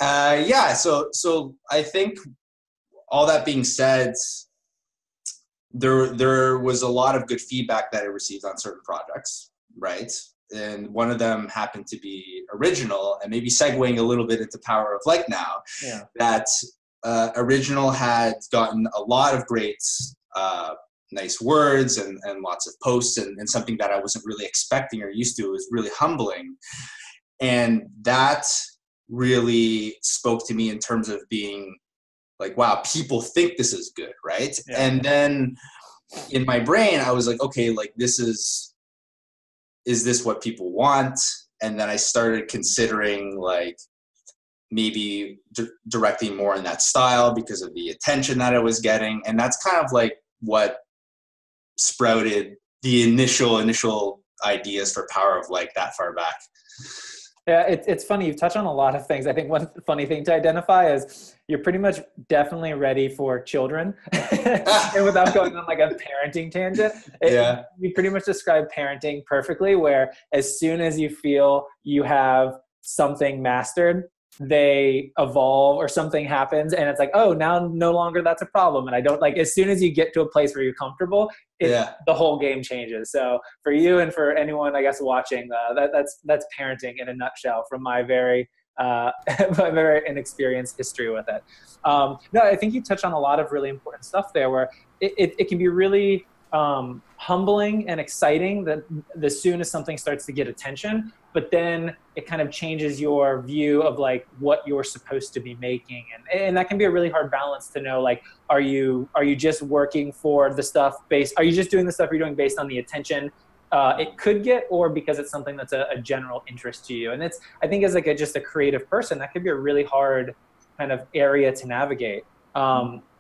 D: yeah, so I think all that being said, there was a lot of good feedback that I received on certain projects, right? And one of them happened to be Original, and maybe segueing a little bit into Power of Like now, that Original had gotten a lot of great nice words and lots of posts and something that I wasn't really expecting or used to. It was really humbling. And that really spoke to me in terms of being like, wow, people think this is good, right? Yeah. And then in my brain, I was like, okay, like is this what people want? And then I started considering like maybe directing more in that style because of the attention that I was getting. And that's kind of like what sprouted the initial ideas for Power of Like that far back.
I: Yeah, it's funny. You've touched on a lot of things. I think one funny thing to identify is you're pretty much definitely ready for children. And without going on like a parenting tangent, you pretty much describe parenting perfectly, where as soon as you feel you have something mastered, they evolve or something happens and it's like, oh, now no longer that's a problem. And I don't like, as soon as you get to a place where you're comfortable, the whole game changes. So for you and for anyone, I guess, watching, that's parenting in a nutshell from my very inexperienced history with it. No, I think you touched on a lot of really important stuff there where it can be really humbling and exciting that as soon as something starts to get attention, but then it kind of changes your view of like what you're supposed to be making. And that can be a really hard balance to know, like, are you just working for the stuff are you just doing the stuff you're doing based on the attention it could get, or because it's something that's a general interest to you? And I think as like just a creative person, that could be a really hard kind of area to navigate.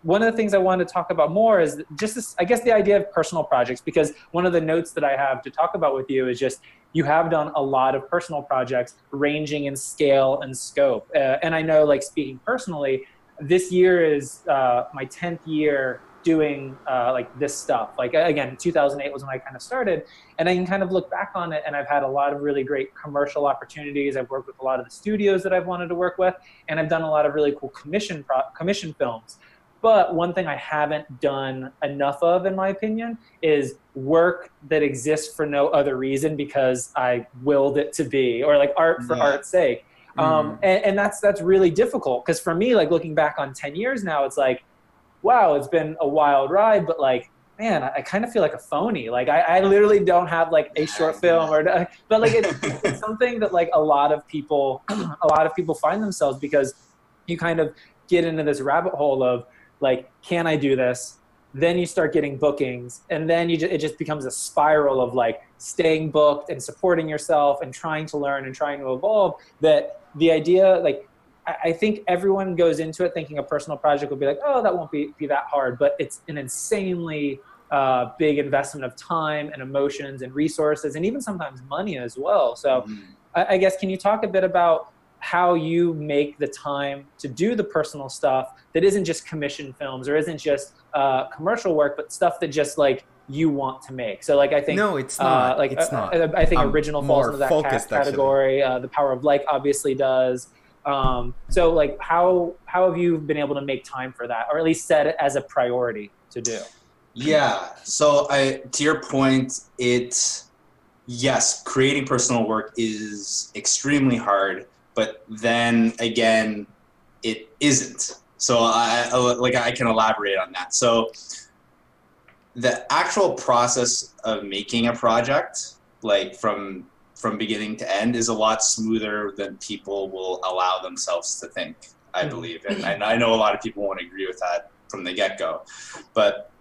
I: One of the things I wanted to talk about more is just this, I guess, the idea of personal projects, because one of the notes that I have to talk about with you is just you have done a lot of personal projects ranging in scale and scope. And I know, like, speaking personally, this year is my 10th year doing like this stuff. Like, again, 2008 was when I kind of started, and I can kind of look back on it, and I've had a lot of really great commercial opportunities. I've worked with a lot of the studios that I've wanted to work with, and I've done a lot of really cool commission films. But one thing I haven't done enough of, in my opinion, is work that exists for no other reason because I willed it to be, or like art for art's sake. And that's really difficult, because for me, like, looking back on 10 years now, it's like, wow, it's been a wild ride, but like, man, I kind of feel like a phony. Like, I literally don't have like a short film but like it's something that like a lot of people find themselves, because you kind of get into this rabbit hole of like, can I do this? Then you start getting bookings, and then it just becomes a spiral of like staying booked and supporting yourself and trying to learn and trying to evolve. That the idea, like, I think everyone goes into it thinking a personal project will be like, oh, that won't be that hard, but it's an insanely big investment of time and emotions and resources, and even sometimes money as well. So I guess, can you talk a bit about how you make the time to do the personal stuff that isn't just commission films or isn't just commercial work, but stuff that just like you want to make? So like, I think
A: it's not. It's not.
I: I think Original falls into that category. The Power of Like obviously does. So like, how have you been able to make time for that, or at least set it as a priority to do?
D: Yeah. So to your point, yes, creating personal work is extremely hard, but then again, it isn't. So I can elaborate on that. So the actual process of making a project, like from beginning to end, is a lot smoother than people will allow themselves to think, I believe. And I know a lot of people won't agree with that from the get-go. But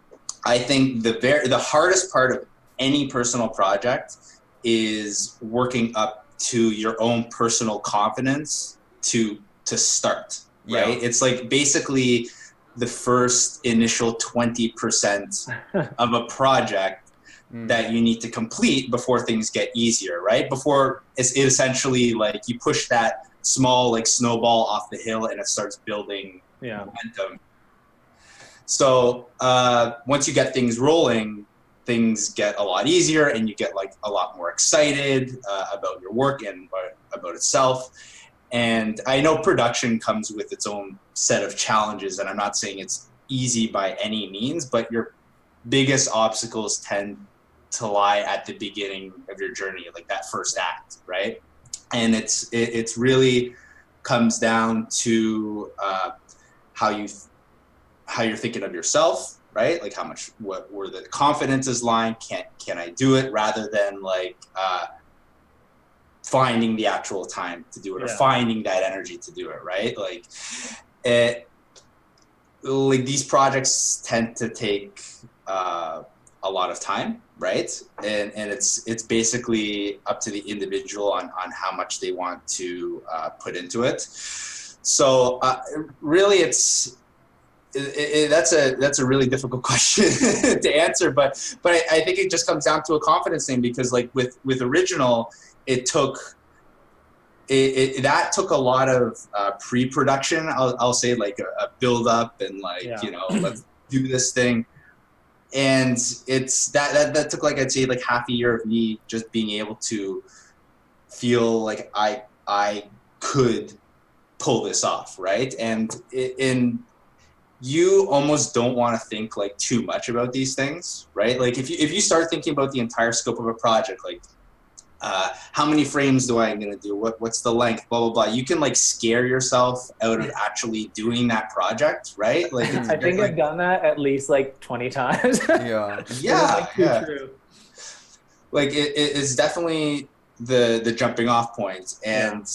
D: I think the hardest part of any personal project is working up to your own personal confidence to start, right? It's like basically the first initial 20% of a project that you need to complete before things get easier, right? Before it essentially like you push that small like snowball off the hill and it starts building momentum. So once you get things rolling, things get a lot easier and you get like a lot more excited about your work and about itself. And I know production comes with its own set of challenges, and I'm not saying it's easy by any means, but your biggest obstacles tend to lie at the beginning of your journey, like that first act, right? And it's really comes down to how you're thinking of yourself, right? Like where the confidence is lying. Can I do it? Rather than like finding the actual time to do it or finding that energy to do it, right? Like these projects tend to take a lot of time, right? And it's basically up to the individual on how much they want to put into it. So really that's a really difficult question to answer, but I think it just comes down to a confidence thing, because like with original, that took a lot of pre-production. I'll say like a build up and like let's do this thing, and it's that took like I'd say like half a year of me just being able to feel like I could pull this off, right? And you almost don't want to think like too much about these things, right? Like if you start thinking about the entire scope of a project, like how many frames do I going to do? What's the length? Blah, blah, blah. You can like scare yourself out of actually doing that project, right? Like
I: I think I've done that at least like 20 times.
D: Yeah. True. Like it's definitely the jumping off point. And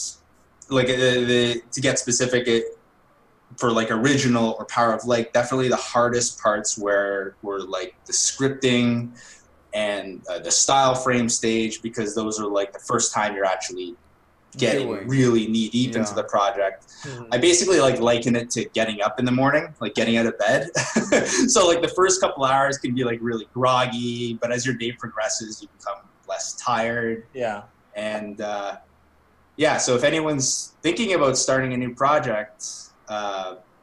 D: like to get specific, for like original or Power of Light, definitely the hardest parts were like the scripting and the style frame stage, because those are like the first time you're actually getting really knee deep into the project. I basically like liken it to getting up in the morning, like getting out of bed. So like the first couple hours can be like really groggy, but as your day progresses, you become less tired. And so if anyone's thinking about starting a new project,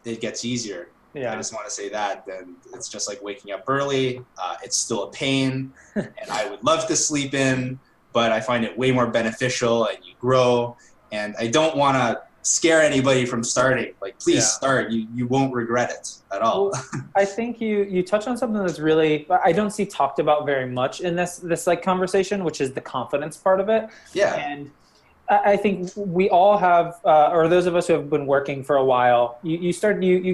D: it gets easier. I just want to say that. Then it's just like waking up early. It's still a pain, and I would love to sleep in, but I find it way more beneficial, and you grow. And I don't want to scare anybody from starting. Like, please start. You won't regret it at all.
I: Well, I think you touched on something that's really, I don't see talked about very much in this like conversation, which is the confidence part of it. And I think we all have, or those of us who have been working for a while, you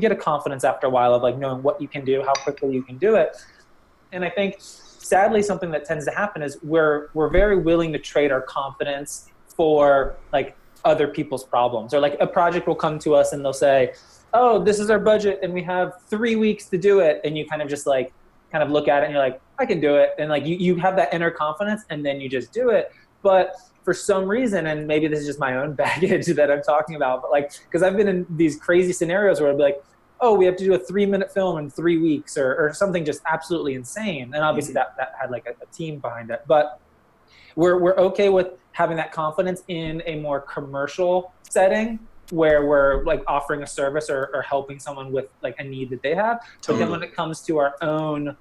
I: get a confidence after a while of like knowing what you can do, how quickly you can do it. And I think sadly something that tends to happen is we're very willing to trade our confidence for like other people's problems. Or like a project will come to us and they'll say, oh, this is our budget and we have 3 weeks to do it. And you kind of just like, kind of look at it and you're like, I can do it. And like you have that inner confidence and then you just do it. But for some reason, and maybe this is just my own baggage that I'm talking about, but like, because I've been in these crazy scenarios where I'd be like, oh, we have to do a 3-minute film in 3 weeks or something just absolutely insane. And obviously that had like a team behind it. But we're okay with having that confidence in a more commercial setting where we're like offering a service or helping someone with like a need that they have. But then when it comes to our own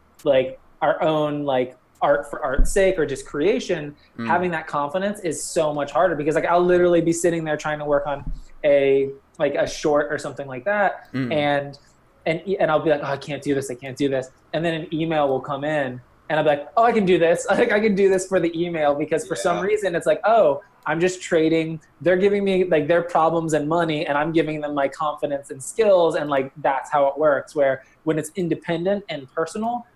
I: art for art's sake or just creation, having that confidence is so much harder, because like I'll literally be sitting there trying to work on a short or something like that, and I'll be like, oh, I can't do this. And then an email will come in and I'm like, oh, I can do this. I can do this for the email, because for some reason it's like, oh, I'm just trading. They're giving me like their problems and money, and I'm giving them my confidence and skills, and like that's how it works. Where when it's independent and personal,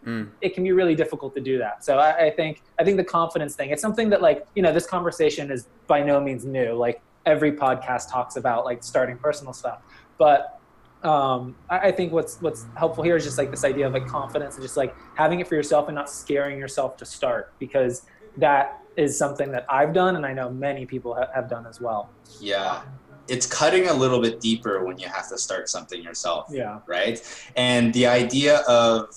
I: it can be really difficult to do that. So I think the confidence thing, it's something that, like, you know, this conversation is by no means new. Like every podcast talks about like starting personal stuff, but I think what's helpful here is just like this idea of like confidence and just like having it for yourself and not scaring yourself to start, because that is something that I've done, and I know many people have done as well.
D: Yeah. It's cutting a little bit deeper when you have to start something yourself.
I: Yeah.
D: Right. And the idea of,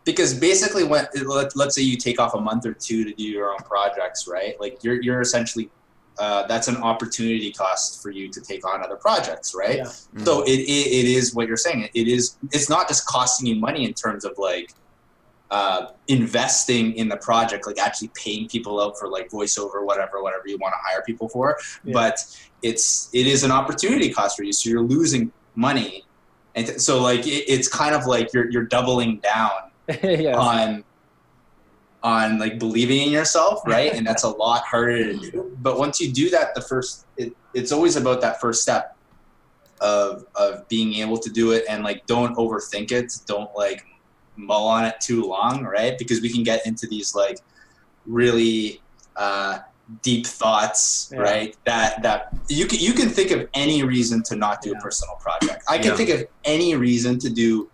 D: because basically when, let's say you take off a month or two to do your own projects, right? Like you're essentially, that's an opportunity cost for you to take on other projects, right? Yeah. So it is what you're saying. It's not just costing you money in terms of like, investing in the project, like actually paying people out for like voiceover, whatever you want to hire people for, but it is an opportunity cost for you. So you're losing money, and so like it's kind of like you're doubling down on like believing in yourself, right? And that's a lot harder to do. But once you do that, it's always about that first step of being able to do it, and like don't overthink it. Don't like mull on it too long, right? Because we can get into these like really deep thoughts, right? That you can think of any reason to not do a personal project. I can think of any reason to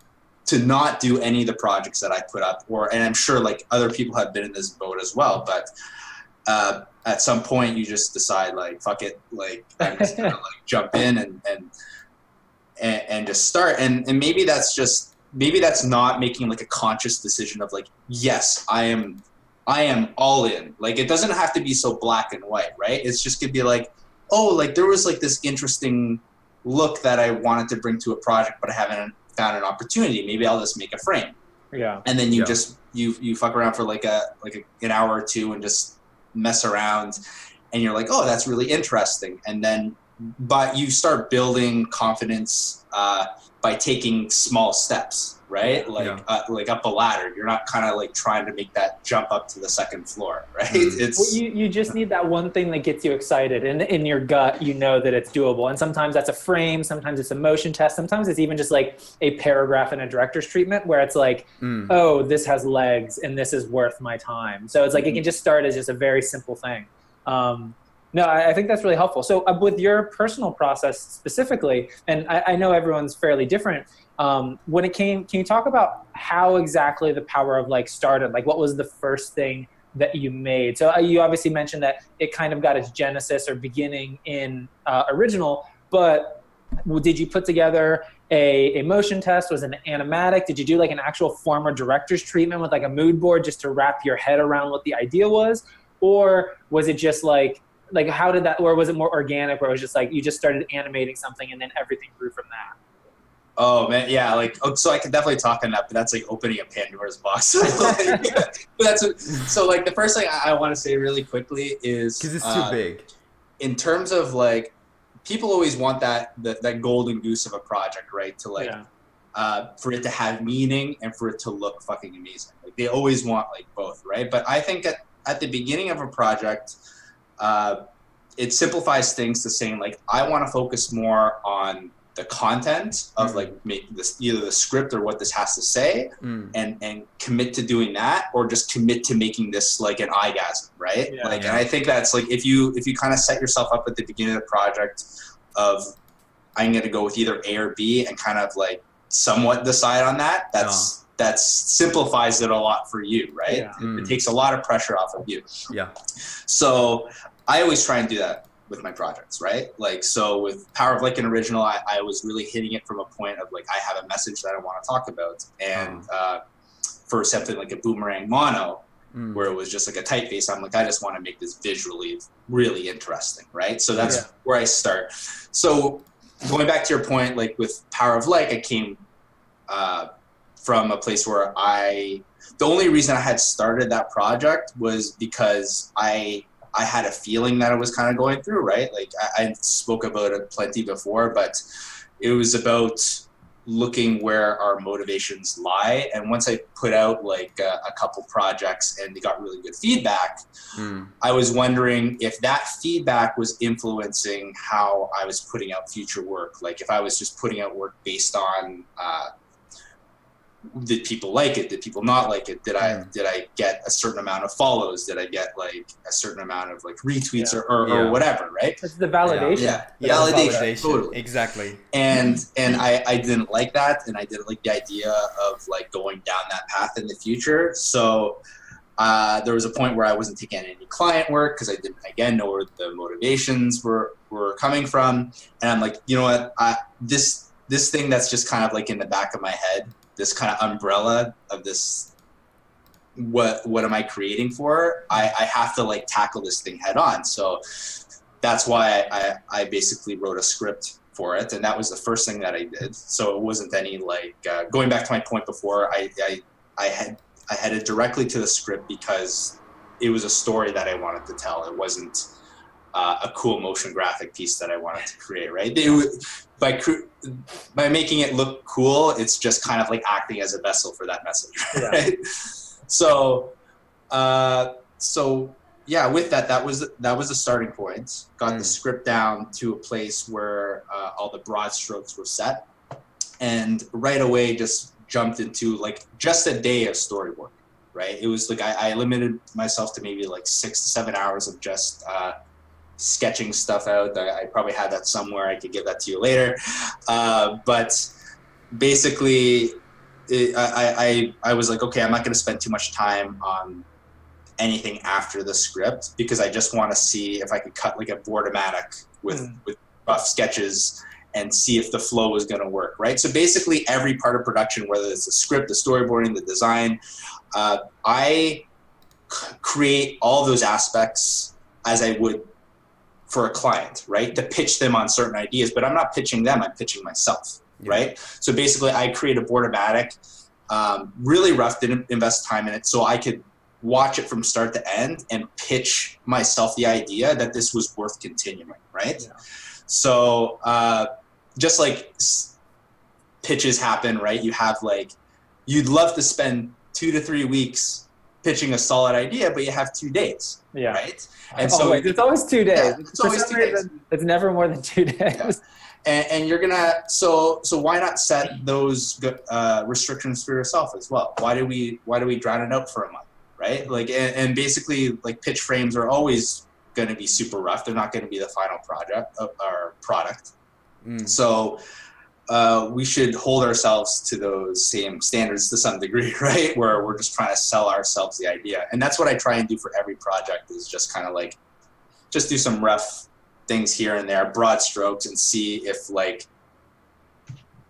D: not do any of the projects that I put up, and I'm sure like other people have been in this boat as well, but at some point you just decide like, fuck it, like I'm just gonna like jump in and just start, and maybe that's not making like a conscious decision of like, yes, I am all in. Like it doesn't have to be so black and white, right? It's just gonna be like, oh, like there was like this interesting look that I wanted to bring to a project, but I haven't found an opportunity. Maybe I'll just make a frame.
I: Yeah.
D: And then you fuck around for like an hour or two and just mess around, and you're like, oh, that's really interesting. And then, but you start building confidence by taking small steps, right? Like up a ladder. You're not kind of like trying to make that jump up to the second floor, right? It's
I: you just need that one thing that gets you excited, and in your gut you know that it's doable. And sometimes that's a frame, sometimes it's a motion test, sometimes it's even just like a paragraph in a director's treatment where it's like, oh, this has legs and this is worth my time. So it's like it can just start as just a very simple thing. No, I think that's really helpful. So with your personal process specifically, and I know everyone's fairly different, when it came, can you talk about how exactly the Power of Like started? Like what was the first thing that you made? So you obviously mentioned that it kind of got its genesis or beginning in Original, but did you put together a motion test? Was it an animatic? Did you do like an actual former director's treatment with like a mood board just to wrap your head around what the idea was? Or was it just like how did that, or was it more organic where it was just like you just started animating something and then everything grew from that?
D: Oh man, yeah, like so I could definitely talk on that, but that's like opening a Pandora's box. So like the first thing I want to say really quickly is
A: because it's too big.
D: In terms of like, people always want that golden goose of a project, right? To like for it to have meaning and for it to look fucking amazing. Like they always want like both, right? But I think at the beginning of a project, it simplifies things to saying like, I want to focus more on the content of like make this either the script or what this has to say, and commit to doing that, or just commit to making this like an eyegasm, right? And I think that's like if you kind of set yourself up at the beginning of the project of I'm going to go with either A or B and kind of like somewhat decide on that, that simplifies it a lot for you, right? It takes a lot of pressure off of you. So I always try and do that with my projects, right? Like, so with Power of Like an Original, I was really hitting it from a point of like, I have a message that I want to talk about. And for something like a Boomerang Mono, where it was just like a typeface, I'm like, I just want to make this visually really interesting, right? So that's where I start. So going back to your point, like with Power of Like, I came from a place where the only reason I had started that project was because I had a feeling that I was kind of going through, right? Like I spoke about it plenty before, but it was about looking where our motivations lie. And once I put out like a couple projects and they got really good feedback, I was wondering if that feedback was influencing how I was putting out future work. Like if I was just putting out work based on, did people like it? Did people not like it? Did I get a certain amount of follows? Did I get like a certain amount of like retweets or whatever, right?
I: It's the validation.
A: Yeah, validation.
D: Totally.
A: Exactly.
D: And I didn't like that, and I didn't like the idea of like going down that path in the future. So there was a point where I wasn't taking any client work because I didn't, again, know where the motivations were coming from. And I'm like, you know what, this thing that's just kind of like in the back of my head, this kind of umbrella of this, what am I creating for? I have to like tackle this thing head on. So that's why I basically wrote a script for it, and that was the first thing that I did. So it wasn't any like going back to my point before. I headed directly to the script because it was a story that I wanted to tell. It wasn't a cool motion graphic piece that I wanted to create, right? By making it look cool, it's just kind of like acting as a vessel for that message, right? Yeah. So yeah, with that was the starting point. Got the script down to a place where all the broad strokes were set, and right away just jumped into like just a day of storyboard, right? It was like I limited myself to maybe like 6 to 7 hours of just sketching stuff out. I probably had that somewhere. I could give that to you later. But basically, I was like, okay, I'm not going to spend too much time on anything after the script because I just want to see if I could cut like a Boardomatic with rough sketches and see if the flow was going to work, right? So basically every part of production, whether it's the script, the storyboarding, the design, I create all those aspects as I would for a client, right? To pitch them on certain ideas, but I'm not pitching them, I'm pitching myself, right? So basically I create a Boardomatic, really rough, didn't invest time in it, so I could watch it from start to end and pitch myself the idea that this was worth continuing, right? Yeah. So just like pitches happen, right? You have like, you'd love to spend 2 to 3 weeks pitching a solid idea, but you have 2 days, right? And so
I: it's always 2 days.
D: Yeah, it's always 2 days.
I: It's never more than 2 days.
D: Yeah. And you're gonna, so why not set those restrictions for yourself as well? Why do we drown it out for a month, right? Like, and basically like pitch frames are always going to be super rough. They're not going to be the final project or product. So we should hold ourselves to those same standards to some degree, right? Where we're just trying to sell ourselves the idea. And that's what I try and do for every project, is just kind of like, just do some rough things here and there, broad strokes, and see if like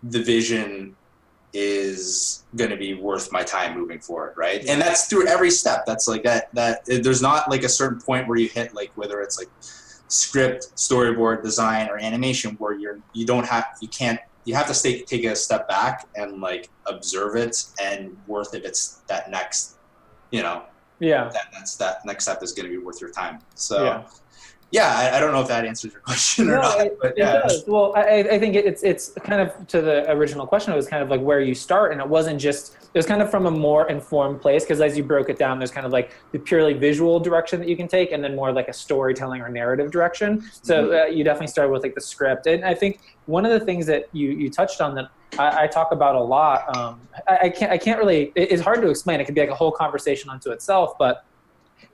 D: the vision is going to be worth my time moving forward, right? And that's through every step. That's like that there's not like a certain point where you hit like, whether it's like script, storyboard, design, or animation, where you have to take a step back and like observe it and worth if it's that next, that next step is going to be worth your time. So I don't know if that answers your question or not. But
I: it does. Well, I think it's kind of to the original question. It was kind of like where you start, and it wasn't just. It was kind of from a more informed place, because as you broke it down, there's kind of like the purely visual direction that you can take, and then more like a storytelling or narrative direction. So you definitely started with like the script, and I think one of the things that you touched on that I talk about a lot. I can't really. It's hard to explain. It could be like a whole conversation unto itself, but.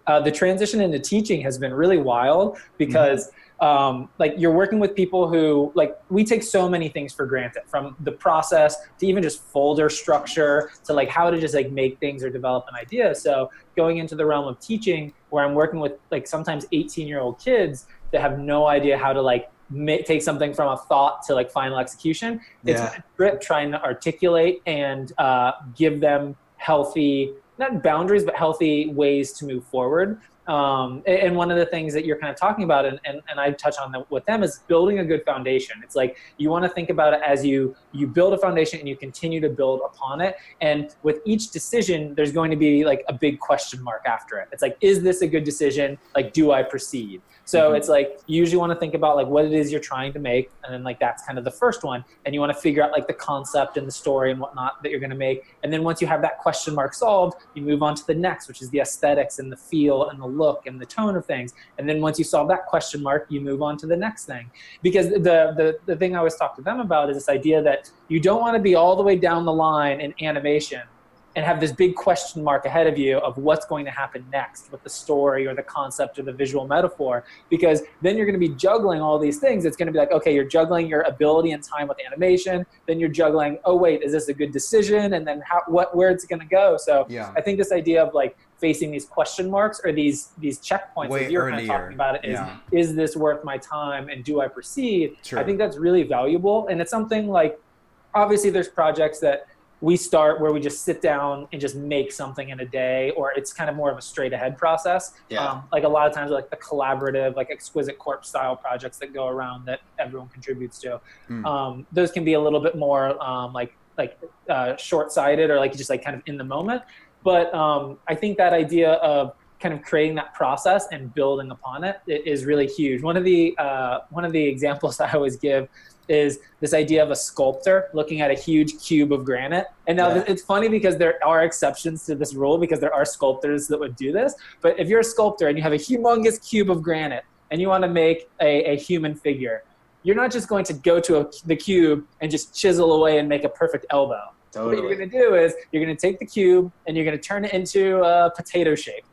I: The transition into teaching has been really wild because like you're working with people who, like, we take so many things for granted, from the process to even just folder structure to like how to just like make things or develop an idea. So going into the realm of teaching, where I'm working with like sometimes 18-year-old kids that have no idea how to like take something from a thought to like final execution. It's a trip trying to articulate and give them healthy, not boundaries, but healthy ways to move forward. And one of the things that you're kind of talking about, and I touch on with them, is building a good foundation. It's like you want to think about it as you build a foundation and you continue to build upon it. And with each decision, there's going to be like a big question mark after it. It's like, is this a good decision? Like, do I proceed? So it's like you usually want to think about like what it is you're trying to make, and then like that's kind of the first one. And you want to figure out like the concept and the story and whatnot that you're going to make. And then once you have that question mark solved, you move on to the next, which is the aesthetics and the feel and the look and the tone of things. And then once you solve that question mark, you move on to the next thing. Because the thing I always talk to them about is this idea that you don't want to be all the way down the line in animation and have this big question mark ahead of you of what's going to happen next with the story or the concept or the visual metaphor, because then you're going to be juggling all these things. It's going to be like, okay, you're juggling your ability and time with animation, then you're juggling, oh wait, is this a good decision? And then where it's going to go. So I think this idea of like facing these question marks or these checkpoints, as you're kind of talking about it, is this worth my time and do I proceed? I think that's really valuable. And it's something like, obviously there's projects that we start where we just sit down and just make something in a day, or it's kind of more of a straight ahead process. Like a lot of times like the collaborative, like Exquisite Corpse style projects that go around that everyone contributes to. Those can be a little bit more short-sighted or like just like kind of in the moment. But I think that idea of kind of creating that process and building upon it is really huge. One of the examples I always give is this idea of a sculptor looking at a huge cube of granite. And now it's funny because there are exceptions to this rule, because there are sculptors that would do this. But if you're a sculptor and you have a humongous cube of granite and you want to make a human figure, you're not just going to go to the cube and just chisel away and make a perfect elbow. What you're going to do is you're going to take the cube and you're going to turn it into a potato shape.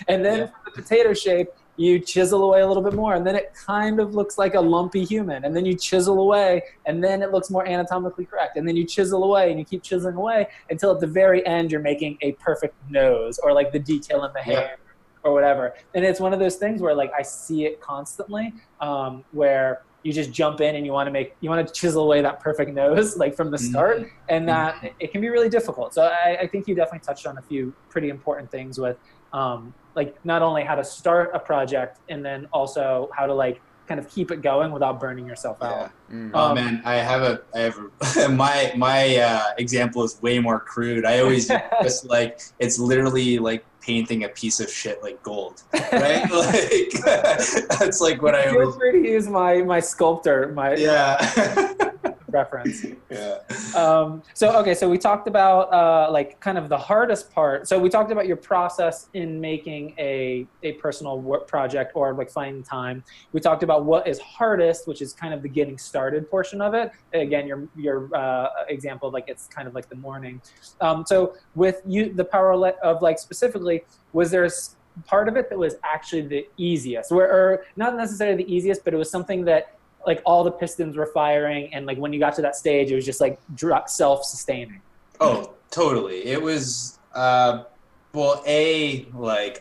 I: And then from the potato shape, you chisel away a little bit more, and then it kind of looks like a lumpy human. And then you chisel away, and then it looks more anatomically correct. And then you chisel away, and you keep chiseling away until at the very end you're making a perfect nose, or like the detail in the hair, or whatever. And it's one of those things where like I see it constantly, where you just jump in and you want to chisel away that perfect nose like from the start, and that it can be really difficult. So I think you definitely touched on a few pretty important things with like not only how to start a project, and then also how to like kind of keep it going without burning yourself out.
D: Oh man, I have my example is way more crude. I always just like, it's literally like painting a piece of shit like gold, right? Like that's like what I always.
I: Feel free to use my sculptor, reference. So we talked about like kind of the hardest part. So we talked about your process in making a personal work project, or like finding time. We talked about what is hardest, which is kind of the getting started portion of it. Again, your example, like it's kind of like the morning. So with you, the power of like specifically, was there part of it that was actually the easiest, or not necessarily the easiest, but it was something that like all the pistons were firing, and like when you got to that stage, it was just like self-sustaining?
D: Oh, totally. It was, like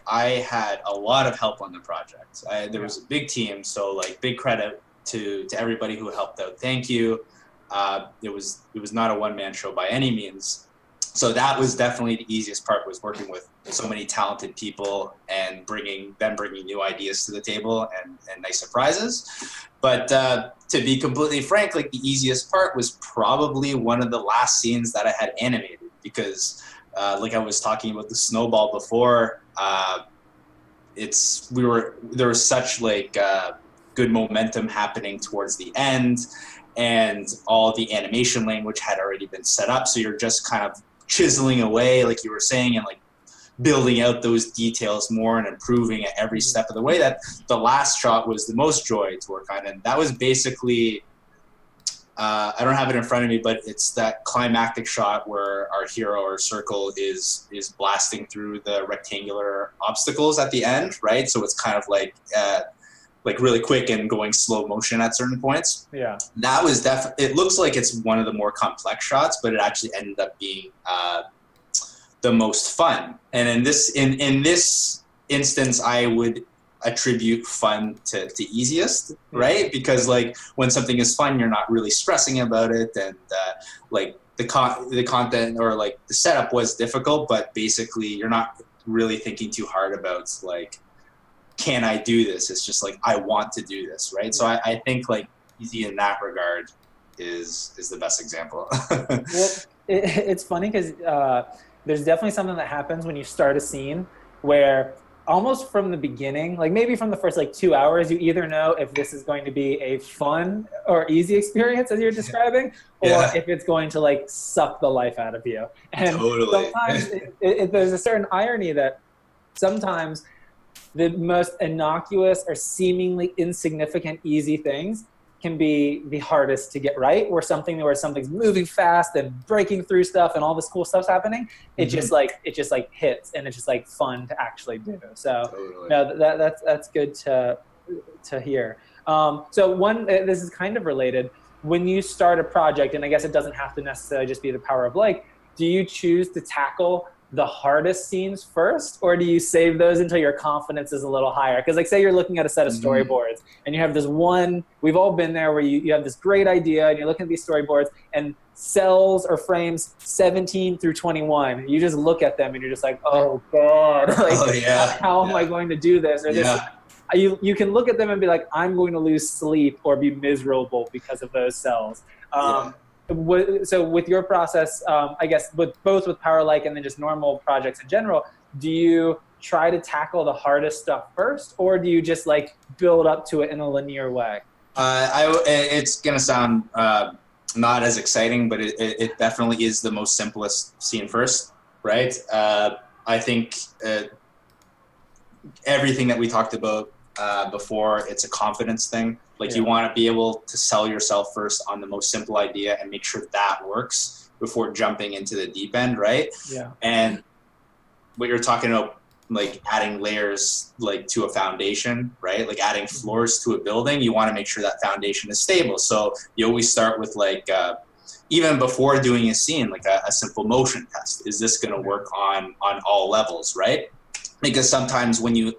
D: I had a lot of help on the project. There was a big team, so like big credit to everybody who helped out. Thank you. It was not a one-man show by any means. So that was definitely the easiest part, was working with so many talented people and bringing new ideas to the table and nice surprises. But to be completely frank, like the easiest part was probably one of the last scenes that I had animated, because like I was talking about the snowball before, there was such like good momentum happening towards the end, and all the animation language had already been set up. So you're just kind of chiseling away, like you were saying, and like building out those details more and improving at every step of the way. That the last shot was the most joy to work on, and that was basically I don't have it in front of me, but it's that climactic shot where our hero, or Circle, is blasting through the rectangular obstacles at the end, right? So it's kind of like really quick and going slow motion at certain points.
I: Yeah,
D: that was it looks like it's one of the more complex shots, but it actually ended up being the most fun. And in this instance, I would attribute fun to easiest, right? Because like when something is fun, you're not really stressing about it, and like the content or like the setup was difficult, but basically you're not really thinking too hard about like can I do this? It's just like, I want to do this, right? So I think like Easy in that regard is the best example.
I: Well, it's funny because there's definitely something that happens when you start a scene where almost from the beginning, like maybe from the first like 2 hours, you either know if this is going to be a fun or easy experience as you're describing, or if it's going to like suck the life out of you. And sometimes there's a certain irony that sometimes the most innocuous or seemingly insignificant easy things can be the hardest to get right, where something's moving fast and breaking through stuff and all this cool stuff's happening. It just like hits, and it's just like fun to actually do. So no, that's good to hear. So this is kind of related. When you start a project, and I guess it doesn't have to necessarily just be the power of like, do you choose to tackle the hardest scenes first, or do you save those until your confidence is a little higher? Because like say you're looking at a set of storyboards and you have this one, we've all been there, where you have this great idea and you're looking at these storyboards and cells or frames 17 through 21, you just look at them and you're just like, oh God, like, how am I going to do this? Or this, you can look at them and be like, I'm going to lose sleep or be miserable because of those cells. So with your process, I guess both with Power-like and then just normal projects in general, do you try to tackle the hardest stuff first, or do you just like build up to it in a linear way?
D: It's gonna sound not as exciting, but it definitely is the most simplest scene first, right? I think everything that we talked about before, it's a confidence thing. Like you want to be able to sell yourself first on the most simple idea and make sure that works before jumping into the deep end, right? Yeah. And what you're talking about, like adding layers like to a foundation, right? Like adding floors to a building, you want to make sure that foundation is stable. So you always start with like, even before doing a scene, like a simple motion test. Is this going to work on all levels, right? Because sometimes when you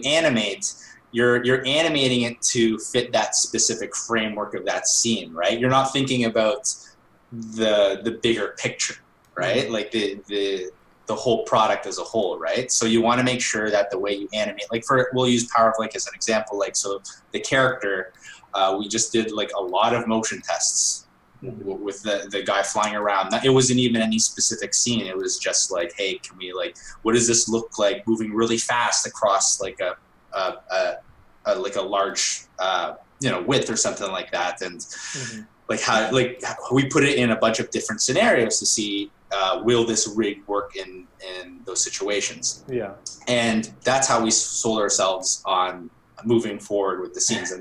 D: animate, you're animating it to fit that specific framework of that scene, right? You're not thinking about the bigger picture, right? Like the whole product as a whole, right? So you want to make sure that the way you animate, like we'll use Power of Like as an example, like so the character, we just did like a lot of motion tests with the guy flying around. It wasn't even any specific scene. It was just like, hey, can we like, what does this look like moving really fast across like a large width or something like that, and like how we put it in a bunch of different scenarios to see will this rig work in those situations. Yeah, and that's how we sold ourselves on moving forward with the scenes.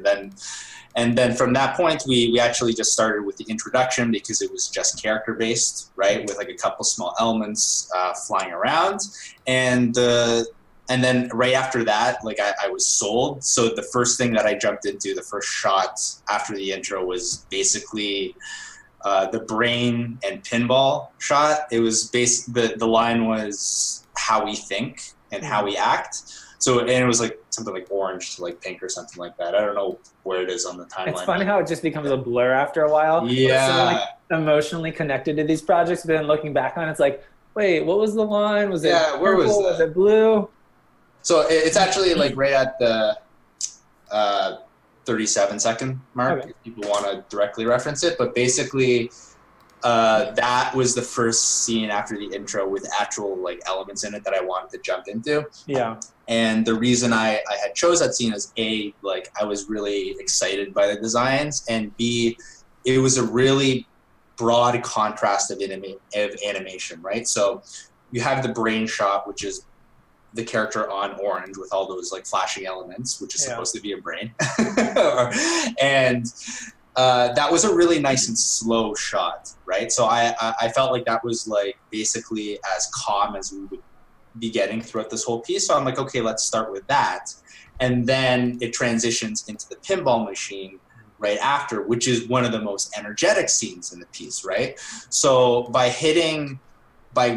D: And then from that point, we actually just started with the introduction because it was just character based, right? With like a couple small elements flying around. And then right after that, like I was sold. So the first thing that I jumped into, the first shot after the intro, was basically the brain and pinball shot. It was the line was how we think and how we act. So, and it was like something like orange to like pink or something like that. I don't know where it is on the timeline.
I: It's funny how it just becomes a blur after a while.
D: Yeah.
I: So like emotionally connected to these projects, but then looking back on it, it's like, wait, what was the line? Was it
D: where
I: purple? Was it blue?
D: So it's actually like right at the 37-second mark, if people want to directly reference it. But basically, that was the first scene after the intro with actual like elements in it that I wanted to jump into. Yeah. And the reason I had chose that scene is A, like I was really excited by the designs, and B, it was a really broad contrast of animation, right? So you have the brain shot, which is the character on orange with all those like flashing elements, which is supposed to be a brain. And that was a really nice and slow shot, right? So I felt like that was like basically as calm as we would be getting throughout this whole piece. So I'm like, okay, let's start with that. And then it transitions into the pinball machine right after, which is one of the most energetic scenes in the piece, right? So by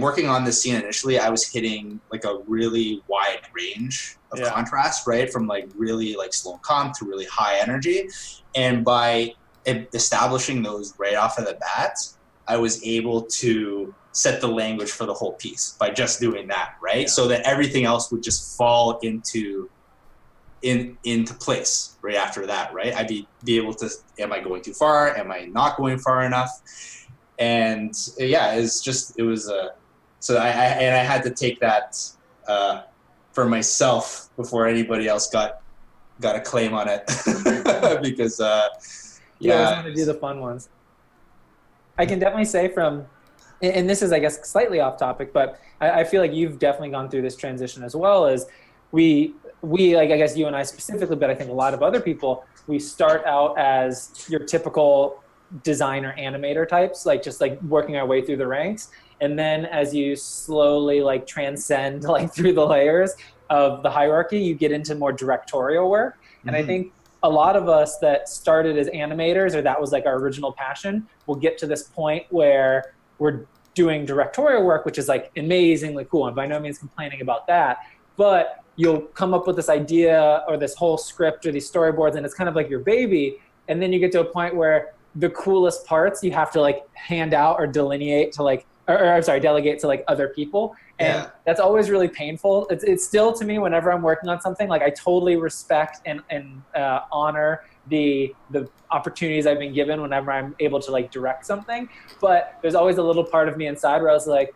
D: working on this scene initially, I was hitting like a really wide range of contrast, right? From like really like slow and calm to really high energy. And by establishing those right off of the bat, I was able to set the language for the whole piece by just doing that, right? So that everything else would just fall into into place right after that, right? I'd be able to, am I going too far? Am I not going far enough? And yeah, it was so I had to take that for myself before anybody else got a claim on it. Because
I: you always want to do the fun ones. I can definitely say and this is, I guess, slightly off topic, but I feel like you've definitely gone through this transition as well. As we like, I guess you and I specifically, but I think a lot of other people, we start out as your typical designer animator types, like just like working our way through the ranks. And then as you slowly like transcend like through the layers of the hierarchy, you get into more directorial work. And I think a lot of us that started as animators, or that was like our original passion, will get to this point where we're doing directorial work, which is like amazingly cool. And by no means complaining about that, but you'll come up with this idea or this whole script or these storyboards, and it's kind of like your baby. And then you get to a point where the coolest parts you have to like hand out or delineate to like, or delegate to like other people. And that's always really painful. It's still, to me, whenever I'm working on something, like I totally respect and honor the opportunities I've been given whenever I'm able to like direct something. But there's always a little part of me inside where I was like,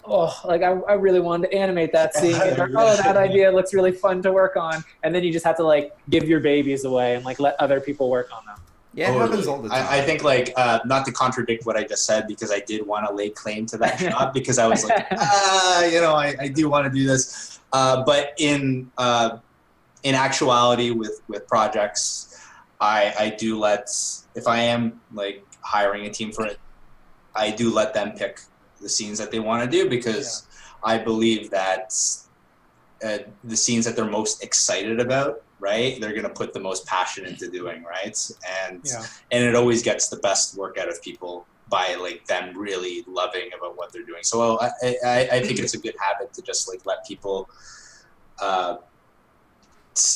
I: oh, like I really wanted to animate that scene. Or, oh, that idea looks really fun to work on. And then you just have to like give your babies away and like let other people work on them.
A: Yeah, it happens all the time.
D: I think like not to contradict what I just said, because I did want to lay claim to that job, because I was like, I do want to do this. But in actuality, with projects, I do if I am like hiring a team for it, I do let them pick the scenes that they want to do, because I believe that the scenes that they're most excited about, right, they're going to put the most passion into doing, right? And it always gets the best work out of people by like them really loving about what they're doing. So I think it's a good habit to just like let people,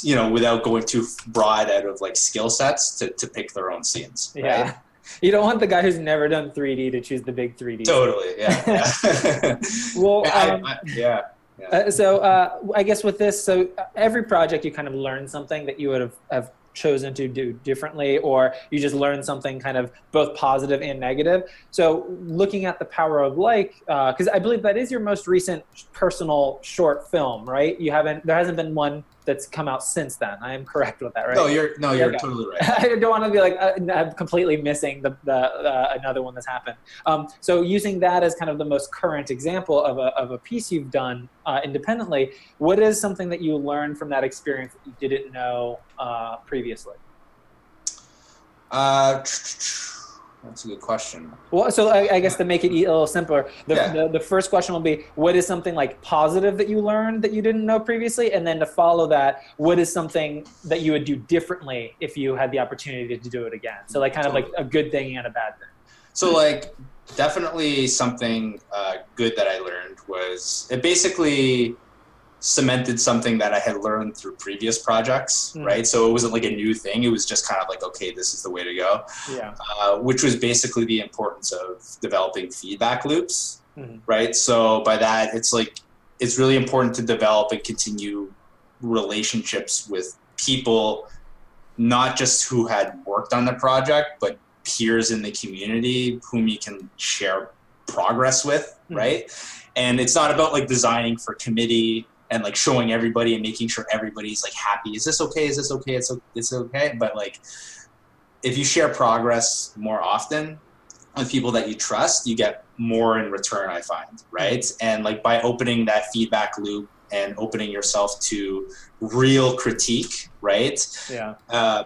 D: without going too broad out of like skill sets, to pick their own scenes. Right?
I: Yeah. You don't want the guy who's never done 3D to choose the big 3D.
D: Totally, yeah.
I: Well, I guess with this, so every project you kind of learn something that you would have chosen to do differently, or you just learn something kind of both positive and negative. So looking at The Power of Like, because I believe that is your most recent personal short film, right? There hasn't been one that's come out since then. I am correct with that, right?
D: No, you're totally right.
I: I don't want to be like I'm completely missing the another one that's happened. So using that as kind of the most current example of a piece you've done independently, what is something that you learned from that experience that you didn't know previously?
D: That's a good question.
I: Well, so I guess to make it a little simpler, the first question will be, what is something like positive that you learned that you didn't know previously? And then to follow that, what is something that you would do differently if you had the opportunity to do it again? So like kind of like a good thing and a bad thing.
D: So like definitely something good that I learned was it basically cemented something that I had learned through previous projects, right? So it wasn't like a new thing. It was just kind of like, okay, this is the way to go.
I: Yeah.
D: Which was basically the importance of developing feedback loops, right? So by that, it's like, it's really important to develop and continue relationships with people, not just who had worked on the project, but peers in the community whom you can share progress with, right? And it's not about like designing for committee and like showing everybody and making sure everybody's like happy. Is this okay? Is this okay? It's okay. But like, if you share progress more often with people that you trust, you get more in return, I find, right? And like by opening that feedback loop and opening yourself to real critique, right?
I: Yeah.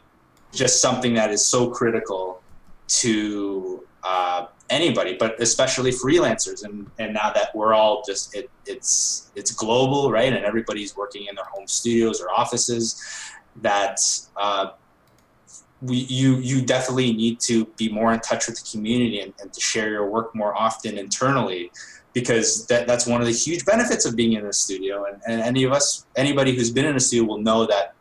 D: Just something that is so critical to anybody, but especially freelancers. And now that we're all just, it's global, right? And everybody's working in their home studios or offices, that you definitely need to be more in touch with the community and to share your work more often internally, because that's one of the huge benefits of being in a studio. And anybody who's been in a studio will know that,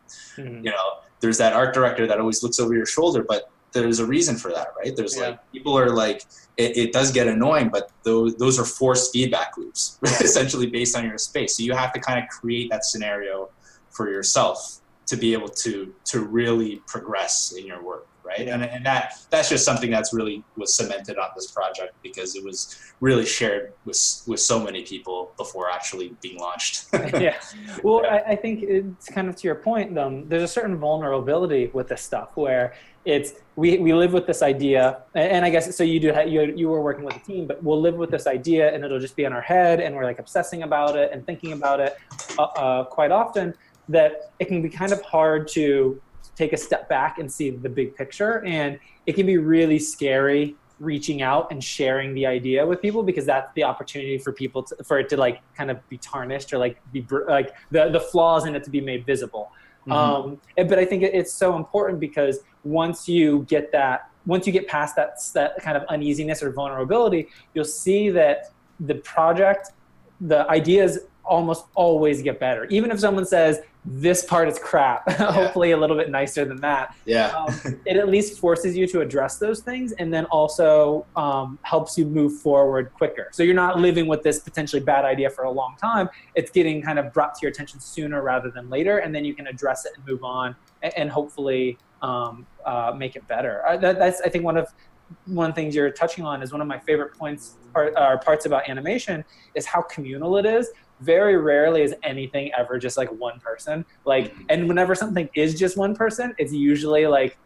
D: there's that art director that always looks over your shoulder, but there's a reason for that, right? There's like, people are like, it does get annoying, but those are forced feedback loops, essentially based on your space. So you have to kind of create that scenario for yourself. to be able to really progress in your work, right? And that's just something that's really was cemented on this project because it was really shared with so many people before actually being launched.
I: Yeah. Well, I think it's kind of to your point, there's a certain vulnerability with this stuff where it's we live with this idea, and I guess so you were working with a team, but we'll live with this idea and it'll just be in our head and we're like obsessing about it and thinking about it quite often, that it can be kind of hard to take a step back and see the big picture, and it can be really scary reaching out and sharing the idea with people because that's the opportunity for people for it to like kind of be tarnished or like be like the flaws in it to be made visible. But I think it's so important because once you get past that kind of uneasiness or vulnerability, you'll see that the project, the ideas almost always get better. Even if someone says this part is crap, hopefully a little bit nicer than that. It at least forces you to address those things, and then also helps you move forward quicker. So you're not living with this potentially bad idea for a long time. It's getting kind of brought to your attention sooner rather than later, and then you can address it and move on and hopefully make it better. That's, I think, one of the things you're touching on is one of my favorite parts about animation is how communal it is. Very rarely is anything ever just like one person. Like, and whenever something is just one person, it's usually like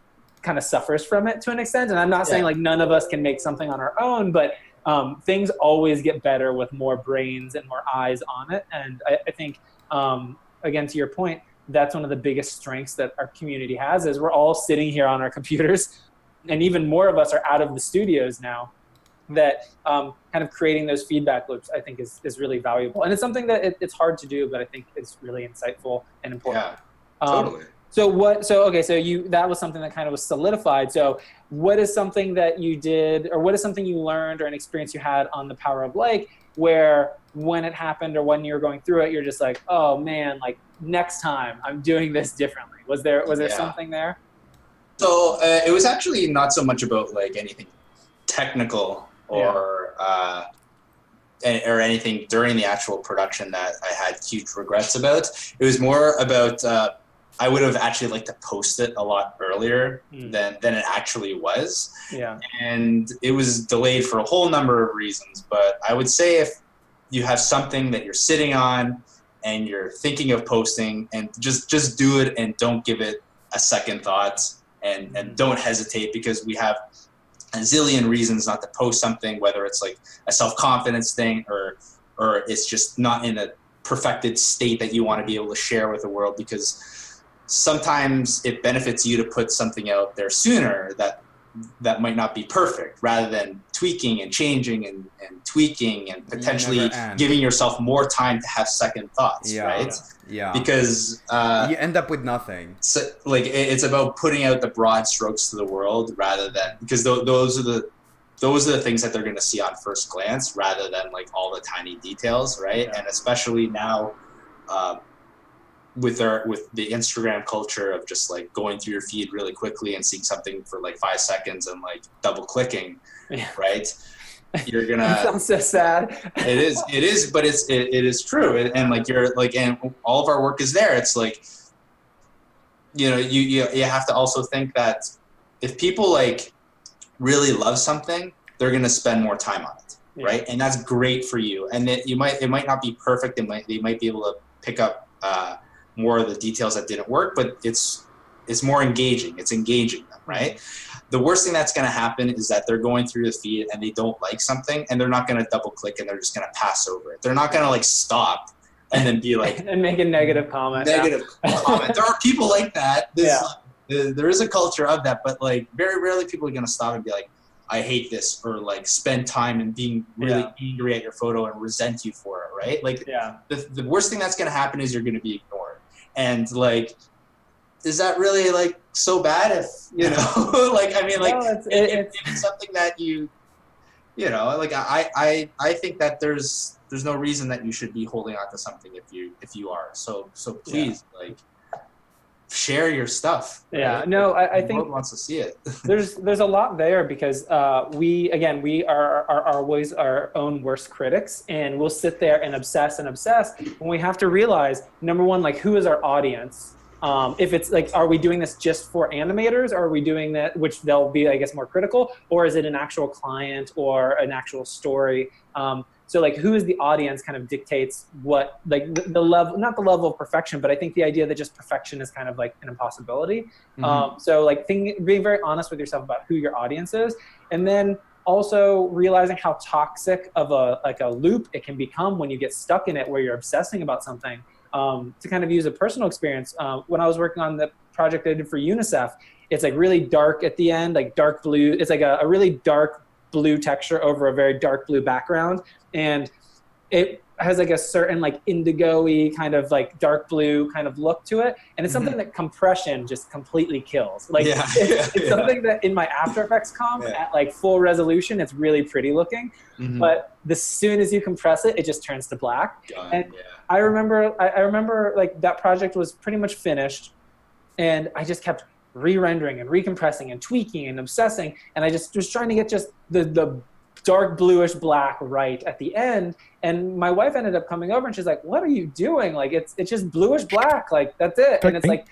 I: kind of suffers from it to an extent. And I'm not saying like none of us can make something on our own, but things always get better with more brains and more eyes on it. And I think, again, to your point, that's one of the biggest strengths that our community has is we're all sitting here on our computers, and even more of us are out of the studios now. That kind of creating those feedback loops, I think, is really valuable. And it's something that it's hard to do, but I think it's really insightful and important.
D: Yeah, totally.
I: So that was something that kind of was solidified. So what is something that you did, or what is something you learned or an experience you had on the Power of Like, where when it happened or when you were going through it, you're just like, oh man, like next time I'm doing this differently. Was there something there?
D: So it was actually not so much about like anything technical or anything during the actual production that I had huge regrets about. It was more about I would have actually liked to post it a lot earlier than it actually was.
I: Yeah.
D: And it was delayed for a whole number of reasons. But I would say if you have something that you're sitting on and you're thinking of posting, and just do it and don't give it a second thought, and don't hesitate, because we have a zillion reasons not to post something, whether it's like a self-confidence thing or it's just not in a perfected state that you want to be able to share with the world, because sometimes it benefits you to put something out there sooner that might not be perfect, rather than tweaking and changing and tweaking and potentially giving yourself more time to have second thoughts, right?
A: Yeah.
D: Because
A: you end up with nothing.
D: So, like, it's about putting out the broad strokes to the world, rather than, because those are the things that they're going to see on first glance, rather than like all the tiny details, right? And especially now, with the Instagram culture of just like going through your feed really quickly and seeing something for like 5 seconds and like double clicking, right? You're gonna.
I: That sounds so sad.
D: It is, but it is true, and like you're like, and all of our work is there. It's like, you know, you have to also think that if people like really love something, they're gonna spend more time on it, right? And that's great for you. And it might not be perfect. They might be able to pick up more of the details that didn't work, but it's more engaging. It's engaging them, right? The worst thing that's going to happen is that they're going through the feed and they don't like something, and they're not going to double click, and they're just going to pass over it. They're not going to like stop and then be like
I: and make a negative comment.
D: Comment. There are people like that. There is a culture of that, but like very rarely people are going to stop and be like, I hate this, or like spend time and being really angry at your photo and resent you for it, right? Like the worst thing that's going to happen is you're going to be ignored. And like, is that really like so bad? If you know, like, I mean, like, if it's something that you know, like I think that there's no reason that you should be holding on to something if you are. So please, like, share your stuff.
I: Right? I think the
D: world wants to see it.
I: there's a lot there, because we are always our own worst critics, and we'll sit there and obsess when we have to realize, number one, like, who is our audience, If it's like, are we doing this just for animators, or are we doing that, which they'll be, I guess, more critical, or is it an actual client or an actual story? So like, who is the audience kind of dictates what, like the level, not the level of perfection, but I think the idea that just perfection is kind of like an impossibility. So like being very honest with yourself about who your audience is, and then also realizing how toxic of a loop it can become when you get stuck in it, where you're obsessing about something. To kind of use a personal experience, when I was working on the project I did for UNICEF, it's like really dark at the end, like dark blue. It's like a really dark blue texture over a very dark blue background. And it has like a certain like indigo-y kind of like dark blue kind of look to it. And it's something that compression just completely kills. Like it's something that in my After Effects comp at like full resolution, it's really pretty looking. But as soon as you compress it, it just turns to black. I remember like that project was pretty much finished, and I just kept re-rendering and recompressing and tweaking and obsessing. And I just was trying to get just the dark bluish black right at the end. And my wife ended up coming over and she's like, what are you doing? Like, it's just bluish black. Like, that's it. And it's like,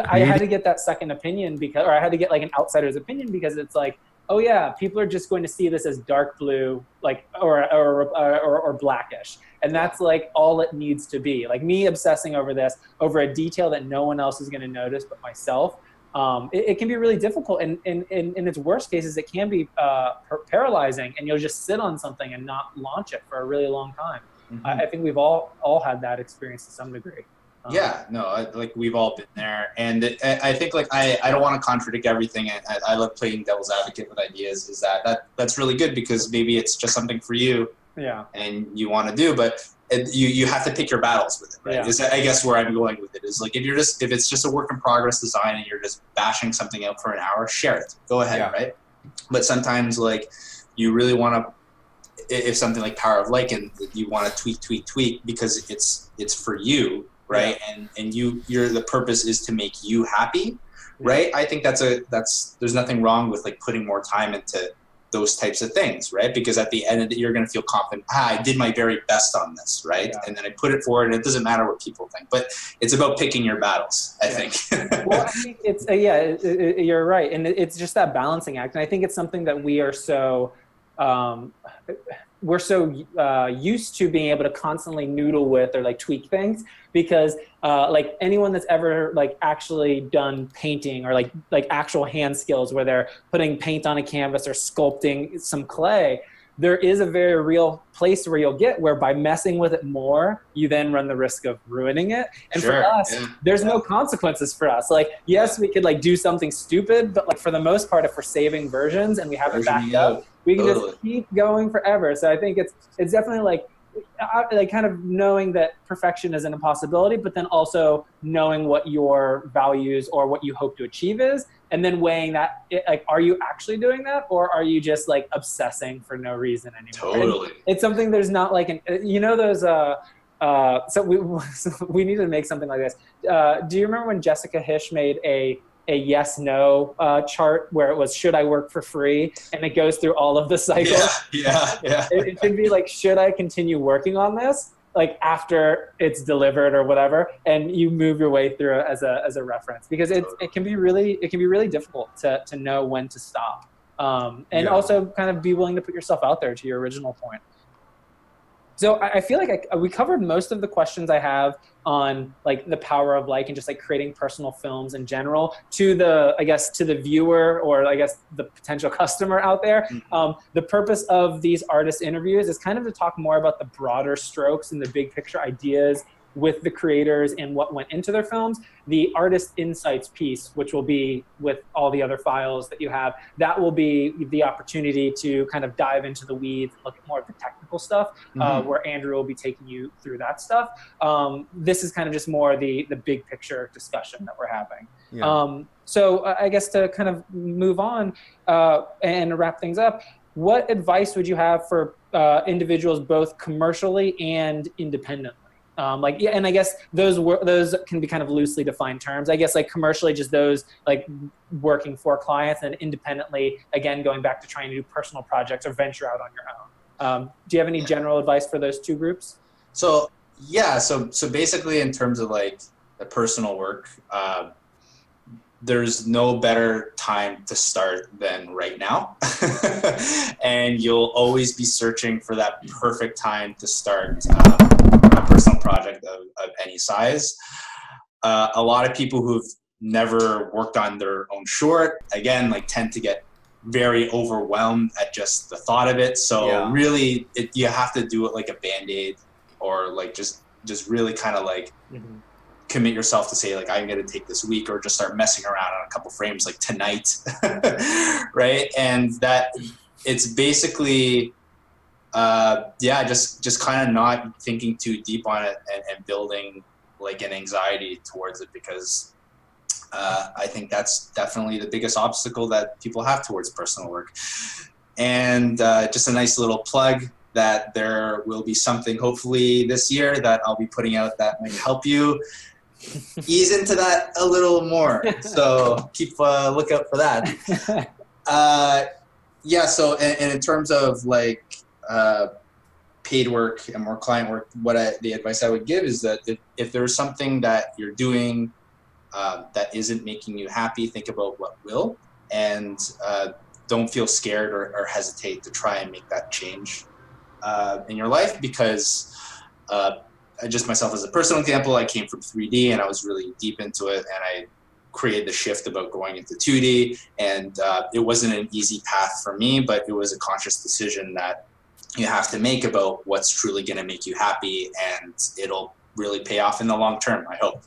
I: I had to get that second opinion because, or I had to get like an outsider's opinion, because it's like, oh yeah, people are just going to see this as dark blue, like, or blackish. And that's like all it needs to be. Like me obsessing over this, over a detail that no one else is going to notice but myself. It can be really difficult, and in its worst cases, it can be paralyzing, and you'll just sit on something and not launch it for a really long time. I think we've all had that experience to some degree.
D: Like we've all been there, and I think like I don't want to contradict everything. I love playing devil's advocate with ideas. Is that's really good, because maybe it's just something for you, and you want to do, but you have to pick your battles with it, right? Is I guess where I'm going with it is like, if it's just a work in progress design and you're just bashing something out for an hour, share it, go ahead, right? But sometimes like you really want to, if something like Power of Lycan, you want to tweak because it's for you, right? And you're the purpose is to make you happy, right? I think there's nothing wrong with like putting more time into those types of things, right? Because at the end of it, you're going to feel confident. I did my very best on this, right? And then I put it forward, and it doesn't matter what people think. But it's about picking your battles, I think.
I: Well, I think it's you're right, and it's just that balancing act. And I think it's something that we are so used to being able to constantly noodle with or like tweak things, because like anyone that's ever like actually done painting or like actual hand skills where they're putting paint on a canvas or sculpting some clay, there is a very real place where you'll get where by messing with it more, you then run the risk of ruining it. And for us, there's no consequences for us. Like, yes, we could like do something stupid, but like for the most part, if we're saving versions and we have it backed up, we can just keep going forever. So I think it's definitely like kind of knowing that perfection is an impossibility, but then also knowing what your values or what you hope to achieve is, and then weighing that, like, are you actually doing that, or are you just like obsessing for no reason anymore?
D: Totally.
I: And it's something, there's not like those so we need to make something like this. Do you remember when Jessica Hish made a yes/no chart where it was, should I work for free? And it goes through all of the cycles. It should be like, should I continue working on this? Like after it's delivered or whatever, and you move your way through it as a reference, because it can be really difficult to know when to stop. And also kind of be willing to put yourself out there, to your original point. So I feel like we covered most of the questions I have on like the power of like, and just like creating personal films in general to the viewer, or I guess the potential customer out there. The purpose of these artist interviews is kind of to talk more about the broader strokes and the big picture ideas with the creators and what went into their films. The artist insights piece, which will be with all the other files that you have, that will be the opportunity to kind of dive into the weeds and look at more of the technical stuff, where Andrew will be taking you through that stuff. This is kind of just more the big picture discussion that we're having. So I guess to kind of move on and wrap things up, what advice would you have for individuals both commercially and independently? And I guess those can be kind of loosely defined terms. I guess like commercially, just those like working for clients, and independently, again, going back to trying to do personal projects or venture out on your own. Do you have any general advice for those two groups?
D: So basically in terms of like the personal work, there's no better time to start than right now. And you'll always be searching for that perfect time to start a personal project of any size. A lot of people who've never worked on their own short, again, like tend to get very overwhelmed at just the thought of it. So really, you have to do it like a Band-Aid, or like just really kind of like commit yourself to say like, I'm going to take this week, or just start messing around on a couple frames like tonight. Right. And that it's basically, just kind of not thinking too deep on it and building like an anxiety towards it, because I think that's definitely the biggest obstacle that people have towards personal work. And just a nice little plug that there will be something hopefully this year that I'll be putting out that might help you ease into that a little more. So keep a lookout for that. So and in terms of like paid work and more client work, the advice I would give is that if there's something that you're doing that isn't making you happy, think about what will, and don't feel scared or hesitate to try and make that change in your life, because just myself as a personal example, I came from 3D and I was really deep into it, and I created the shift about going into 2D, and it wasn't an easy path for me, but it was a conscious decision that you have to make about what's truly going to make you happy, and it'll really pay off in the long term, I hope.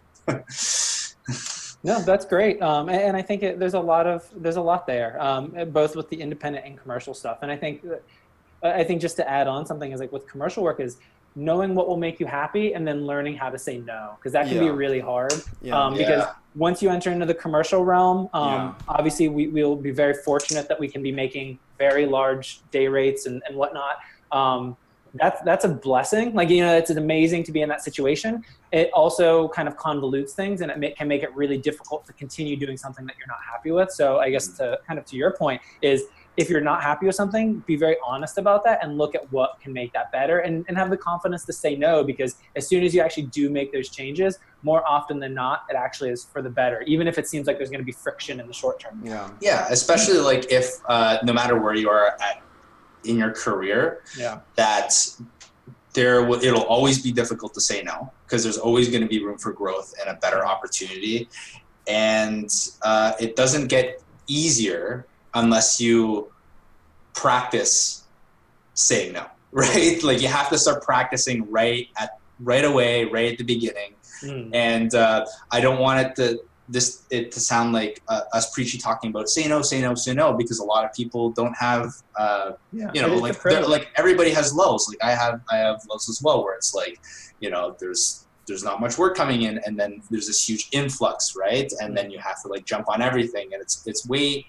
I: No, that's great. And I think there's a lot there, both with the independent and commercial stuff. And I think just to add on something is like with commercial work is knowing what will make you happy and then learning how to say no, because that can be really hard. Because once you enter into the commercial realm, obviously we'll be very fortunate that we can be making very large day rates and whatnot. That's a blessing. Like, it's amazing to be in that situation. It also kind of convolutes things, and it can make it really difficult to continue doing something that you're not happy with. So I guess to your point is, if you're not happy with something, be very honest about that and look at what can make that better, and have the confidence to say no, because as soon as you actually do make those changes, more often than not, it actually is for the better, even if it seems like there's going to be friction in the short term.
D: Yeah, especially like if no matter where you are in your career, that it'll always be difficult to say no, because there's always going to be room for growth and a better opportunity, and it doesn't get easier unless you practice saying no, right? Like you have to start practicing right away, right at the beginning. And I don't want it to sound like us preachy talking about say no, say no, say no, because a lot of people don't have, like everybody has lows. Like I have lows as well, where it's like, there's not much work coming in, and then there's this huge influx, right? And then you have to like jump on everything, and it's way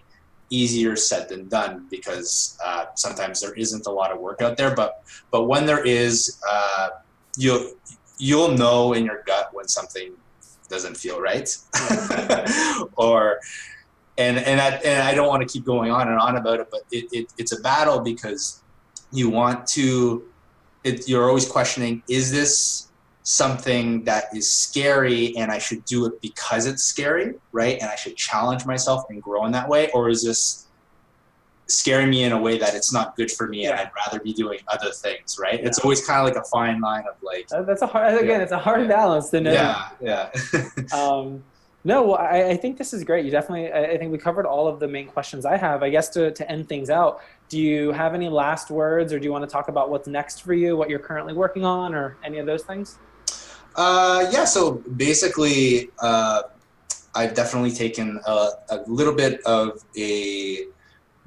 D: easier said than done, because sometimes there isn't a lot of work out there, but when there is, you'll know in your gut when something doesn't feel right. and I don't want to keep going on and on about it, but it's a battle, because you're always questioning, is this something that is scary and I should do it because it's scary, right? And I should challenge myself and grow in that way? Or is this scaring me in a way that it's not good for me and I'd rather be doing other things, right? It's always kind of like a fine line of like...
I: That's a hard, it's a hard balance to know. No, well, I think this is great. You definitely, I think we covered all of the main questions I have. I guess to end things out, do you have any last words, or do you want to talk about what's next for you, what you're currently working on, or any of those things?
D: So basically, I've definitely taken a little bit of a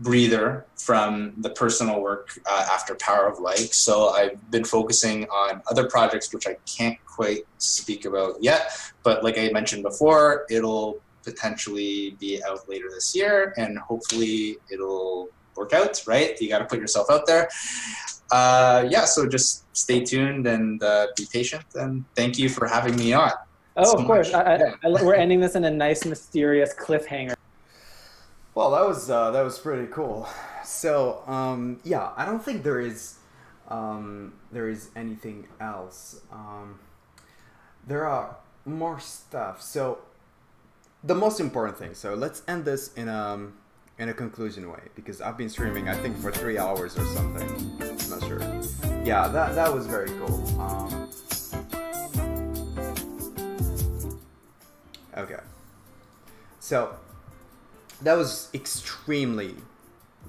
D: breather from the personal work after Power of Like. So I've been focusing on other projects, which I can't quite speak about yet. But like I mentioned before, it'll potentially be out later this year, and hopefully it'll work out, right? You got to put yourself out there. So just stay tuned and be patient, and thank you for having me on.
I: Of course. We're ending this in a nice, mysterious cliffhanger.
A: Well, that was pretty cool. So, I don't think there is anything else. There are more stuff. So the most important thing. So let's end this in a conclusion way, because I've been streaming I think for 3 hours or something. I'm not sure. Yeah, that was very cool. Okay. So that was extremely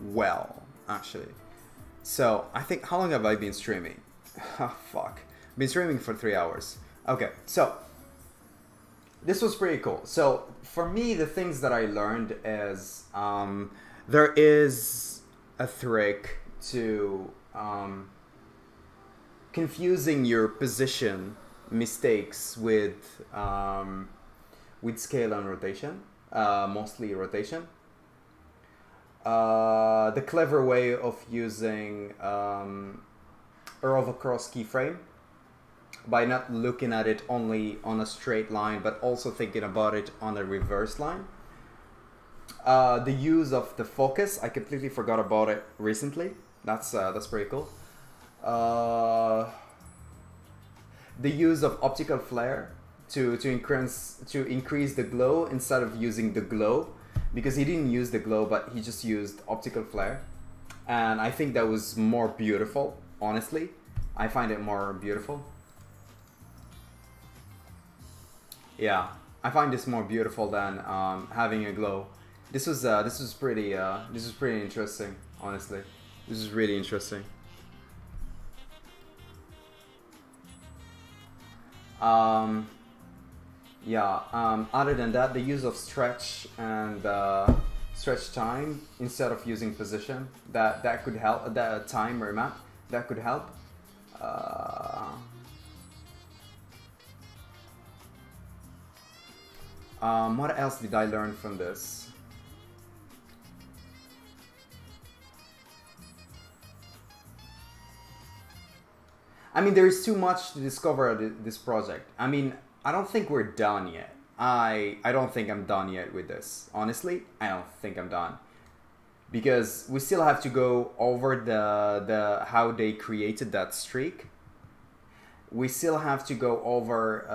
A: well, actually. So I think, how long have I been streaming? Oh, fuck. Been streaming for 3 hours. Okay, so this was pretty cool. So for me, the things that I learned is there is a trick to confusing your position mistakes with scale and rotation, mostly rotation. The clever way of using Earl-Across keyframe by not looking at it only on a straight line, but also thinking about it on a reverse line. The use of the focus, I completely forgot about it recently. That's pretty cool. The use of optical flare to increase the glow instead of using the glow, because he didn't use the glow, but he just used optical flare, and I think that was more beautiful. Honestly, I find it more beautiful. Yeah, I find this more beautiful than having a glow. This was pretty interesting. Honestly, this is really interesting. Other than that, the use of stretch and stretch time instead of using position, that could help. That time or map, that could help. What else did I learn from this? I mean, there is too much to discover this project. I mean, I don't think we're done yet. I don't think I'm done yet with this. Honestly, I don't think I'm done, because we still have to go over the how they created that streak. We still have to go over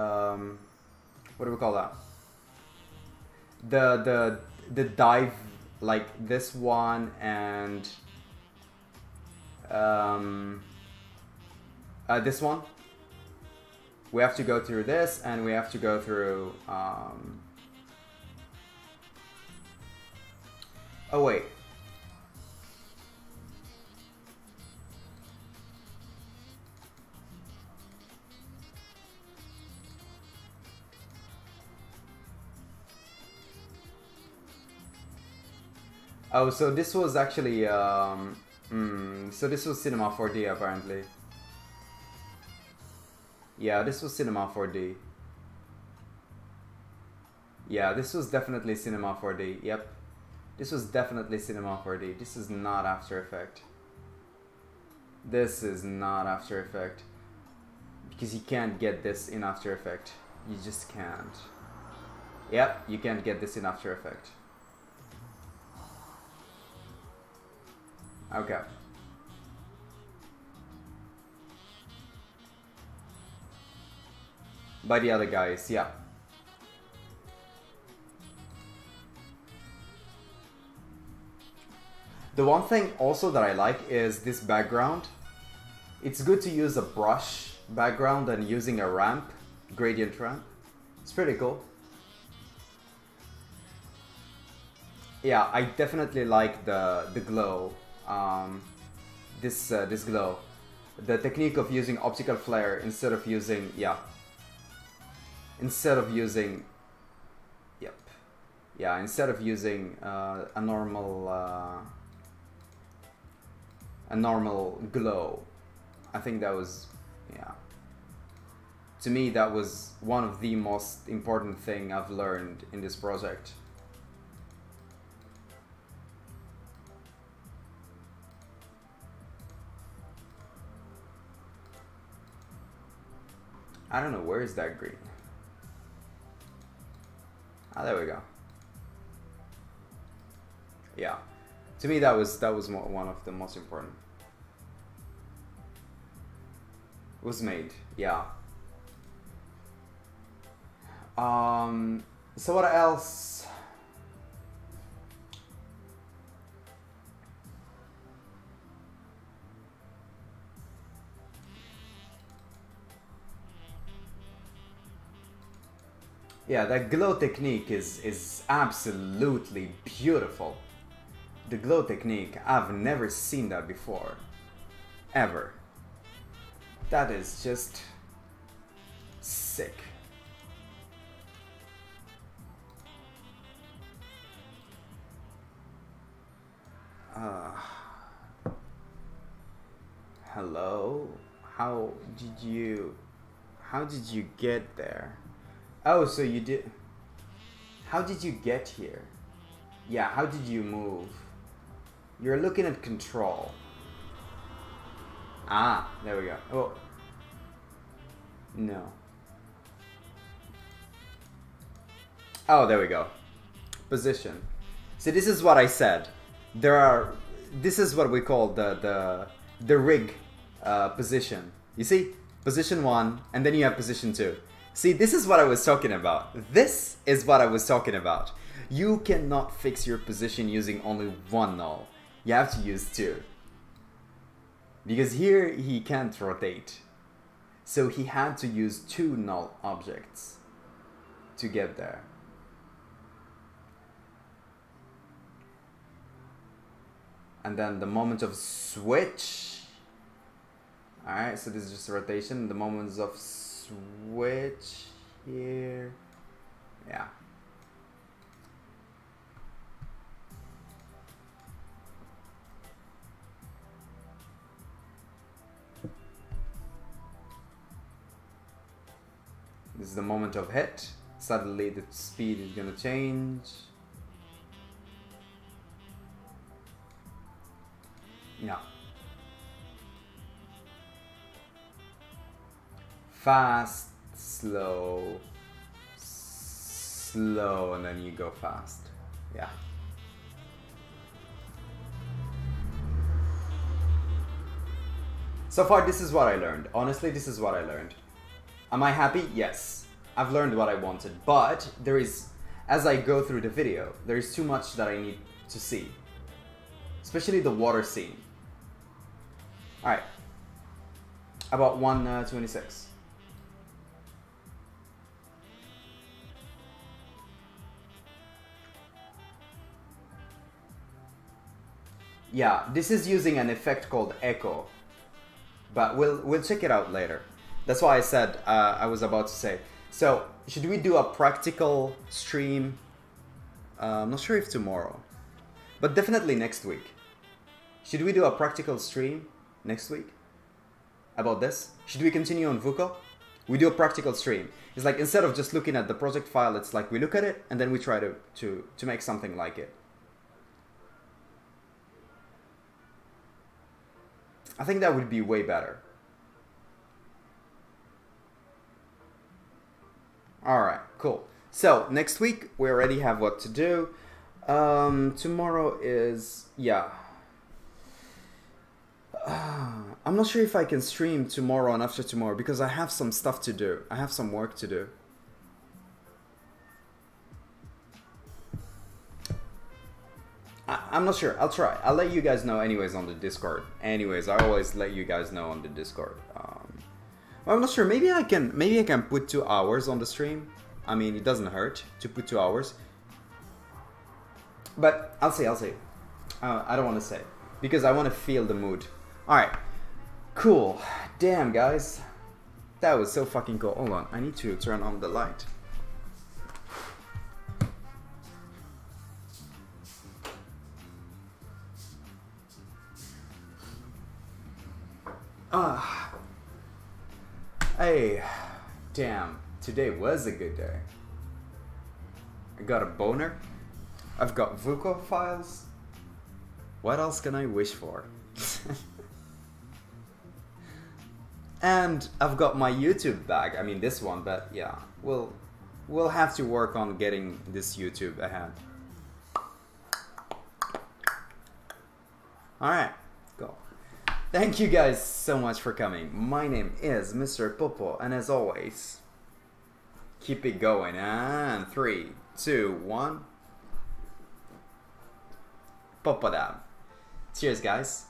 A: what do we call that? The dive, like this one, and this one. We have to go through this, and we have to go through oh wait, oh, so this was actually so this was Cinema 4D apparently. Yeah, this was Cinema 4D. Yeah, this was definitely Cinema 4D. Yep. This was definitely Cinema 4D. This is not After Effects. This is not After Effects. Because you can't get this in After Effects. You just can't. Yep, you can't get this in After Effects. Okay. By the other guys, yeah. The one thing also that I like is this background. It's good to use a brush background than using a ramp, gradient ramp. It's pretty cool. Yeah, I definitely like the glow. This glow. The technique of using optical flare instead of using, yeah. Instead of using, yep, yeah, instead of using a normal glow. I think that was, yeah, to me that was one of the most important thing I've learned in this project. I don't know, where is that green? Ah, there we go. Yeah, to me that was one of the most important. Was made, yeah. So what else? Yeah, that glow technique is absolutely beautiful. The glow technique, I've never seen that before. Ever. That is just sick. Hello? How did you get there? Oh, so you did. How did you get here? Yeah, how did you move? You're looking at control. Ah, there we go. Oh. No. Oh, there we go. Position. So this is what I said. This is what we call the rig position. You see? Position 1, and then you have position 2. See, this is what I was talking about. This is what I was talking about. You cannot fix your position using only one null. You have to use 2. Because here he can't rotate. So he had to use 2 null objects to get there. And then the moment of switch. Alright, so this is just rotation. The moments of switch here. Yeah. This is the moment of hit. Suddenly the speed is gonna change. No. Fast, slow, slow, and then you go fast. Yeah. So far, this is what I learned. Honestly, this is what I learned. Am I happy? Yes. I've learned what I wanted, but there is, as I go through the video, there is too much that I need to see. Especially the water scene. Alright. About 126. Yeah, this is using an effect called echo. But we'll check it out later. That's why I said, I was about to say. So, should we do a practical stream? I'm not sure if tomorrow. But definitely next week. Should we do a practical stream next week? About this? Should we continue on Vuko? We do a practical stream. It's like, instead of just looking at the project file, it's like we look at it and then we try to make something like it. I think that would be way better. Alright, cool. So, next week, we already have what to do. Tomorrow is... yeah. I'm not sure if I can stream tomorrow and after tomorrow because I have some stuff to do. I have some work to do. I'm not sure. I'll try. I'll let you guys know anyways on the Discord. Anyways, I always let you guys know on the Discord. Well, I'm not sure. Maybe I can put 2 hours on the stream. I mean, it doesn't hurt to put 2 hours. But I'll say. I don't want to say because I want to feel the mood. All right. Cool. Damn, guys. That was so fucking cool. Hold on. I need to turn on the light. Hey, damn, today was a good day. I got a boner. I've got Vuko files. What else can I wish for? And I've got my YouTube back. I mean this one, but yeah, we'll have to work on getting this YouTube ahead. Alright, go. Thank you guys so much for coming. My name is Mr. Popo, and as always, keep it going. And 3, 2, 1. Popadam. Cheers, guys.